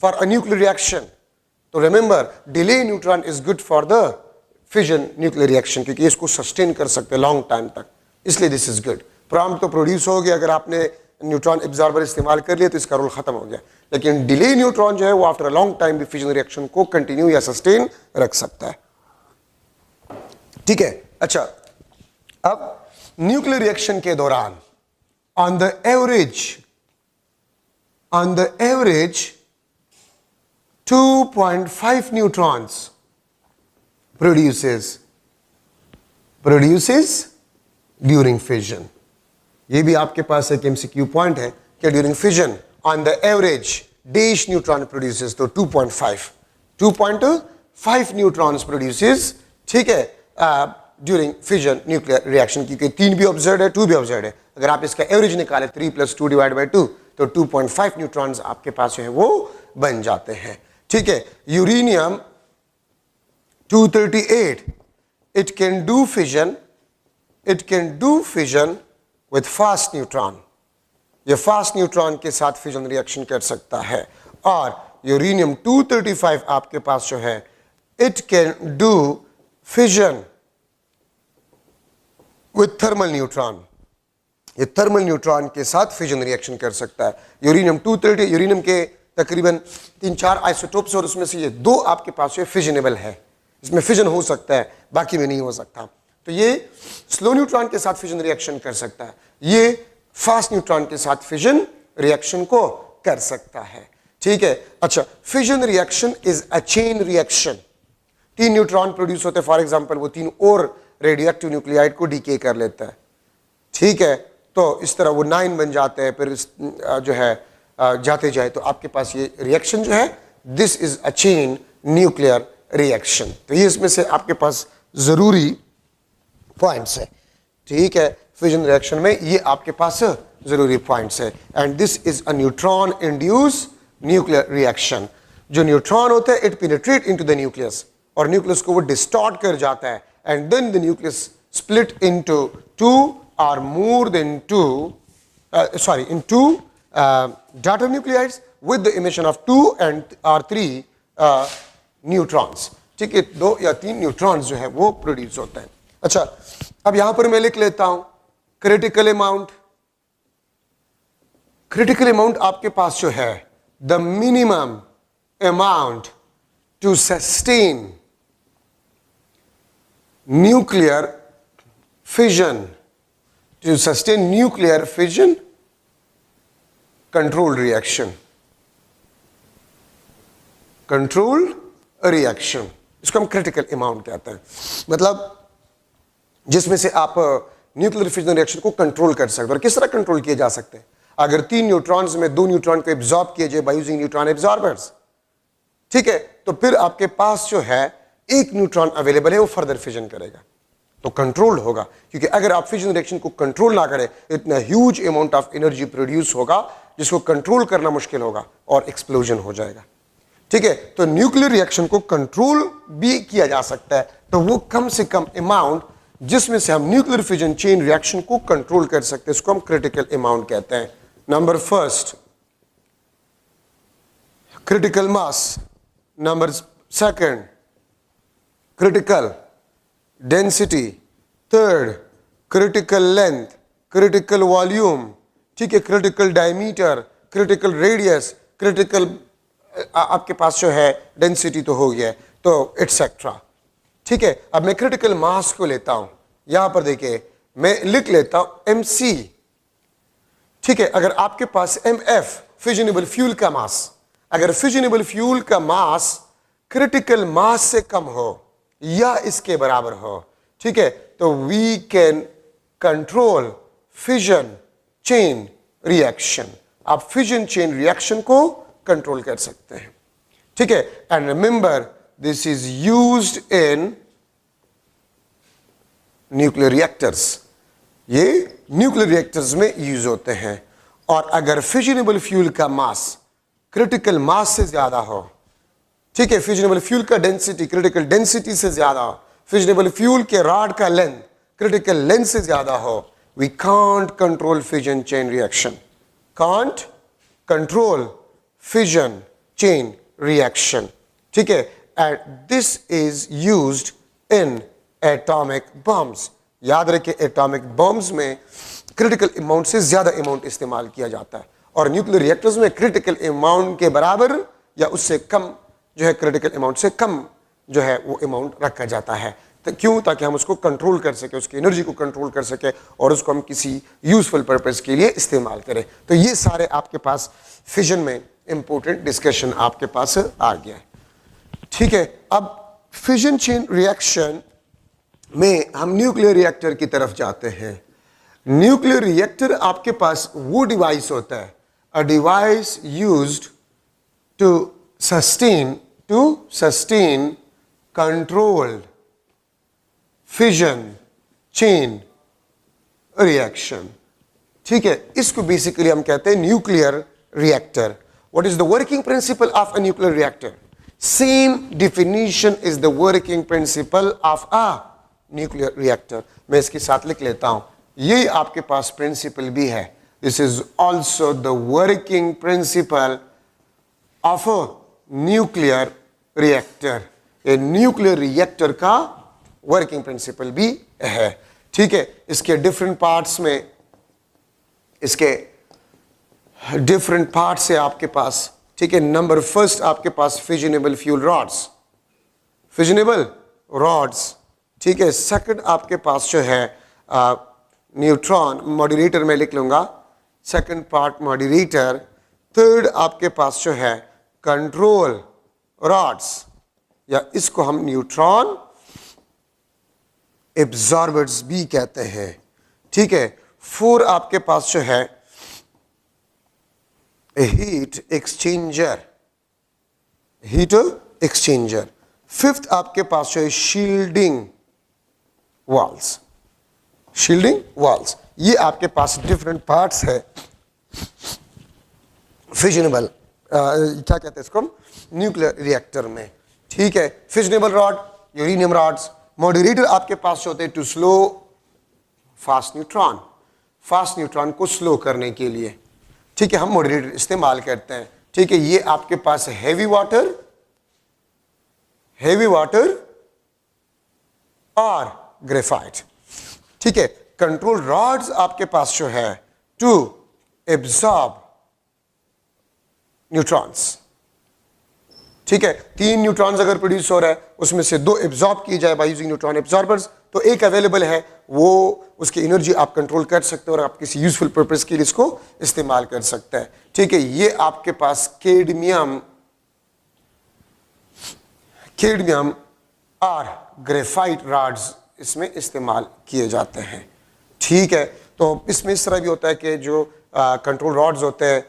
for a nuclear reaction, तो remember delay neutron is good for the fission nuclear reaction, क्योंकि इसको सस्टेन कर सकते हैं लॉन्ग टाइम तक, इसलिए दिस इज गुड। प्रॉम्प्ट तो प्रोड्यूस हो गया, अगर आपने न्यूट्रॉन एब्जॉर्बर इस्तेमाल कर लिया तो इसका रोल खत्म हो गया, लेकिन डिले न्यूट्रॉन जो है वो आफ्टर अ लॉन्ग टाइम भी फिजन रिएक्शन को कंटिन्यू या सस्टेन रख सकता है, ठीक है। अच्छा, अब न्यूक्लियर रिएक्शन के दौरान on the average 2.5 neutrons produces during fission. ये भी आपके पास एक एमसीक्यू पॉइंट है कि during fission on the average dash neutron produces, तो 2.5 न्यूट्रॉन्स प्रोड्यूसेस, ठीक है, ड्यूरिंग फिजन न्यूक्लियर रिएक्शन, क्योंकि 3 भी ऑब्जर्व है 2 भी ऑब्जर्व है। अगर आप इसका एवरेज निकाले 3 + 2 / 2 तो 2.5 न्यूट्रॉन्स आपके पास जो है वो बन जाते हैं, ठीक है। Uranium 238 it can do fission with fast neutron, ये फास्ट न्यूट्रॉन के साथ फिजन रिएक्शन कर सकता है। और यूरेनियम 235 आपके पास जो है it can do fission with thermal neutron, ये थर्मल न्यूट्रॉन के साथ फिजन रिएक्शन कर सकता है। यूरेनियम 230, यूरेनियम के तकरीबन 3-4 आइसोटोप्स और उसमें से ये 2 आपके पास जो फिजनेबल है, इसमें फिजन हो सकता है, बाकी में नहीं हो सकता। तो ये स्लो न्यूट्रॉन के साथ फिजन रिएक्शन कर सकता है, ये फास्ट न्यूट्रॉन के साथ फिजन रिएक्शन को कर सकता है, ठीक है। अच्छा, fission reaction is a chain reaction, 3 neutron produce होते हैं, फॉर एग्जांपल वो 3 और रेडियोएक्टिव न्यूक्लियाइड को डीके कर लेता है, ठीक है। तो इस तरह वो 9 बन जाते हैं, फिर जो है जाते जाए तो आपके पास ये रिएक्शन जो है this is a chain nuclear reaction. तो ये इसमें से आपके पास जरूरी पॉइंट्स है, ठीक है। फिजन रिएक्शन में ये आपके पास जरूरी पॉइंट्स है। And this is a neutron induce nuclear reaction. जो न्यूट्रॉन होता है it penetrate into the nucleus, और न्यूक्लियस को वो डिस्टॉर्ट कर जाता है, and then the nucleus split into 2 or more than 2 into daughter nuclides with the emission of 2 or 3 neutrons, ठीक है। 2 या 3 न्यूट्रॉन्स जो है वो प्रोड्यूस होता है। अच्छा, अब यहां पर मैं लिख लेता हूं क्रिटिकल अमाउंट। क्रिटिकल अमाउंट आपके पास जो है the minimum amount to sustain nuclear fission, to sustain nuclear fission controlled reaction, इसको हम क्रिटिकल अमाउंट कहते हैं। मतलब जिसमें से आप न्यूक्लियर फिजन रिएक्शन को कंट्रोल कर सकते हैं। और किस तरह कंट्रोल किए जा सकते हैं? अगर 3 न्यूट्रॉन्स में 2 न्यूट्रॉन को एब्जॉर्ब किए जाए बाय यूजिंग न्यूट्रॉन एब्जॉर्बर्स, ठीक है, तो फिर आपके पास जो है 1 न्यूट्रॉन अवेलेबल है, वो फर्दर फिजन करेगा, तो कंट्रोल होगा। क्योंकि अगर आप फिजन रिएक्शन को कंट्रोल ना करें, इतना huge amount of energy produce होगा जिसको कंट्रोल करना मुश्किल होगा और एक्सप्लोजन हो जाएगा, ठीक है। तो न्यूक्लियर रिएक्शन को कंट्रोल भी किया जा सकता है, तो वो कम से कम अमाउंट जिसमें से हम न्यूक्लियर फिजन चेन रिएक्शन को कंट्रोल कर सकते हैं, इसको हम क्रिटिकल अमाउंट कहते हैं। Number first critical mass, number second critical density, third critical length, critical volume, ठीक है, critical diameter, critical radius, critical आपके पास जो है डेंसिटी तो हो गया, तो एटसेट्रा, ठीक है। अब मैं क्रिटिकल मास को लेता हूं, यहां पर देखिए मैं लिख लेता हूं MC, ठीक है। अगर आपके पास MF फिजनेबल फ्यूल का मास, अगर फिजनेबल फ्यूल का मास क्रिटिकल मास से कम हो, या इसके बराबर हो, ठीक है, तो we can control fission chain reaction. आप फिजन चेन रिएक्शन को कंट्रोल कर सकते हैं, ठीक है। And remember this is used in nuclear reactors, ये न्यूक्लियर रिएक्टर्स में यूज होते हैं। और अगर फिजनेबल फ्यूल का मास क्रिटिकल मास से ज्यादा हो, ठीक है, फिजनेबल फ्यूल का डेंसिटी क्रिटिकल डेंसिटी से ज्यादा हो, फिजनेबल फ्यूल के रॉड का लेंथ क्रिटिकल लेंथ से ज्यादा हो, we can't control fission chain reaction, can't control fission chain reaction, ठीक है। And this is used in atomic bombs. याद रखिए एटॉमिक बम्स में क्रिटिकल अमाउंट से ज्यादा अमाउंट इस्तेमाल किया जाता है, और न्यूक्लियर रिएक्टर्स में क्रिटिकल अमाउंट के बराबर या उससे कम जो है, क्रिटिकल अमाउंट से कम जो है वो अमाउंट रखा जाता है। तो क्यों? ताकि हम उसको कंट्रोल कर सके, उसकी एनर्जी को कंट्रोल कर सके और उसको हम किसी यूजफुल पर्पस के लिए इस्तेमाल करें। तो ये सारे आपके पास फिजन में इंपॉर्टेंट डिस्कशन आपके पास आ गया है, ठीक है। अब फिजन चेन रिएक्शन में हम न्यूक्लियर रिएक्टर की तरफ जाते हैं। न्यूक्लियर रिएक्टर आपके पास वो डिवाइस होता है, a device used to sustain controlled fission chain reaction, ठीक है। इसको बेसिकली हम कहते हैं nuclear reactor. What is the working principle of a nuclear reactor? Same definition is the working principle of a nuclear reactor. मैं इसके साथ लिख लेता हूं, ये आपके पास प्रिंसिपल भी है। This is also the working principle of a nuclear reactor. ये न्यूक्लियर रिएक्टर का वर्किंग प्रिंसिपल भी है, ठीक है। इसके डिफरेंट पार्ट्स में, इसके डिफरेंट पार्ट्स है आपके पास, ठीक है। नंबर फर्स्ट आपके पास fissionable fuel rods, fissionable rods, ठीक है। सेकंड आपके पास जो है न्यूट्रॉन मॉड्यूलेटर, में लिख लूंगा सेकंड पार्ट मॉड्यूलेटर। थर्ड आपके पास जो है कंट्रोल रॉड्स, या इसको हम न्यूट्रॉन एब्जॉर्बर्स भी कहते हैं, ठीक है। फोर आपके पास जो है heat exchanger, heat exchanger. Fifth आपके पास जो है शील्डिंग वॉल्स, शील्डिंग वॉल्स। ये आपके पास डिफरेंट पार्ट्स है फिजनेबल क्या कहते हैं इसको, न्यूक्लियर रिएक्टर में, ठीक है। Fissionable rod, uranium rods. Modulator आपके पास होते हैं to slow fast neutron, fast neutron को स्लो करने के लिए, ठीक है, हम मॉड्यूलेटर इस्तेमाल करते हैं, ठीक है। ये आपके पास हैवी वाटर और ग्रेफाइट, ठीक है। कंट्रोल रॉड्स आपके पास जो है टू एब्सॉर्ब न्यूट्रॉन्स, ठीक है। 3 न्यूट्रॉन्स अगर प्रोड्यूस हो रहा है, उसमें से 2 एब्सॉर्ब किए जाए बाय यूजिंग न्यूट्रॉन एब्सॉर्बर्स, तो एक अवेलेबल है, वो उसकी एनर्जी आप कंट्रोल कर सकते हो और आप किसी यूजफुल पर्पस के लिए इसको इस्तेमाल कर सकते हैं, ठीक है। ये आपके पास कैडमियम और ग्रेफाइट रॉड्स इसमें इस्तेमाल किए जाते हैं, ठीक है। तो इसमें इस तरह भी होता है कि जो कंट्रोल रॉड्स होते हैं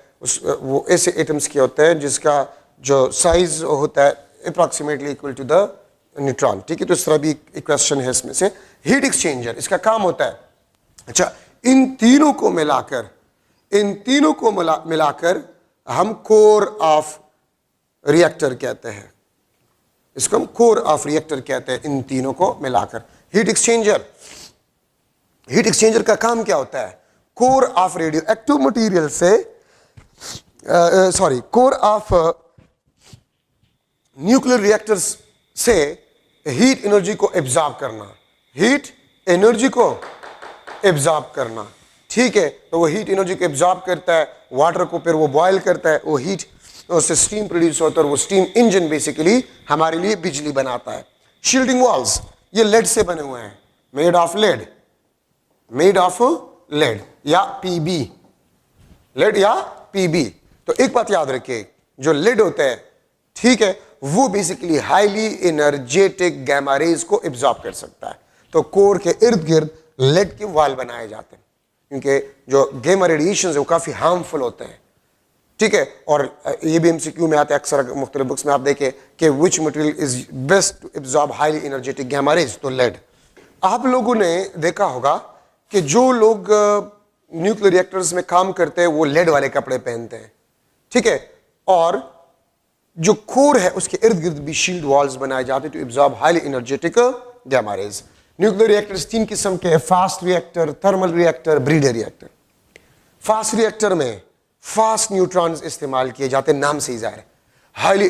वो ऐसे एटम्स के होते हैं जिसका जो साइज होता है approximately equal to the neutron, ठीक है। तो इस तरह भी एक क्वेश्चन है इसमें से। हीट एक्सचेंजर, इसका काम होता है, अच्छा, इन तीनों को मिलाकर हम कोर ऑफ रिएक्टर कहते हैं, इसको हम कोर ऑफ रिएक्टर कहते हैं, इन तीनों को मिलाकर। हीट एक्सचेंजर का काम क्या होता है? Core of radioactive material से कोर ऑफ न्यूक्लियर रिएक्टर्स से हीट एनर्जी को एब्जॉर्ब करना, ठीक है। तो वो हीट एनर्जी को एब्जॉर्ब करता है, वाटर को फिर वो बॉयल करता है, वो हीट उससे स्टीम प्रोड्यूस होता है और वो स्टीम इंजन बेसिकली हमारे लिए बिजली बनाता है। शील्डिंग वॉल्स, ये लेड से बने हुए हैं, मेड ऑफ लेड या पीबी, लेड या पीबी। तो एक बात याद रखिए, जो लेड होता है, ठीक है, वो basically highly energetic gamma rays को एब्जॉर्ब कर सकता है। तो कोर के इर्द गिर्द लेड के वाल बनाए जाते हैं, क्योंकि जो गैमा रेडिएशन है वो काफी हार्मफुल होते हैं। ठीक है, और ये भी एमसीक्यू में आता है अक्सर, मुख्तलिफ बुक्स में आप देखें कि which material is best to absorb highly energetic gamma rays, तो लेड। आप लोगों ने देखा होगा कि जो लोग न्यूक्लियर रिएक्टर्स में काम करते हैं वो लेड वाले कपड़े पहनते हैं। ठीक है, और जो कोर है उसके इर्द गिर्द भी शील्ड वॉल्स बनाए जाते हैं to absorb highly energetic gamma rays. Nuclear reactors 3 किस्म के, fast reactor, thermal reactor, breeder reactor. Fast reactor में फास्ट न्यूट्रॉन्स इस्तेमाल किए जाते हैं, नाम से ही जाहिर है। Highly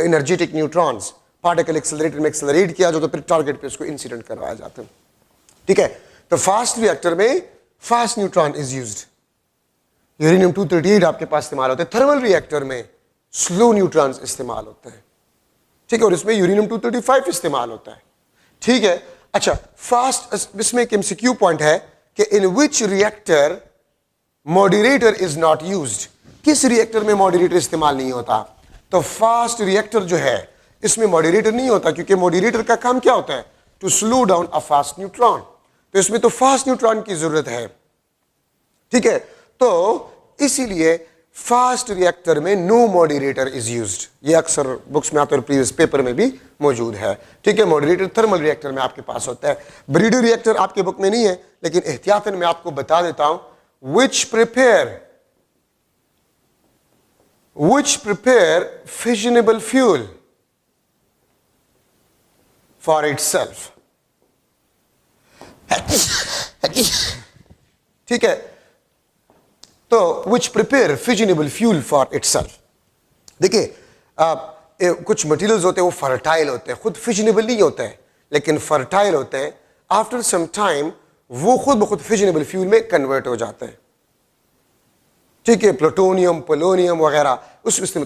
energetic neutrons particle accelerator में एक्सेलरेट किया जाता है, फिर टारगेट पे उसको इंसिडेंट करवाया जाता है। ठीक है, तो फास्ट रिएक्टर में fast neutron is used. Uranium 238 आपके पास इस्तेमाल होते हैं। थर्मल रिएक्टर में स्लो न्यूट्रॉन्स इस्तेमाल होते हैं। ठीक है, और इसमें यूरेनियम 235 इस्तेमाल होता है। ठीक है, अच्छा, फास्ट इसमें एक एमसीक्यू पॉइंट है कि in which reactor moderator is not used. किस रिएक्टर में मॉडरेटर इस्तेमाल नहीं होता? तो फास्ट रिएक्टर जो है इसमें मॉडरेटर नहीं होता, क्योंकि मॉडरेटर का काम क्या होता है? To slow down a fast neutron. तो इसमें तो फास्ट न्यूट्रॉन की जरूरत है। ठीक है, तो इसीलिए फास्ट रिएक्टर में नो मॉडरेटर इज यूज्ड। ये अक्सर बुक्स में आता है, प्रीवियस पेपर में भी मौजूद है। ठीक है, मॉडरेटर थर्मल रिएक्टर में आपके पास होता है। ब्रीडर रिएक्टर आपके बुक में नहीं है, लेकिन एहतियातन मैं आपको बता देता हूं। which prepare fissionable fuel for itself। ठीक है, तो which prepare fissionable fuel for itself। देखिए, कुछ मटेरियल्स होते हैं वो फर्टाइल होते हैं, खुद फिशनेबल नहीं होते हैं, लेकिन फर्टाइल होते हैं। आफ्टर सम टाइम वो खुद ब खुद फिशनेबल फ्यूल में कन्वर्ट हो जाते हैं। ठीक है, प्लूटोनियम, पोलोनियम वगैरह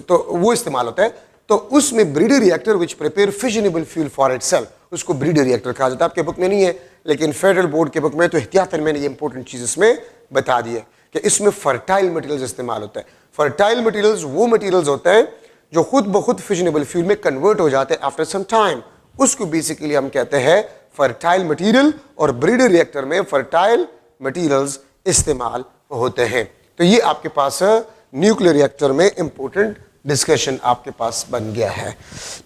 तो वो इस्तेमाल होता है। तो उसमें breeder reactor which prepare fissionable fuel for itself, उसको ब्रीडर रिएक्टर कहा जाता है। आपके बुक में नहीं है, लेकिन फेडरल बोर्ड के बुक में तो एहतियातन मैंने ये इंपॉर्टेंट चीज इसमें बता दी है कि इसमें फर्टाइल मटेरियल्स इस्तेमाल होता है। फर्टाइल मटेरियल्स वो मटेरियल्स होते हैं जो खुद ब खुद फिशनेबल फ्यूल में कन्वर्ट हो जाते हैं आफ्टर सम टाइम। उसको बेसिकली हम कहते हैं फर्टाइल मटेरियल, और ब्रीडर रिएक्टर में फर्टाइल मटेरियल्स इस्तेमाल होते हैं। तो ये आपके पास न्यूक्लियर रिएक्टर में इंपॉर्टेंट डिस्कशन आपके पास बन गया है।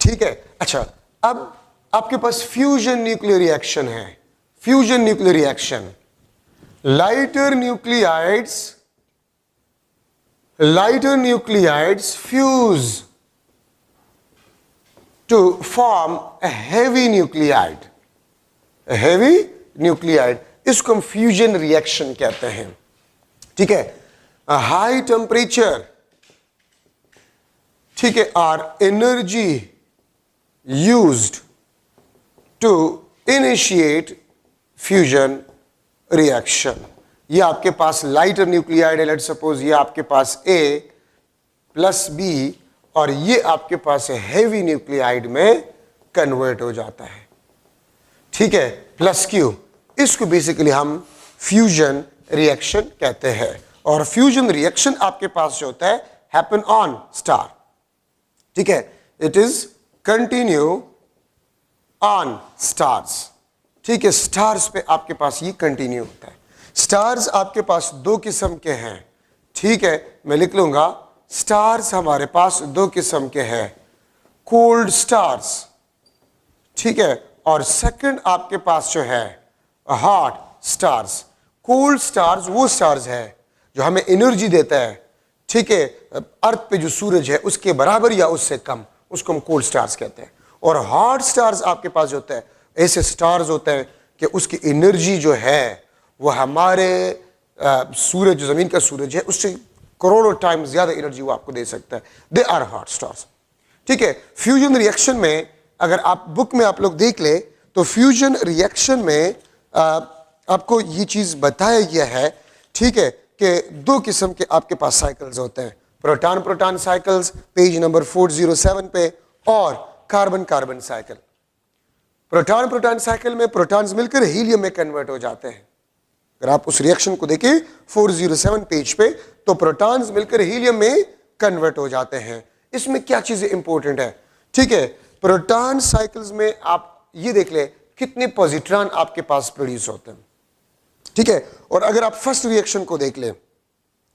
ठीक है, अच्छा, अब आपके पास फ्यूजन न्यूक्लियर रिएक्शन है। Fusion nuclear reaction, lighter nuclides fuse to form a heavy nuclide. Heavy nuclide, इसको हम फ्यूजन रिएक्शन कहते हैं। ठीक है, हाई टेम्परेचर, ठीक है, or energy used to initiate fusion reaction. ये आपके पास लाइटर न्यूक्लियाइड है, लेट्स सपोज ये आपके पास A प्लस B, और ये आपके पास हेवी न्यूक्लियाइड में कन्वर्ट हो जाता है। ठीक है, प्लस Q, इसको बेसिकली हम फ्यूजन रिएक्शन कहते हैं। और फ्यूजन रिएक्शन आपके पास जो होता है हैपन ऑन स्टार। ठीक है, it is continue on stars. ठीक है, स्टार्स पे आपके पास ये कंटिन्यू होता है। स्टार्स आपके पास दो किस्म के हैं। ठीक है, मैं लिख लूंगा, स्टार्स हमारे पास दो किस्म के हैं, कोल्ड स्टार्स। ठीक है, और सेकंड आपके पास जो है हॉट स्टार्स। कोल्ड स्टार्स वो स्टार्स है जो हमें एनर्जी देता है। ठीक है, अर्थ पे जो सूरज है उसके बराबर या उससे कम, उसको हम कोल्ड स्टार्स कहते हैं। और हॉट स्टार्स आपके पास जो होता है, ऐसे स्टार्स होते हैं कि उसकी एनर्जी जो है वो हमारे सूरज, जो जमीन का सूरज है, उससे करोड़ों टाइम ज्यादा एनर्जी वो आपको दे सकता है। They are hot stars. ठीक है, फ्यूजन रिएक्शन में अगर आप बुक में आप लोग देख ले तो फ्यूजन रिएक्शन में आपको ये चीज बताया गया है। ठीक है, कि दो किस्म के आपके पास साइकिल्स होते हैं, proton proton cycles page number 407 पे, और carbon carbon cycle. Proton proton cycle में प्रोटॉन्स मिलकर हीलियम में कन्वर्ट हो जाते हैं। अगर आप उस रिएक्शन को देखें 407 पेज पे, तो प्रोटॉन्स मिलकर हीलियम में कन्वर्ट हो जाते हैं। इसमें क्या चीजें इंपॉर्टेंट है? ठीक है, प्रोटॉन साइकिल्स में आप ये देख ले कितने पॉजिट्रॉन आपके पास प्रोड्यूस होते हैं, ठीक है। और अगर आप फर्स्ट रिएक्शन को देख ले,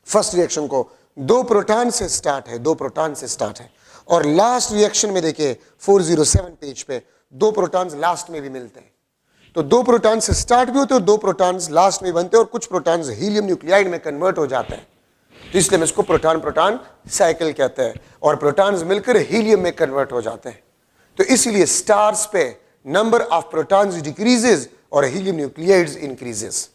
फर्स्ट रिएक्शन को 2 प्रोटॉन से स्टार्ट है, 2 प्रोटॉन से स्टार्ट है, और लास्ट रिएक्शन में देखिए 407 पेज पे 2 प्रोटॉन्स लास्ट में भी मिलते हैं। तो 2 प्रोटॉन से स्टार्ट भी होते हैं और 2 प्रोटॉन्स लास्ट में बनते हैं, और कुछ प्रोटॉन्स हीलियम न्यूक्लियाइड में कन्वर्ट हो जाते हैं, तो इसलिए हम इसको प्रोटॉन प्रोटॉन साइकिल कहते हैं, और प्रोटॉन्स मिलकर हीलियम में कन्वर्ट हो जाते हैं। तो इसीलिए स्टार्स पे नंबर ऑफ प्रोटॉन्स डिक्रीजेस और हीलियम न्यूक्लियाइड्स इंक्रीजेस।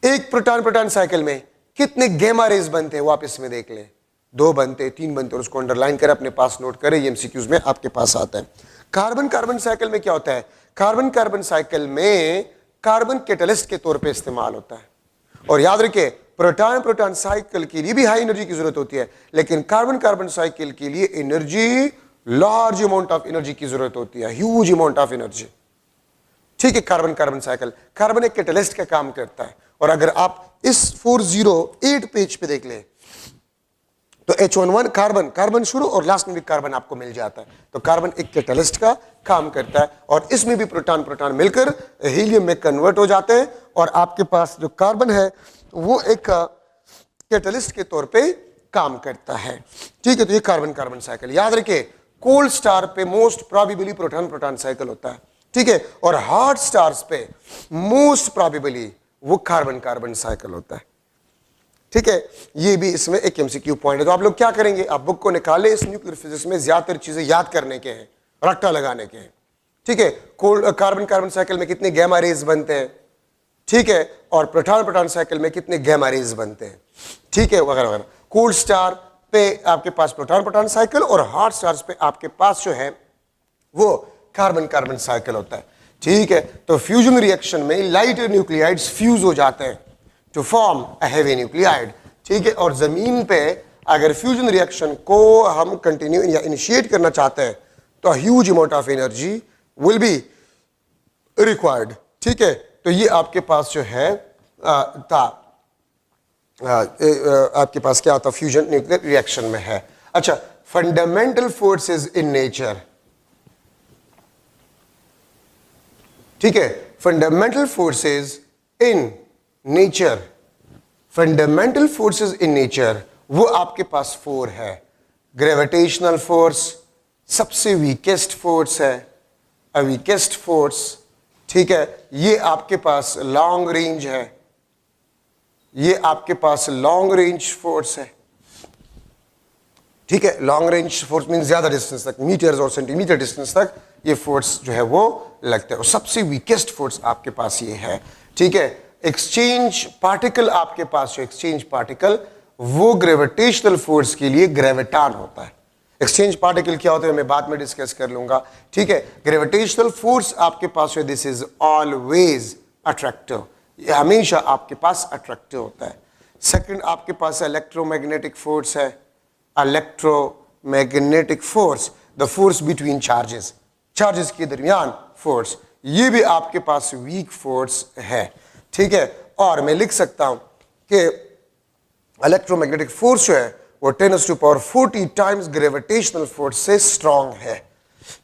एक प्रोटॉन प्रोटॉन साइकिल में कितने गैमा रेज बनते हैं वो आप इसमें देख लें, 2 बनते, 3 बनते, और उसको अंडरलाइन करें, अपने पास नोट करें, ये एमसीक्यूज में आपके पास आता है। कार्बन कार्बन साइकिल में क्या होता है, कार्बन कार्बन साइकिल में कार्बन कैटलिस्ट के तौर पे इस्तेमाल होता है। और याद रखिए प्रोटॉन प्रोटॉन साइकिल के लिए भी हाई एनर्जी की जरूरत होती है, लेकिन कार्बन कार्बन साइकिल के लिए energy, large amount of energy की जरूरत होती है, ह्यूज अमाउंट ऑफ एनर्जी, ठीक है। कार्बन कार्बन साइकिल, कार्बन एक कैटलिस्ट का काम करता है। और अगर आप इस 408 पेज पे देख ले तो H11 कार्बन, कार्बन शुरू और लास्ट में भी कार्बन आपको मिल जाता है। तो कार्बन एक कैटलिस्ट का काम करता है, और इसमें भी प्रोटॉन प्रोटॉन मिलकर हीलियम में कन्वर्ट हो जाते हैं, और आपके पास जो कार्बन है वो एक कैटलिस्ट के तौर पे काम करता है, ठीक है। तो ये कार्बन कार्बन साइकिल, याद रखिए कोल्ड स्टार पे most probably proton proton cycle होता है, ठीक है, और हॉट स्टार्स पे मोस्ट प्रोबेबली वो कार्बन कार्बन साइकिल होता है, ठीक है। ये भी इसमें एक एमसीक्यू पॉइंट है। तो आप लोग क्या करेंगे, आप बुक को निकाले, इस न्यूक्लियर फिजिक्स में ज्यादातर चीजें याद करने के हैं, रट्टा लगाने के हैं, ठीक है। कोल्ड कार्बन कार्बन साइकिल में कितने गैमा रेज बनते हैं, ठीक है, और प्रोटॉन प्रोटॉन साइकिल में कितने गैमा रेज बनते हैं, ठीक है, वगैरह वगैरह। कोल्ड स्टार पे आपके पास प्रोटॉन प्रोटॉन साइकिल, और हॉट स्टार्स पे आपके पास जो है वो कार्बन कार्बन साइकिल होता है, ठीक है। तो फ्यूजन रिएक्शन में लाइटर न्यूक्लियाइड्स फ्यूज हो जाते हैं to form a heavy nuclide, ठीक है। और जमीन पे अगर फ्यूजन रिएक्शन को हम कंटिन्यू या इनिशिएट करना चाहते हैं तो huge amount of energy will be required, ठीक है। तो ये आपके पास जो है आपके पास क्या होता है, फ्यूजन न्यूक्लियर रिएक्शन में है। अच्छा, फंडामेंटल फोर्सेस इन नेचर, ठीक है, fundamental forces in nature, fundamental forces in nature वो आपके पास 4 है। ग्रेविटेशनल फोर्स सबसे वीकेस्ट फोर्स है, अ वीकेस्ट फोर्स, ठीक है। ये आपके पास लॉन्ग रेंज है, ये आपके पास लॉन्ग रेंज फोर्स है, ठीक है। लॉन्ग रेंज फोर्स मीन ज्यादा डिस्टेंस तक, मीटर्स और सेंटीमीटर डिस्टेंस तक ये फोर्स जो है वो लगता है, और सबसे वीकेस्ट फोर्स आपके पास ये है, ठीक है। एक्सचेंज पार्टिकल आपके पास जो एक्सचेंज पार्टिकल वो ग्रेविटेशनल फोर्स के लिए ग्रेविटान होता है। एक्सचेंज पार्टिकल क्या होता है मैं बाद में डिस्कस कर लूंगा, ठीक है। ग्रेविटेशनल फोर्स आपके पास है, दिस इज ऑलवेज अट्रैक्टिव, ये हमेशा आपके पास अट्रैक्टिव होता है। सेकंड आपके पास इलेक्ट्रोमैग्नेटिक फोर्स है, electromagnetic force, the force between charges, charges के दरमियान फोर्स, ये भी आपके पास वीक फोर्स है, ठीक है। और मैं लिख सकता हूं कि इलेक्ट्रोमैग्नेटिक फोर्स जो है वो 10⁻40 टाइम्स ग्रेविटेशनल फोर्स से स्ट्रांग है,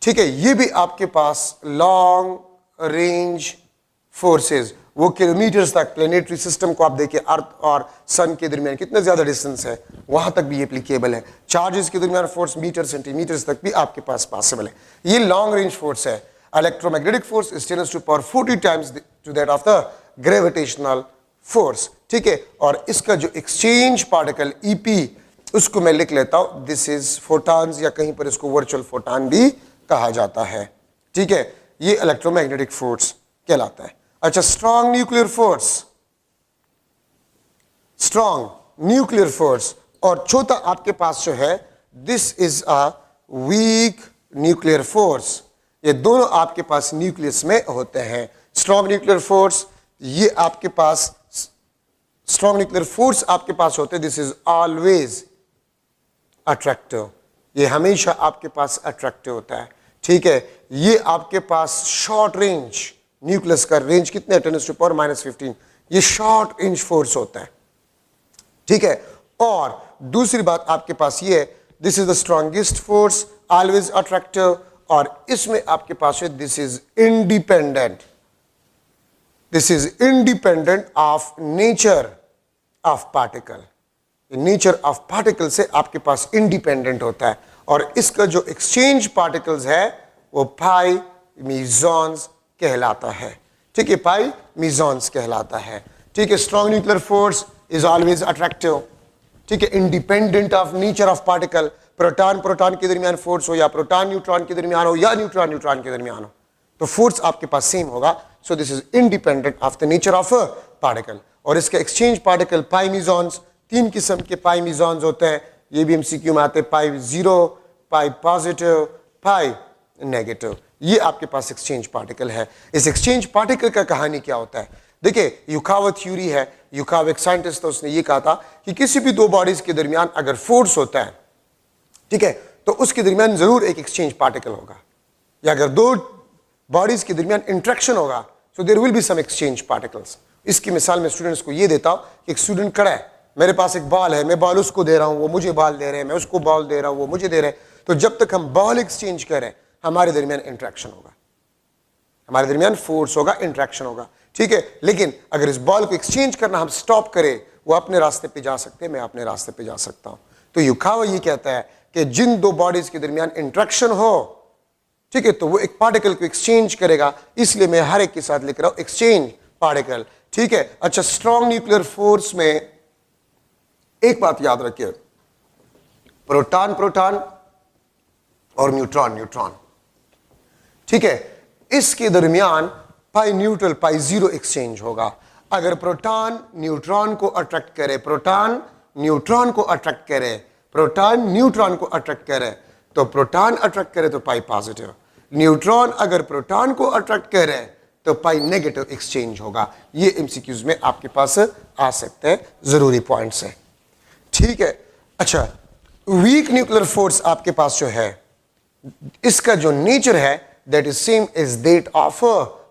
ठीक है। ये भी आपके पास लॉन्ग रेंज फोर्सेस, वो किलोमीटर्स तक, प्लेनेटरी सिस्टम को आप देखिए अर्थ और सन के दरमियान कितना ज्यादा डिस्टेंस है, वहां तक भी एप्लीकेबल है। चार्जेस के दरमियान फोर्स मीटर सेंटीमीटर्स तक भी आपके पास पॉसिबल है, ये लॉन्ग रेंज फोर्स है। Electromagnetic force is 10⁻40 times to that of the gravitational force, ठीक है। और इसका जो एक्सचेंज पार्टिकल ईपी उसको मैं लिख लेता हूं, दिस इज फोटॉन्स, या कहीं पर इसको वर्चुअल फोटॉन भी कहा जाता है, ठीक है। ये इलेक्ट्रोमैग्नेटिक फोर्स कहलाता है। अच्छा, strong nuclear force, strong nuclear force, और चौथा आपके पास जो है this is a weak nuclear force, ये दोनों आपके पास न्यूक्लियस में होते हैं। स्ट्रॉन्ग न्यूक्लियर फोर्स, ये आपके पास स्ट्रॉन्ग न्यूक्लियर फोर्स आपके पास होते हैं, दिस इज ऑलवेज अट्रैक्टिव, ये हमेशा आपके पास अट्रैक्टिव होता है, ठीक है। ये आपके पास शॉर्ट रेंज, न्यूक्लियस का रेंज कितने 10⁻⁻15, ये शॉर्ट रेंज फोर्स होता है, ठीक है। और दूसरी बात आपके पास ये है, this is the strongest force, always attractive, और इसमें आपके पास है this is independent, this is independent of nature of particle, nature of particle से आपके पास इंडिपेंडेंट होता है, और इसका जो एक्सचेंज पार्टिकल्स है वो पाई मीजॉन्स कहलाता है, ठीक है, पाई मीजॉन्स कहलाता है, ठीक है। Strong nuclear force is always attractive, ठीक है, independent of nature of particle, proton proton के दरमियान फोर्स हो या प्रोटॉन न्यूट्रॉन के दरमियान हो या न्यूट्रॉन न्यूट्रॉन के दरमियान हो, तो फोर्स आपके पास सेम होगा। सो this is independent of the nature of particle, और इसका एक्सचेंज पार्टिकल पाई मीजॉन्स, 3 किस्म के पाई मीजॉन्स होते हैं, ये भी एमसीक्यू में आते हैं, पाई जीरो, पाई पॉजिटिव, पाई नेगेटिव, ये आपके पास एक्सचेंज पार्टिकल है। इस एक्सचेंज पार्टिकल का कहानी क्या होता है, देखिए युकावा थ्योरी है, युकावा एक साइंटिस्ट था, उसने ये कहा था कि किसी भी दो बॉडीज के दरमियान अगर फोर्स होता है, ठीक है, तो उसके दरमियान जरूर एक एक्सचेंज पार्टिकल होगा, या अगर दो बॉडीज के दरमियान इंट्रैक्शन होगा so there will be some exchange particles. इसकी मिसाल मैं स्टूडेंट्स को ये देता हूं कि एक स्टूडेंट खड़ा है, मेरे पास एक बॉल है, मैं बॉल उसको दे रहा हूं, वो मुझे बॉल दे रहे हैं, मैं उसको बॉल दे रहा हूं, वो मुझे दे रहे हैं, तो जब तक हम बॉल एक्सचेंज करें हमारे दरमियान इंट्रैक्शन होगा, हमारे दरमियान फोर्स होगा, इंट्रैक्शन होगा, ठीक है। लेकिन अगर इस बॉल को एक्सचेंज करना हम स्टॉप करें, वो अपने रास्ते पे जा सकते हैं, मैं अपने रास्ते पे जा सकता हूं। तो युकावा ये कहता है कि जिन दो बॉडीज के दरमियान इंट्रैक्शन हो, ठीक है, तो वो एक पार्टिकल को एक्सचेंज करेगा, इसलिए मैं हर एक के साथ लिख रहा हूं एक्सचेंज पार्टिकल, ठीक है। अच्छा, स्ट्रॉन्ग न्यूक्लियर फोर्स में एक बात याद रखिए, प्रोटॉन प्रोटॉन और न्यूट्रॉन न्यूट्रॉन, ठीक है, इसके दरमियान पाई न्यूट्रल पाई जीरो एक्सचेंज होगा। अगर प्रोटॉन न्यूट्रॉन को अट्रैक्ट करे, प्रोटॉन न्यूट्रॉन को अट्रैक्ट करे, प्रोटॉन न्यूट्रॉन को अट्रैक्ट करे, तो प्रोटॉन अट्रैक्ट करे तो पाई पॉजिटिव, न्यूट्रॉन अगर प्रोटॉन को अट्रैक्ट करे तो पाई नेगेटिव एक्सचेंज होगा। ये एमसीक्यूज में आपके पास आ सकते हैं, जरूरी पॉइंट्स है, ठीक है। अच्छा, वीक न्यूक्लियर फोर्स आपके पास जो है, इसका जो नेचर है that is same is that of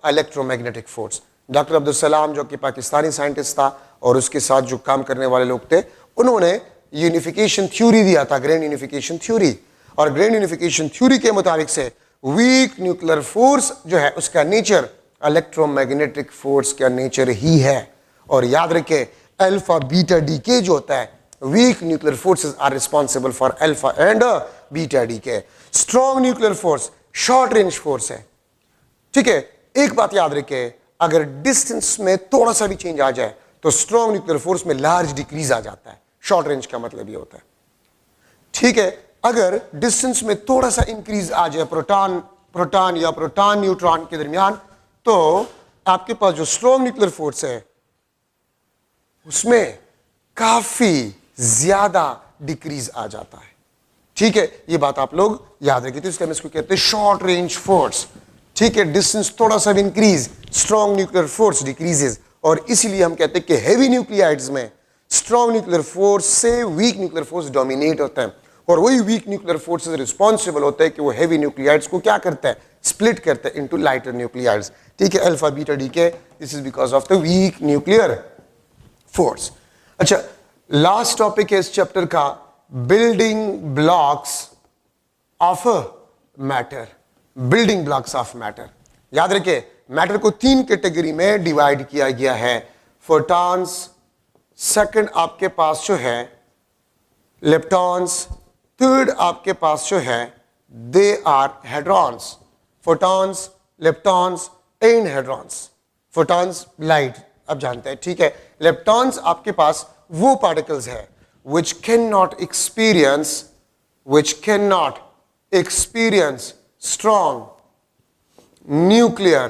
electromagnetic force. Doctor Abdul Salam जो कि पाकिस्तानी साइंटिस्ट था और उसके साथ जो काम करने वाले लोग थे, उन्होंने यूनिफिकेशन थ्योरी दिया था, ग्रैंड यूनिफिकेशन थ्योरी, और ग्रैंड यूनिफिकेशन थ्योरी के मुताबिक से वीक न्यूक्लियर फोर्स जो है उसका नेचर इलेक्ट्रोमैग्नेटिक फोर्स का नेचर ही है। और याद रखें, अल्फा बीटा डीके जो होता है, weak nuclear forces are responsible for alpha and beta decay. Strong nuclear force short range force है, ठीक है। एक बात याद रखें, अगर डिस्टेंस में थोड़ा सा भी चेंज आ जाए तो स्ट्रॉन्ग न्यूक्लियर फोर्स में लार्ज डिक्रीज आ जाता है, शॉर्ट रेंज का मतलब ये होता है, ठीक है। अगर डिस्टेंस में थोड़ा सा इंक्रीज आ जाए प्रोटॉन प्रोटॉन या प्रोटॉन न्यूट्रॉन के दरमियान, तो आपके पास जो स्ट्रॉन्ग न्यूक्लियर फोर्स है उसमें काफी ज्यादा डिक्रीज आ जाता है, ठीक है। ये बात आप लोग याद रखिए, तो इसलिए हम इसको कहते हैं शॉर्ट रेंज फोर्स, ठीक है। डिस्टेंस थोड़ा सा भी increase, strong nuclear force decreases, और इसीलिए हम कहते हैं कि हेवी न्यूक्लियाइड्स में स्ट्रॉन्ग न्यूक्लियर फोर्स से वीक न्यूक्लियर फोर्स डोमिनेट होता है, और वही वीक न्यूक्लियर फोर्सेस रिस्पॉन्सिबल होता है कि वो हेवी न्यूक्लियाइड्स को क्या करता है, स्प्लिट करता है इनटू लाइटर न्यूक्लियाइड्स, ठीक है। Alpha beta decay, this is because of the weak nuclear force. अच्छा, लास्ट टॉपिक है इस चैप्टर का, building blocks of matter, building blocks of matter. याद रखिए, मैटर को 3 कैटेगरी में डिवाइड किया गया है, फोटॉन्स, सेकंड आपके पास जो है लेप्टॉन्स, थर्ड आपके पास जो है they are hadrons, photons, leptons and hadrons. Photons light अब जानते हैं, ठीक है। लेप्टॉन्स आपके पास वो पार्टिकल्स है which cannot experience strong nuclear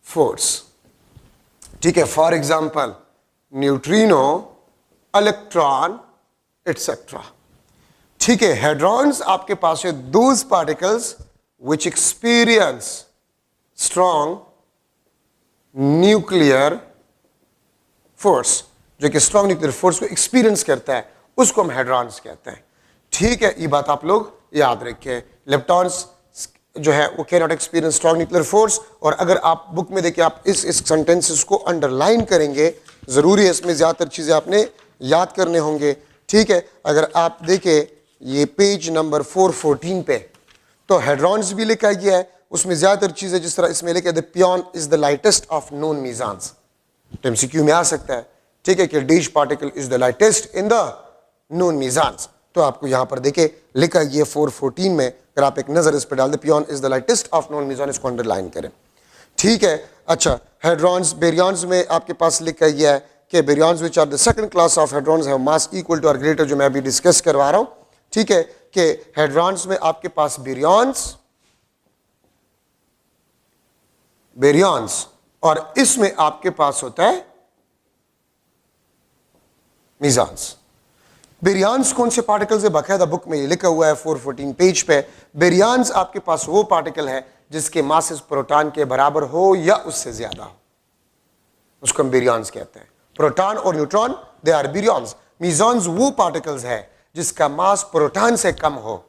force, ठीक है। For example neutrino, electron etcetera, ठीक है। हेड्रॉन्स आपके पास है those particles which experience strong nuclear force, जो कि स्ट्रॉन्ग न्यूक्लियर फोर्स को एक्सपीरियंस करता है, उसको हम हेड्रॉन्स कहते हैं, ठीक है। ये बात आप लोग याद रखें। लेप्टॉन्स जो है वो can not experience strong nuclear force, और अगर आप बुक में देखिए, आप इस सेंटेंसेस को अंडरलाइन करेंगे, जरूरी है, इसमें ज्यादातर चीजें आपने याद करने होंगे, ठीक है। अगर आप देखें ये पेज नंबर 414 पे, तो हेड्रॉन्स भी लिखा गया है, उसमें ज्यादातर चीजें जिस तरह इसमें लिखा है, the pion is the lightest of known mesons, तो एमसीक्यू में आ सकता है, ठीक है, कि dash particle is the lightest in the known mesons. तो आपको यहां पर देखे लिखा ये 414 में, अगर आप एक नजर इस पर डाल दे, pion is the lightest of known meson, इसको अंडरलाइन करें, ठीक है। अच्छा, हेड्रॉन्स बेरियॉन्स में आपके पास लिखा गया है कि baryons which are the second class of hadrons have mass equal to और ग्रेटर, जो मैं अभी डिस्कस करवा रहा हूं, ठीक है, कि हेड्रॉन्स में आपके पास बेरियॉन्स और इसमें आपके पास होता है मीजान्स। बेरियॉन्स कौन से पार्टिकल्स है, बाकायदा बुक में ये लिखा हुआ है 414 पेज पे। बेरियॉन्स आपके पास वो पार्टिकल है जिसके मासेस प्रोटॉन के बराबर हो या उससे ज्यादा हो, उसको हम बेरियॉन्स कहते हैं। प्रोटॉन और न्यूट्रॉन दे आर बेरियॉन्स। मीजॉन्स वो पार्टिकल्स है जिसका मास प्रोटॉन से कम हो,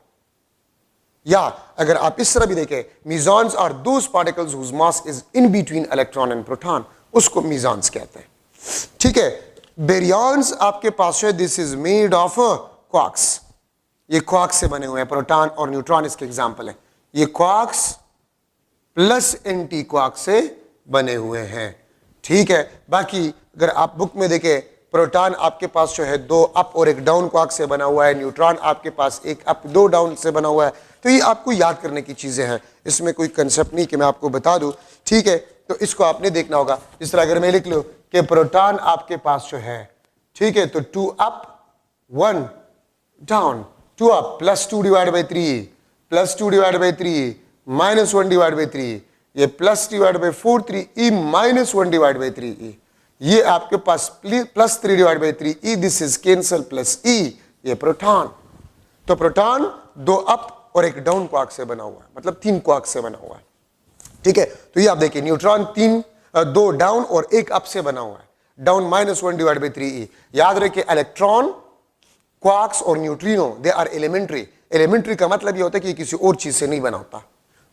या अगर आप इस तरह भी देखें, mesons are those particles whose mass is in between electron and proton, उसको मीजॉन्स कहते हैं, ठीक है। बेरियॉन्स आपके पास है, this is made of quarks, ये क्वार्क्स से बने हुए हैं, प्रोटॉन और न्यूट्रॉन इसके एग्जांपल है। ये क्वार्क्स प्लस एंटी क्वार्क से बने हुए हैं, ठीक है। बाकी अगर आप बुक में देखें, प्रोटॉन आपके पास जो है 2 अप और 1 डाउन क्वार्क से बना हुआ है, न्यूट्रॉन आपके पास 1 अप 2 डाउन से बना हुआ है। तो ये आपको याद करने की चीजें हैं, इसमें कोई कंसेप्ट नहीं कि मैं आपको बता दूं, ठीक है। तो इसको आपने देखना होगा। इस तरह अगर मैं लिख लूं कि प्रोटॉन आपके पास जो है, ठीक है, तो 2 up 1 down, 2 up plus 2 divide by 3 plus 2 divide by 3 minus 1 divide by 3, ये plus divide by 4 3e minus 1 divide by 3e, ये आपके पास plus 3 divide by 3e, this is cancel plus e, ये प्रोटॉन। तो प्रोटॉन 2 अप और 1 down quark से बना हुआ है, मतलब 3 क्वार्क से बना हुआ है, ठीक है। तो ये आप देखिए, न्यूट्रॉन 2 डाउन और 1 अप से बना हुआ है, down minus 1 divide by 3e। याद रखिए, इलेक्ट्रॉन, क्वार्क्स और neutrino they are elementary. Elementary का मतलब ये होता है कि किसी और चीज से नहीं बना होता।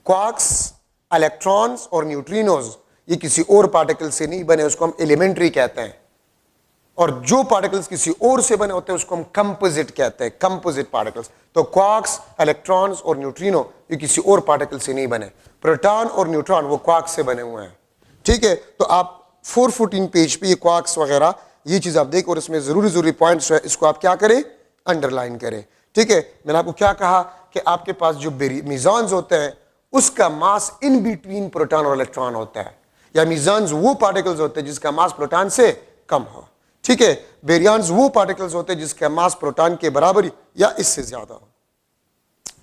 क्वार्क्स, इलेक्ट्रॉन्स और न्यूट्रिनोज ये किसी और पार्टिकल से नहीं बने, उसको हम एलिमेंट्री कहते हैं। और जो पार्टिकल्स किसी और से बने होते हैं उसको हम कंपोजिट कहते हैं, कंपोजिट पार्टिकल्स। तो क्वार्क्स, इलेक्ट्रॉन्स और न्यूट्रिनो ये किसी और पार्टिकल से नहीं बने। प्रोटॉन और न्यूट्रॉन वो क्वार्क से बने हुए हैं, ठीक है। तो आप 414 पेज पे ये क्वार्क्स वगैरह ये चीज आप देखो, और इसमें जरूरी पॉइंट्स है, इसको आप क्या करें, अंडरलाइन करें, ठीक है। मैंने आपको क्या कहा कि आपके पास जो मीजॉन्स होते हैं उसका मास इन बिटवीन प्रोटॉन और इलेक्ट्रॉन होता है, या मीजॉन्स वो पार्टिकल्स होते हैं जिसका मास प्रोटॉन से कम हो, ठीक है। बेरियॉन्स वो पार्टिकल्स होते हैं जिसका मास प्रोटॉन के बराबर या इससे ज्यादा हो,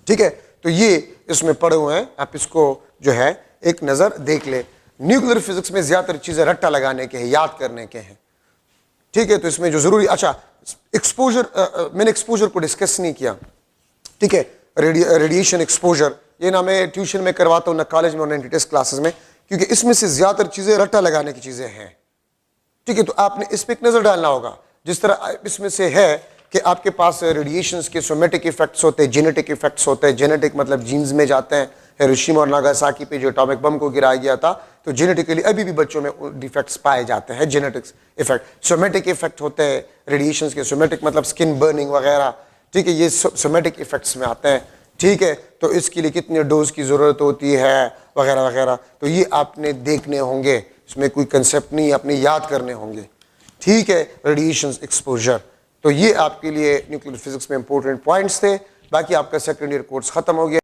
ठीक है। तो ये इसमें पढ़े हुए हैं, आप इसको जो है एक नजर देख ले। न्यूक्लियर फिजिक्स में ज्यादातर चीजें रट्टा लगाने के हैं, याद करने के हैं, ठीक है। तो इसमें जो जरूरी, अच्छा एक्सपोजर, मैंने एक्सपोजर को डिस्कस नहीं किया, ठीक है। रेडिएशन एक्सपोजर ये ना मैं ट्यूशन में करवाता हूँ, ना कॉलेज में, ना टेस्ट क्लासेस में, क्योंकि इसमें से ज्यादातर चीजें रट्टा लगाने की चीजें हैं, ठीक है। तो आपने इस पर एक नजर डालना होगा। जिस तरह इसमें से है कि आपके पास रेडिएशंस के सोमेटिक इफेक्ट्स होते हैं, जेनेटिक इफेक्ट्स होते हैं। जेनेटिक मतलब जीन्स में जाते हैं। हिरोशिमा और नागासाकी पे जो एटॉमिक बम को गिराया गया था, तो जेनेटिकली अभी भी बच्चों में डिफेक्ट्स पाए जाते हैं, जेनेटिक्स इफेक्ट। सोमेटिक इफेक्ट होते हैं रेडिएशंस के, सोमेटिक मतलब स्किन बर्निंग वगैरह, ठीक है, ये सोमेटिक इफेक्ट्स में आते हैं, ठीक है। तो इसके लिए कितने डोज की जरूरत होती है वगैरह वगैरह, तो ये आपने देखने होंगे, इसमें कोई कंसेप्ट नहीं, आपने याद करने होंगे, ठीक है। रेडिएशन एक्सपोजर, तो ये आपके लिए न्यूक्लियर फिजिक्स में इंपॉर्टेंट पॉइंट्स थे। बाकी आपका सेकेंड ईयर कोर्स खत्म हो गया।